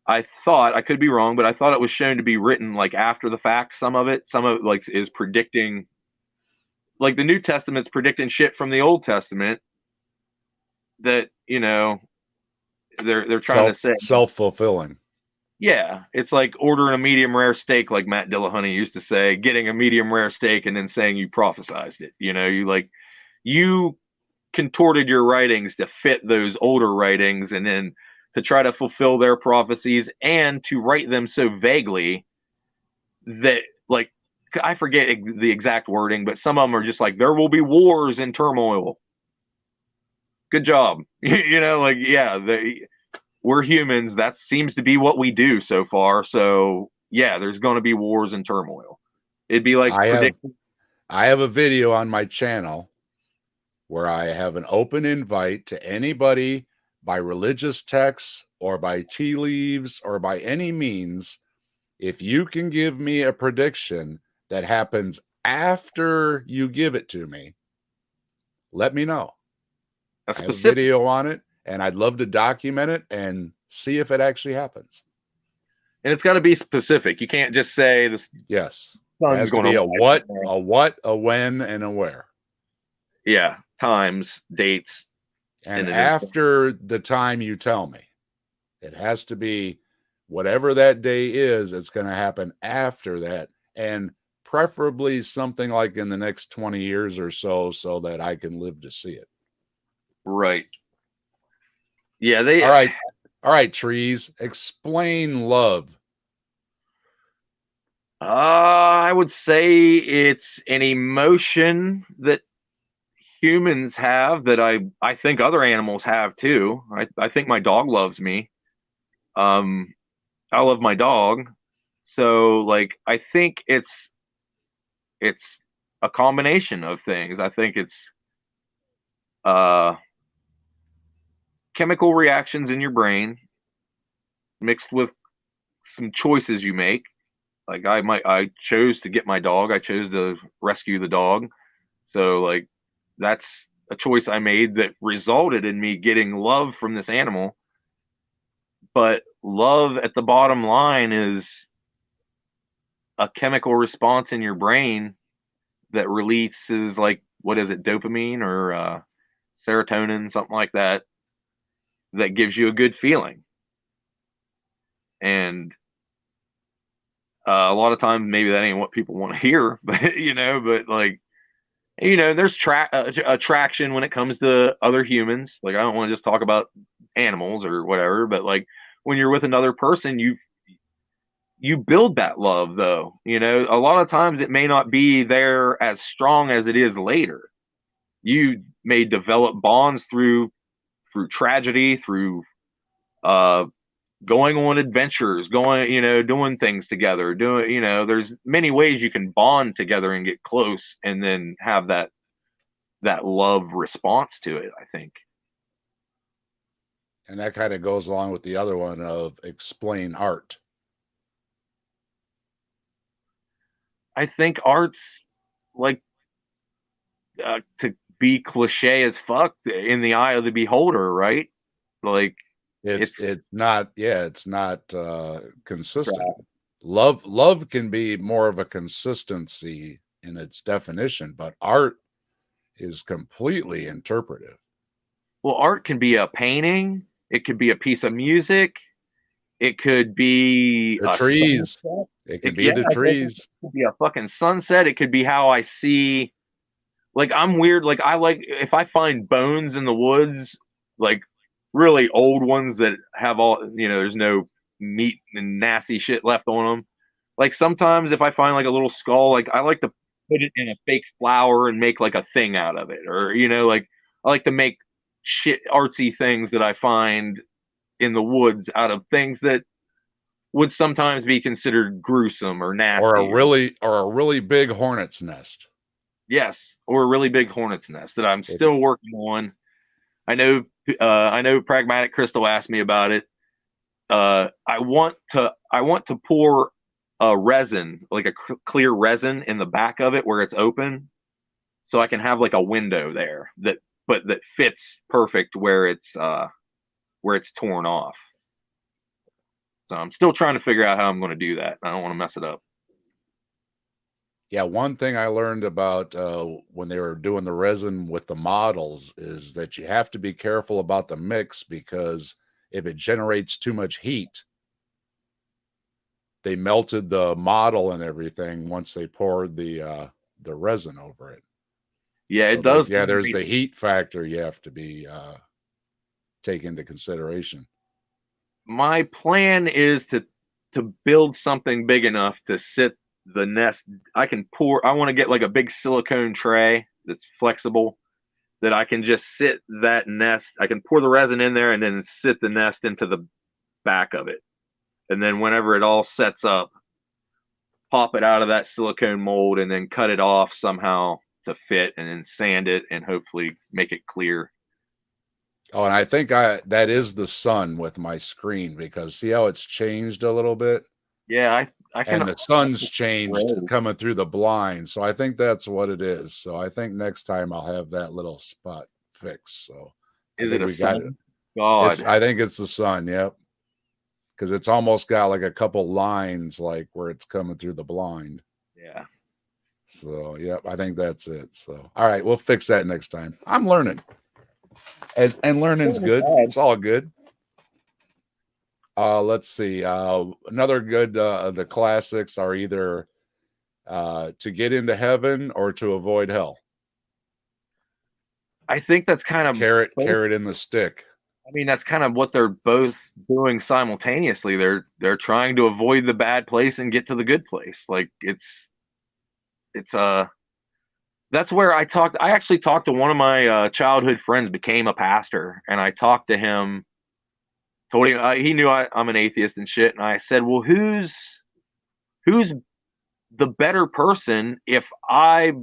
I thought, I could be wrong, but I thought it was shown to be written like after the fact. Some of it like is predicting, like the New Testament's predicting shit from the Old Testament that, they're trying to say self-fulfilling. Yeah, it's like ordering a medium rare steak, like Matt Dillahunty used to say, getting a medium rare steak and then saying you prophesized it. You contorted your writings to fit those older writings and then to try to fulfill their prophecies and to write them so vaguely that, like, I forget the exact wording, but some of them are just like, there will be wars and turmoil. Good job. We're humans. That seems to be what we do so far. So yeah, there's going to be wars and turmoil. It'd be like I have a video on my channel where I have an open invite to anybody by religious texts or by tea leaves or by any means. If you can give me a prediction that happens after you give it to me, let me know. I have a video on it, and I'd love to document it and see if it actually happens. And it's got to be specific. You can't just say the Yes. It sun's has to going be to a rise. what, a when, and a where. Yeah, times, dates, And then after the time you tell me, it has to be whatever that day is, it's going to happen after that. And preferably something like in the next 20 years or so that I can live to see it. right. Yeah, they. All right. All right, trees. Explain love. I would say it's an emotion that humans have that I think other animals have too. I think my dog loves me. Um, I love my dog. So like I think it's a combination of things. I think it's uh chemical reactions in your brain mixed with some choices you make. Like I chose to get my dog. I chose to rescue the dog. So like that's a choice I made that resulted in me getting love from this animal. But love at the bottom line is a chemical response in your brain that releases like what is it, dopamine or serotonin, something like that, that gives you a good feeling. And a lot of times maybe that ain't what people want to hear, but but like there's attraction when it comes to other humans. Like I don't want to just talk about animals or whatever, but like when you're with another person, you build that love though. A lot of times it may not be there as strong as it is later. You may develop bonds through tragedy, through uh going on adventures, doing things together, there's many ways you can bond together and get close and then have that love response to it, I think. And that kind of goes along with the other one of explain art. I think art's like to be cliche as fuck in the eye of the beholder, right? Like It's not consistent. Love can be more of a consistency in its definition, but art is completely interpretive. well, art can be a painting, it could be a piece of music, it could be The a trees. sunset. It could be the trees. It could be a fucking sunset. It could be how I see. Like I'm weird. Like I like if I find bones in the woods, like really old ones that have all there's no meat and nasty shit left on them. Like sometimes if I find like a little skull, like I like to put it in a fake flower and make like a thing out of it, or like I like to make shit artsy things that I find in the woods out of things that would sometimes be considered gruesome or nasty. Or a really big hornet's nest. Yes, or a really big hornet's nest that I'm still working on. I know Pragmatic Crystal asked me about it. I want to pour a resin, like a clear resin in the back of it where it's open, so I can have like a window there that fits perfect where it's torn off. So I'm still trying to figure out how I'm going to do that. I don't want to mess it up. Yeah, one thing I learned about when they were doing the resin with the models is that you have to be careful about the mix, because if it generates too much heat, they melted the model and everything once they poured the resin over it. Yeah, So it does. there's the heat factor you have to be take into consideration. My plan is to build something big enough to sit the nest. I want to get like a big silicone tray that's flexible that I can just sit that nest. I can pour the resin in there and then sit the nest into the back of it. And then whenever it all sets up, pop it out of that silicone mold and then cut it off somehow to fit and then sand it and hopefully make it clear. Oh, and I think that is the sun with my screen, because see how it's changed a little bit? Yeah, I can. And the sun's changed coming through the blind. So I think that's what it is. So I think next time I'll have that little spot fixed. So is it a sun? it. God, I think it's the sun. Yep. because it's almost got like a couple lines like where it's coming through the blind. Yeah. So, yep, I think that's it. So, all right, we'll fix that next time. I'm learning, and learning's good. It's all good. Let's see. Another good. The classics are either to get into heaven or to avoid hell. I think that's kind of Carrot in the stick. I mean, that's kind of what they're both doing simultaneously. They're trying to avoid the bad place and get to the good place. Like it's that's where I actually talked to one of my childhood friends, became a pastor, and I talked to him, told him he knew I'm an atheist and shit, and I said, well, who's the better person if I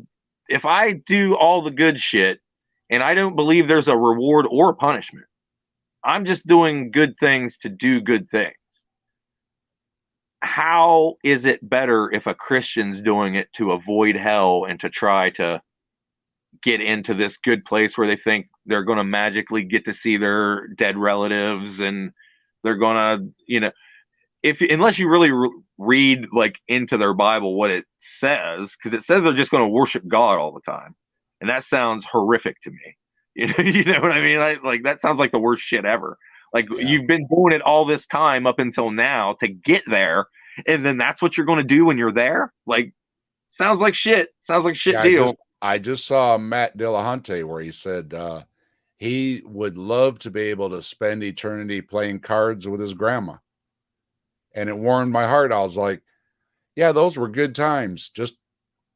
do all the good shit and I don't believe there's a reward or a punishment? I'm just doing good things to do good things. How is it better if a Christian's doing it to avoid hell and to try to get into this good place where they think they're going to magically get to see their dead relatives, and they're going to, unless you really read like into their Bible what it says, because it says they're just going to worship God all the time, and that sounds horrific to me. You know what I mean? Like that sounds like the worst shit ever. Like you've been doing it all this time up until now to get there, and then that's what you're going to do when you're there. Like, sounds like shit. Sounds like shit deal. I just saw Matt Dillahunty where he said he would love to be able to spend eternity playing cards with his grandma. And it warmed my heart. I was like, yeah, those were good times. Just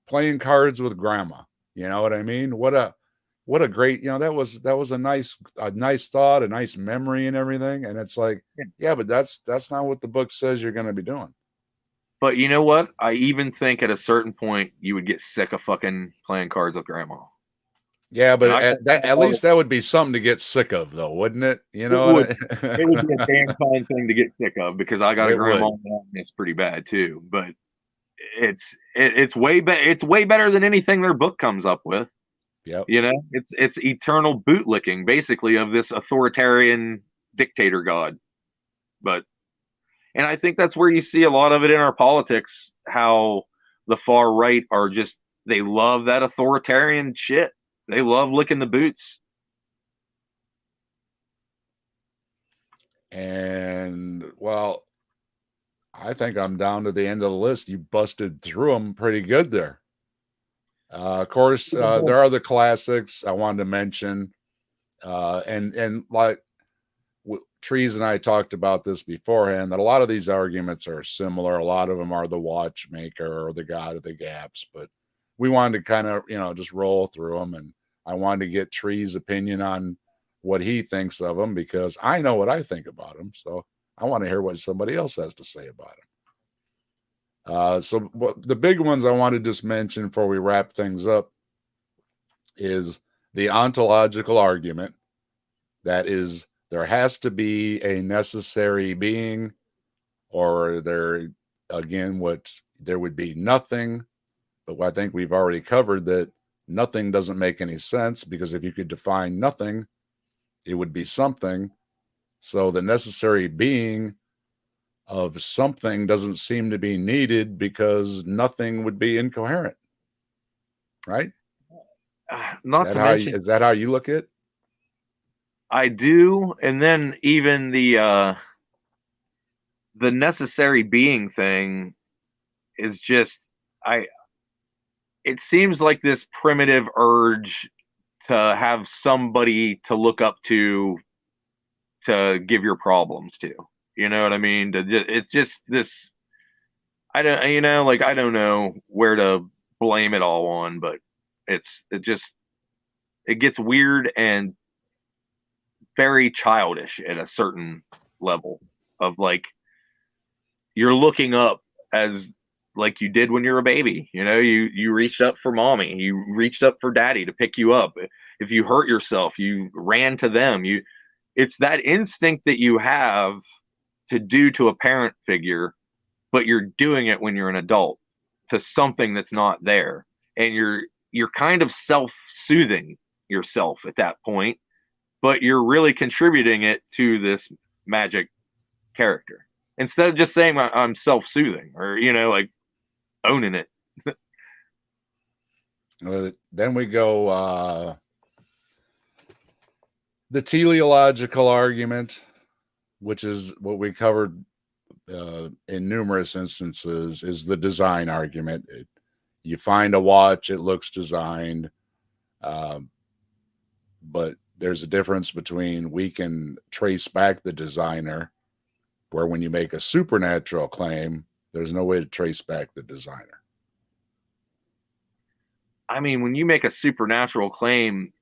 playing cards with grandma. You know what I mean? What a great, that was a nice thought, a nice memory and everything. And it's like, yeah, but that's not what the book says you're going to be doing. But you know what? I even think at a certain point you would get sick of fucking playing cards with grandma. Yeah, but at least that would be something to get sick of, though, wouldn't it? It would be a damn fine thing to get sick of, because I got a grandma that's pretty bad too. But it's way better. It's way better than anything their book comes up with. Yep. It's eternal bootlicking, basically, of this authoritarian dictator god. And I think that's where you see a lot of it in our politics, how the far right are just, they love that authoritarian shit. They love licking the boots. And, well, I think I'm down to the end of the list. You busted through them pretty good there. Of course, there are the classics I wanted to mention. And like Trees and I talked about this beforehand, that a lot of these arguments are similar. A lot of them are the watchmaker or the god of the gaps, but we wanted to kind of, just roll through them. And I wanted to get Trees' opinion on what he thinks of them, because I know what I think about them. So I want to hear what somebody else has to say about them. So the big ones I want to just mention before we wrap things up is the ontological argument. That is, there has to be a necessary being, or there would be nothing. But I think we've already covered that nothing doesn't make any sense, because if you could define nothing, it would be something. So the necessary being of something doesn't seem to be needed, because nothing would be incoherent. Right? Is that how you look at it? I do. And then even the necessary being thing is just, it seems like this primitive urge to have somebody to look up to give your problems to. You know what I mean? It's just this, I don't know where to blame it all on, but it gets weird and very childish at a certain level of, like, you're looking up as like you did when you're a baby. You reached up for mommy, you reached up for daddy to pick you up. If you hurt yourself, you ran to them. It's that instinct that you have to do to a parent figure, but you're doing it when you're an adult to something that's not there, and you're kind of self-soothing yourself at that point, but you're really contributing it to this magic character. instead of just saying I'm self-soothing or like owning it. Then we go the teleological argument, which is what we covered in numerous instances, is the design argument. You find a watch, it looks designed, but there's a difference between we can trace back the designer, where when you make a supernatural claim, there's no way to trace back the designer. I mean, when you make a supernatural claim,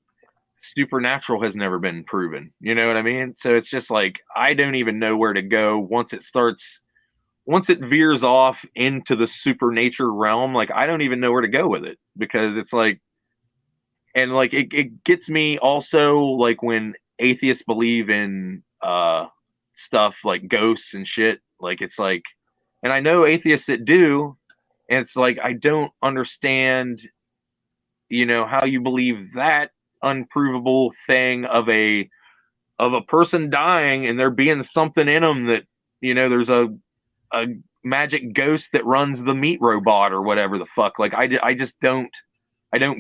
supernatural has never been proven. You know what I mean? So it's just like I don't even know where to go once it veers off into the supernature realm. Like I don't even know where to go with it, because it's like, and like it gets me also, like when atheists believe in stuff like ghosts and shit. Like it's like, and I know atheists that do, and it's like I don't understand, how you believe that unprovable thing of a person dying and there being something in them that, there's a magic ghost that runs the meat robot or whatever the fuck. Like I just don't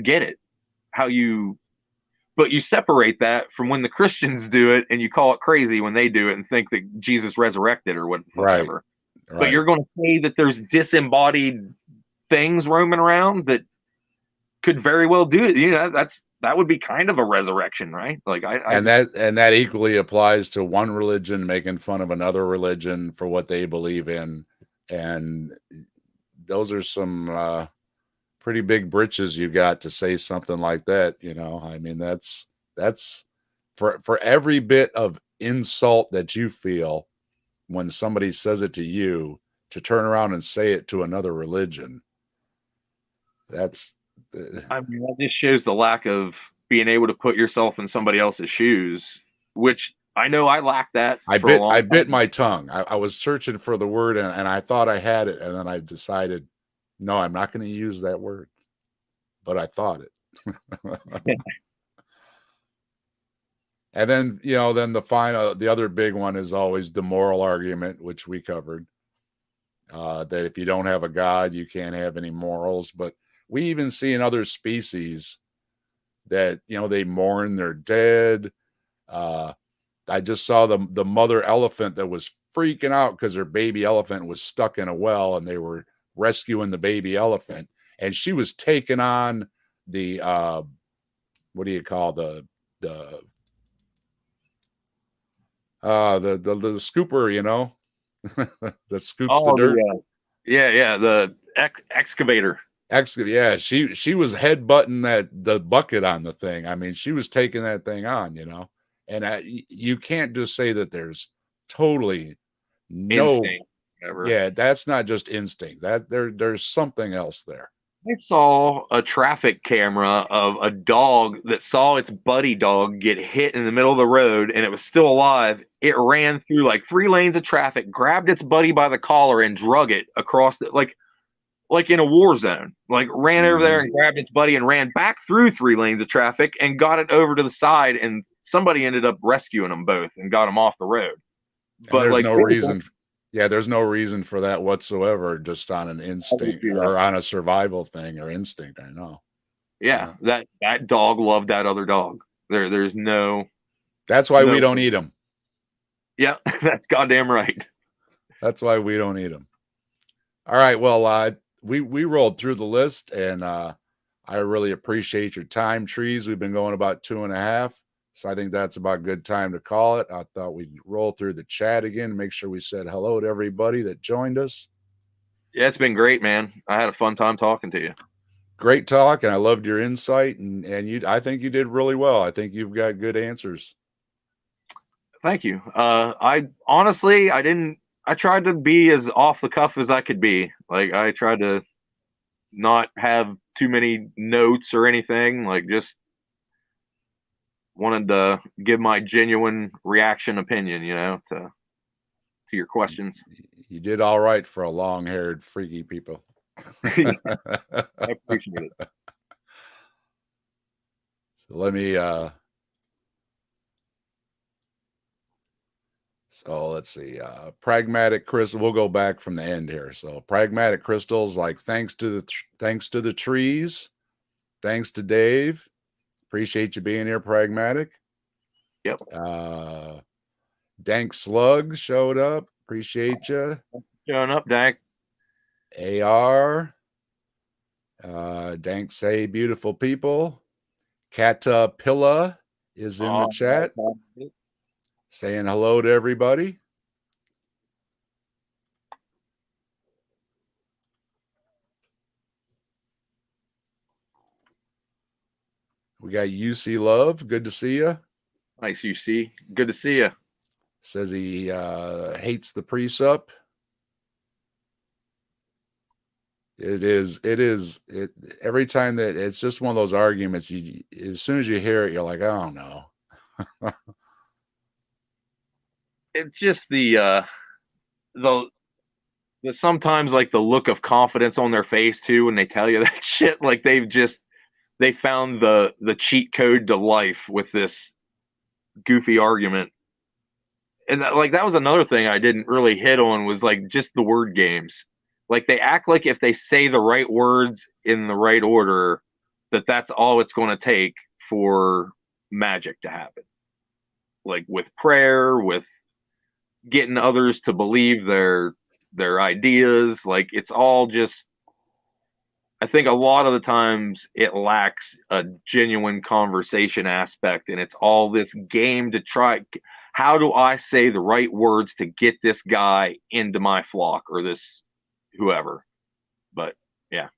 get it. How you But you separate that from when the Christians do it and you call it crazy when they do it and think that Jesus resurrected or whatever. Right. But you're going to say that there's disembodied things roaming around that could very well do it. That would be kind of a resurrection, right? Like that equally applies to one religion making fun of another religion for what they believe in, and those are some pretty big britches you got to say something like that. I mean, that's for every bit of insult that you feel when somebody says it to you, to turn around and say it to another religion. That just shows the lack of being able to put yourself in somebody else's shoes, which I know I lack that. I bit my tongue. I was searching for the word and I thought I had it, and then I decided, no, I'm not going to use that word, but I thought it. And then, the other big one is always the moral argument, which we covered, that if you don't have a God, you can't have any morals. But we even see in other species that, they mourn their dead. I just saw the mother elephant that was freaking out because her baby elephant was stuck in a well and they were rescuing the baby elephant. And she was taking on the, what do you call the scooper, that scoops the dirt. Yeah. The excavator. Yeah, she was headbutting the bucket on the thing. I mean, she was taking that thing on, and you can't just say that there's totally no instinct. Yeah, that's not just instinct. That there's something else there. I saw a traffic camera of a dog that saw its buddy dog get hit in the middle of the road and it was still alive. It ran through like 3 lanes of traffic, grabbed its buddy by the collar and drug it across like in a war zone. Like ran over there and grabbed its buddy and ran back through 3 lanes of traffic and got it over to the side, and somebody ended up rescuing them both and got them off the road. But there's no reason. Yeah, there's no reason for that whatsoever, just on an instinct or on a survival thing or instinct. I know. Yeah, that dog loved that other dog. There's no. That's why we don't eat them. Yeah, that's goddamn right. That's why we don't eat them. All right, well, we rolled through the list, and I really appreciate your time, Trees. We've been going about 2.5. So I think that's about a good time to call it. I thought we'd roll through the chat again, make sure we said hello to everybody that joined us. Yeah, it's been great, man. I had a fun time talking to you. Great talk, and I loved your insight, and I think you did really well. I think you've got good answers. Thank you. I honestly, I tried to be as off the cuff as I could be. Like I tried to not have too many notes or anything, like just wanted to give my genuine reaction opinion, to your questions. You did all right for a long-haired freaky people. I appreciate it. So let me So let's see. Pragmatic crystal. We'll go back from the end here. So pragmatic crystals, like thanks to the trees, thanks to Dave. Appreciate you being here, pragmatic. Yep. Dank Slug showed up. Appreciate you. Showing up, Dank. AR. Dank say beautiful people. Caterpillar is in the chat. Saying hello to everybody. We got UC Love. Good to see you. Nice, UC. Good to see you. Says he hates the pre-sup. It is every time that it's just one of those arguments, you as soon as you hear it, you're like, oh no. It's just the sometimes like the look of confidence on their face too when they tell you that shit. Like they found the cheat code to life with this goofy argument. And that was another thing I didn't really hit on was like just the word games. Like they act like if they say the right words in the right order, that's all it's going to take for magic to happen. Like with prayer, with getting others to believe their ideas, like it's all just, I think a lot of the times it lacks a genuine conversation aspect, and it's all this game to try. How do I say the right words to get this guy into my flock or this whoever? But yeah.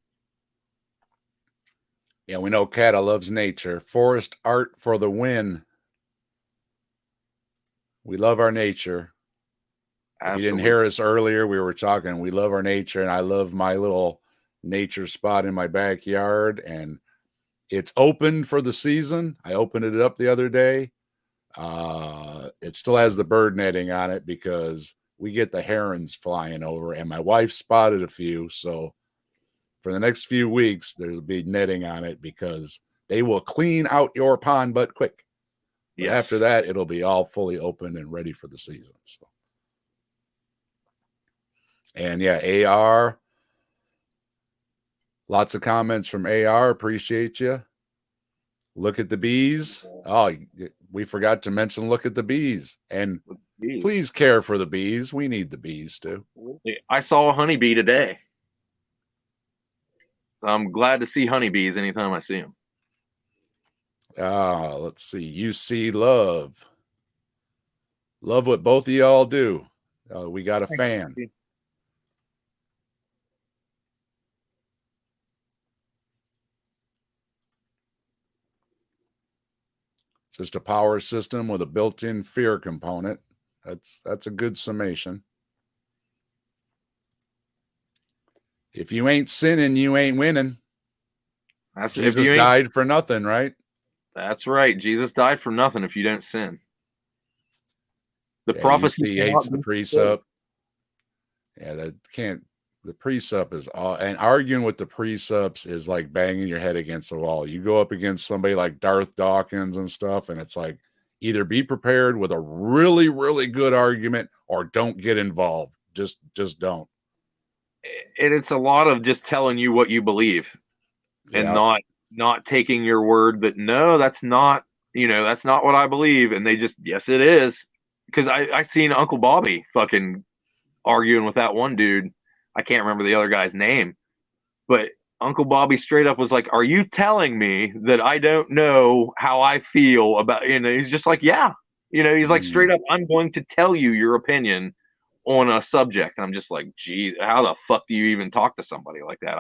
Yeah, we know Kata loves nature. Forest art for the win. We love our nature. Absolutely. If you didn't hear us earlier, we were talking. We love our nature, and I love my little nature spot in my backyard, and it's open for the season. I opened it up the other day. It still has the bird netting on it because we get the herons flying over, and my wife spotted a few. So for the next few weeks, there'll be netting on it because they will clean out your pond but quick. But yes. After that, it'll be all fully open and ready for the season. So. And yeah, AR. Lots of comments from AR. Appreciate you. Look at the bees. Oh, we forgot to mention look at the bees. And please care for the bees. We need the bees too. I saw a honeybee today. I'm glad to see honeybees anytime I see them. Let's see. You see love. Love what both of y'all do. We got a fan. Just a power system with a built-in fear component. That's a good summation. If you ain't sinning, you ain't winning. Jesus died for nothing, right? That's right. Jesus died for nothing if you don't sin. The prophecy hates the precept. Yeah, that can't. The precept is all, and arguing with the precepts is like banging your head against the wall. You go up against somebody like Darth Dawkins and stuff, and it's like either be prepared with a really, really good argument or don't get involved. Just don't. And it's a lot of just telling you what you believe and not taking your word that no, that's not, that's not what I believe. And they just, yes, it is. Because I seen Uncle Bobby fucking arguing with that one dude. I can't remember the other guy's name, but Uncle Bobby straight up was like, are you telling me that I don't know how I feel about, he's just like, yeah, he's like straight up, I'm going to tell you your opinion on a subject. And I'm just like, gee, how the fuck do you even talk to somebody like that?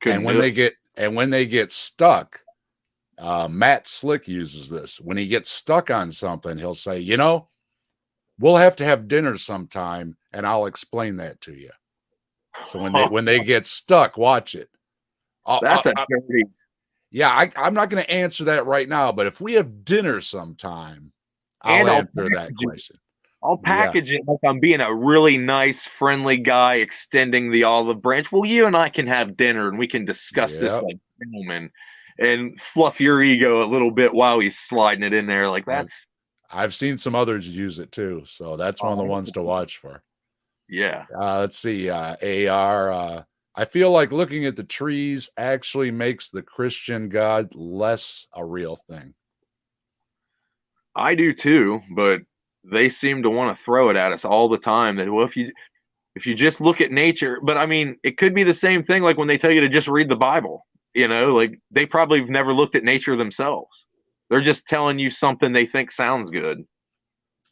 And when they get stuck, Matt Slick uses this. When he gets stuck on something, he'll say, we'll have to have dinner sometime and I'll explain that to you. So when they get stuck, watch it. That's a dirty. Yeah, I'm not going to answer that right now, but if we have dinner sometime, I'll answer that question. I'll package it like I'm being a really nice, friendly guy extending the olive branch. Well, you and I can have dinner and we can discuss this like gentlemen and fluff your ego a little bit while he's sliding it in there. Like that's. I've seen some others use it too, so that's one of the ones to watch for. Yeah. Let's see, AR. I feel like looking at the trees actually makes the Christian God less a real thing. I do too, but they seem to want to throw it at us all the time that, well, if you just look at nature, but I mean, it could be the same thing like when they tell you to just read the Bible, like they probably have never looked at nature themselves. They're just telling you something they think sounds good.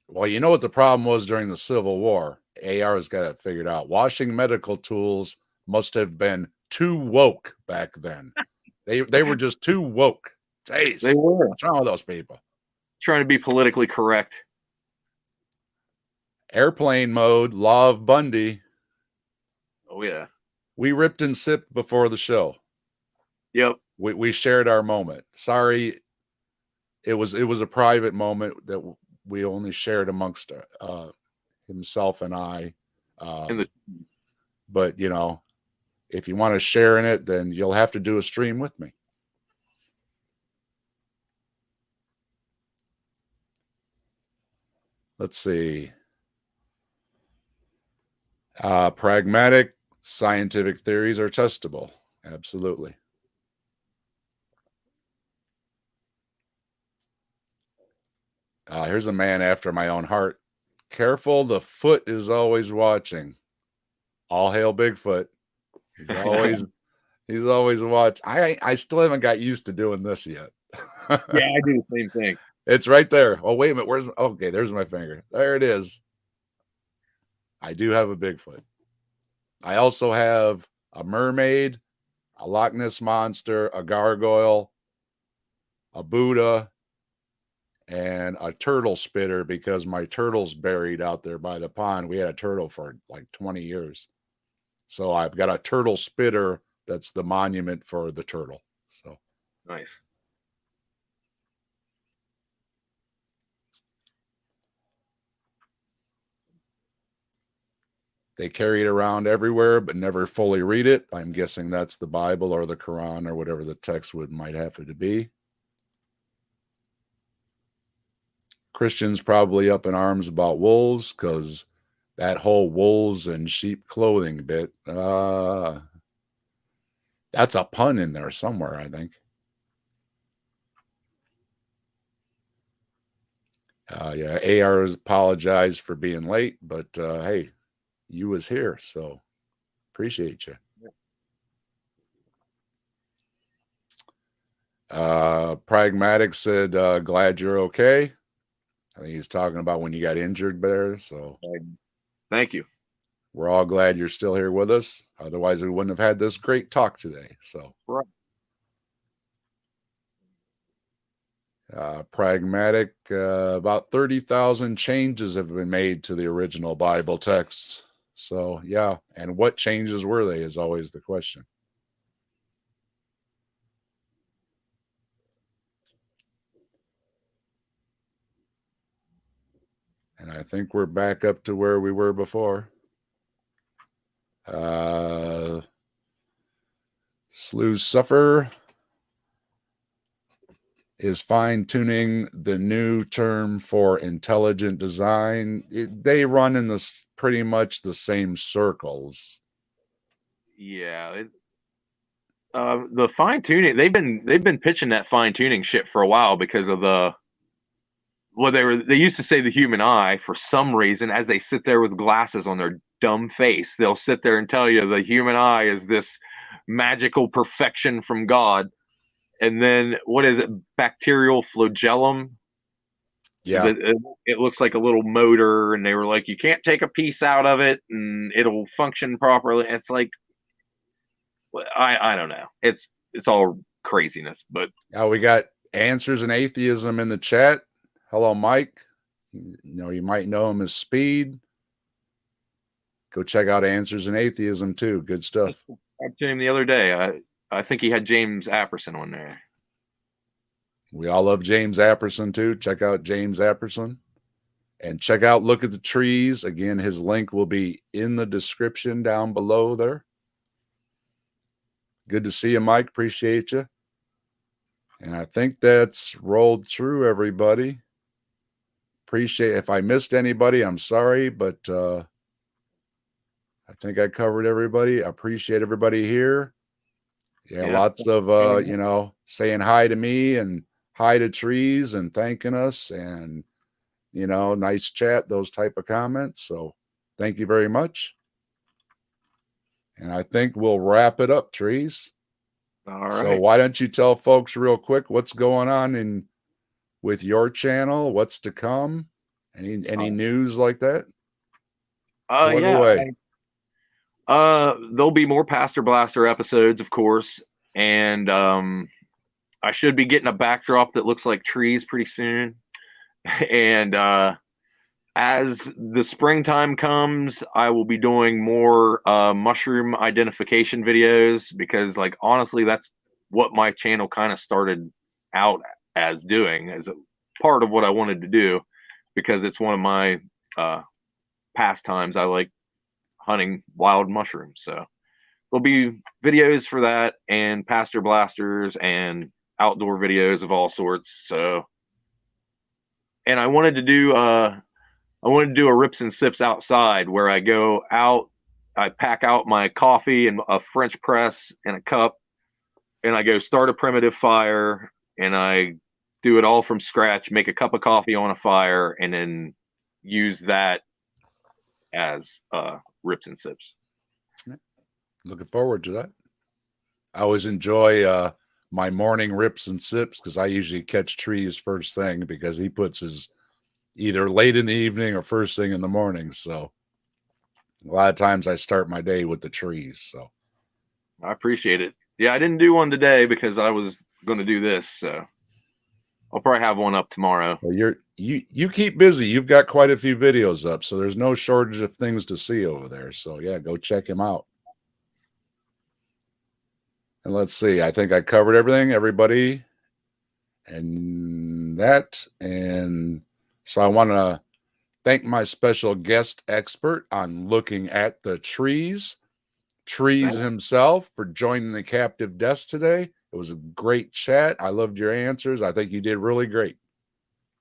Well, you know what the problem was during the Civil War? AR has got it figured out. Washing medical tools must have been too woke back then. They were just too woke. Jeez, They were what's wrong with those people? trying to be politically correct. Airplane mode, Law of Bundy. Oh yeah. We ripped and sipped before the show. Yep. We shared our moment. Sorry, it was a private moment that we only shared amongst himself and I. And the But if you want to share in it, then you'll have to do a stream with me. Let's see. Pragmatic scientific theories are testable. Absolutely. Here's a man after my own heart. Careful, the foot is always watching. All hail Bigfoot. He's always watch. I still haven't got used to doing this yet. yeah, I do the same thing. It's right there. Oh, wait a minute. Okay, there's my finger. There it is. I do have a Bigfoot. I also have a mermaid, a Loch Ness monster, a gargoyle, a Buddha, and a turtle spitter because my turtle's buried out there by the pond. We had a turtle for like 20 years. So I've got a turtle spitter that's the monument for the turtle. So nice. They carry it around everywhere, but never fully read it. I'm guessing that's the Bible or the Quran or whatever the text might happen to be. Christians probably up in arms about wolves because that whole wolves and sheep clothing bit, that's a pun in there somewhere, I think. Yeah, AR has apologized for being late, but hey, you was here, so appreciate you. Pragmatic said, glad you're okay. I think he's talking about when you got injured there. So thank you. We're all glad you're still here with us. Otherwise, we wouldn't have had this great talk today. So right. Pragmatic, about 30,000 changes have been made to the original Bible texts. So yeah, and what changes were they is always the question. And I think we're back up to where we were before. Slew Suffer is fine-tuning the new term for intelligent design. They run in pretty much the same circles. Yeah, the fine-tuning, they've been pitching that fine-tuning shit for a while because of they used to say the human eye. For some reason, as they sit there with glasses on their dumb face, they'll sit there and tell you the human eye is this magical perfection from God. And then what is it? Bacterial flagellum. Yeah. It looks like a little motor, and they were like, you can't take a piece out of it and it'll function properly. It's like, I don't know. It's all craziness, but we got Answers in Atheism in the chat. Hello, Mike. You might know him as Speed. Go check out Answers in Atheism too. Good stuff. I talked to him the other day. I think he had James Apperson on there. We all love James Apperson too. Check out James Apperson. And check out Look at the Trees. Again, his link will be in the description down below there. Good to see you, Mike. Appreciate you. And I think that's rolled through everybody. appreciate if I missed anybody, I'm sorry, but I think I covered everybody. I appreciate everybody here. Yeah, Yeah. lots of Hanging out. you know, saying hi to me and hi to Trees and thanking us, and you know, nice chat, those type of comments. So thank you very much. And I think we'll wrap it up, Trees. All So right. why don't you tell folks real quick what's going on in with your channel, what's to come, any news like that? Plug Yeah. away. There'll be more Pastor Blaster episodes, of course, and I should be getting a backdrop that looks like trees pretty soon. And as the springtime comes, I will be doing more mushroom identification videos because, like, honestly, that's what my channel kind of started out as doing, as a part of what I wanted to do, because it's one of my pastimes. I like hunting wild mushrooms. So there'll be videos for that and Pastor Blasters and outdoor videos of all sorts. So, and I wanted to do a rips and sips outside where I go out, I pack out my coffee and a French press and a cup, and I go start a primitive fire, and I do it all from scratch, make a cup of coffee on a fire, and then use that as rips and sips. Looking forward to that. I always enjoy my morning rips and sips because I usually catch Trees first thing because he puts his either late in the evening or first thing in the morning. So a lot of times I start my day with the Trees. So I appreciate it. Yeah, I didn't do one today because I was going to do this, so I'll probably have one up tomorrow. well, you keep busy. You've got quite a few videos up, so there's no shortage of things to see over there. So yeah, go check him out. And let's see. I think I covered everything, everybody, and that. And so I want to thank my special guest expert on looking at the trees, Trees himself, for joining the captive desk today. It was a great chat. I loved your answers. I think you did really great.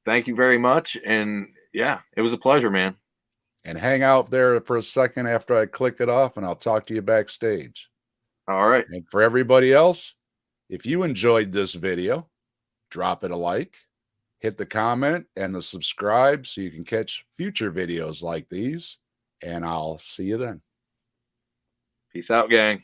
Thank you very much. And yeah, it was a pleasure, man. And hang out there for a second after I click it off, and I'll talk to you backstage. All right. And for everybody else, if you enjoyed this video, drop it a like, hit the comment and the subscribe so you can catch future videos like these. And I'll see you then. Peace out, gang.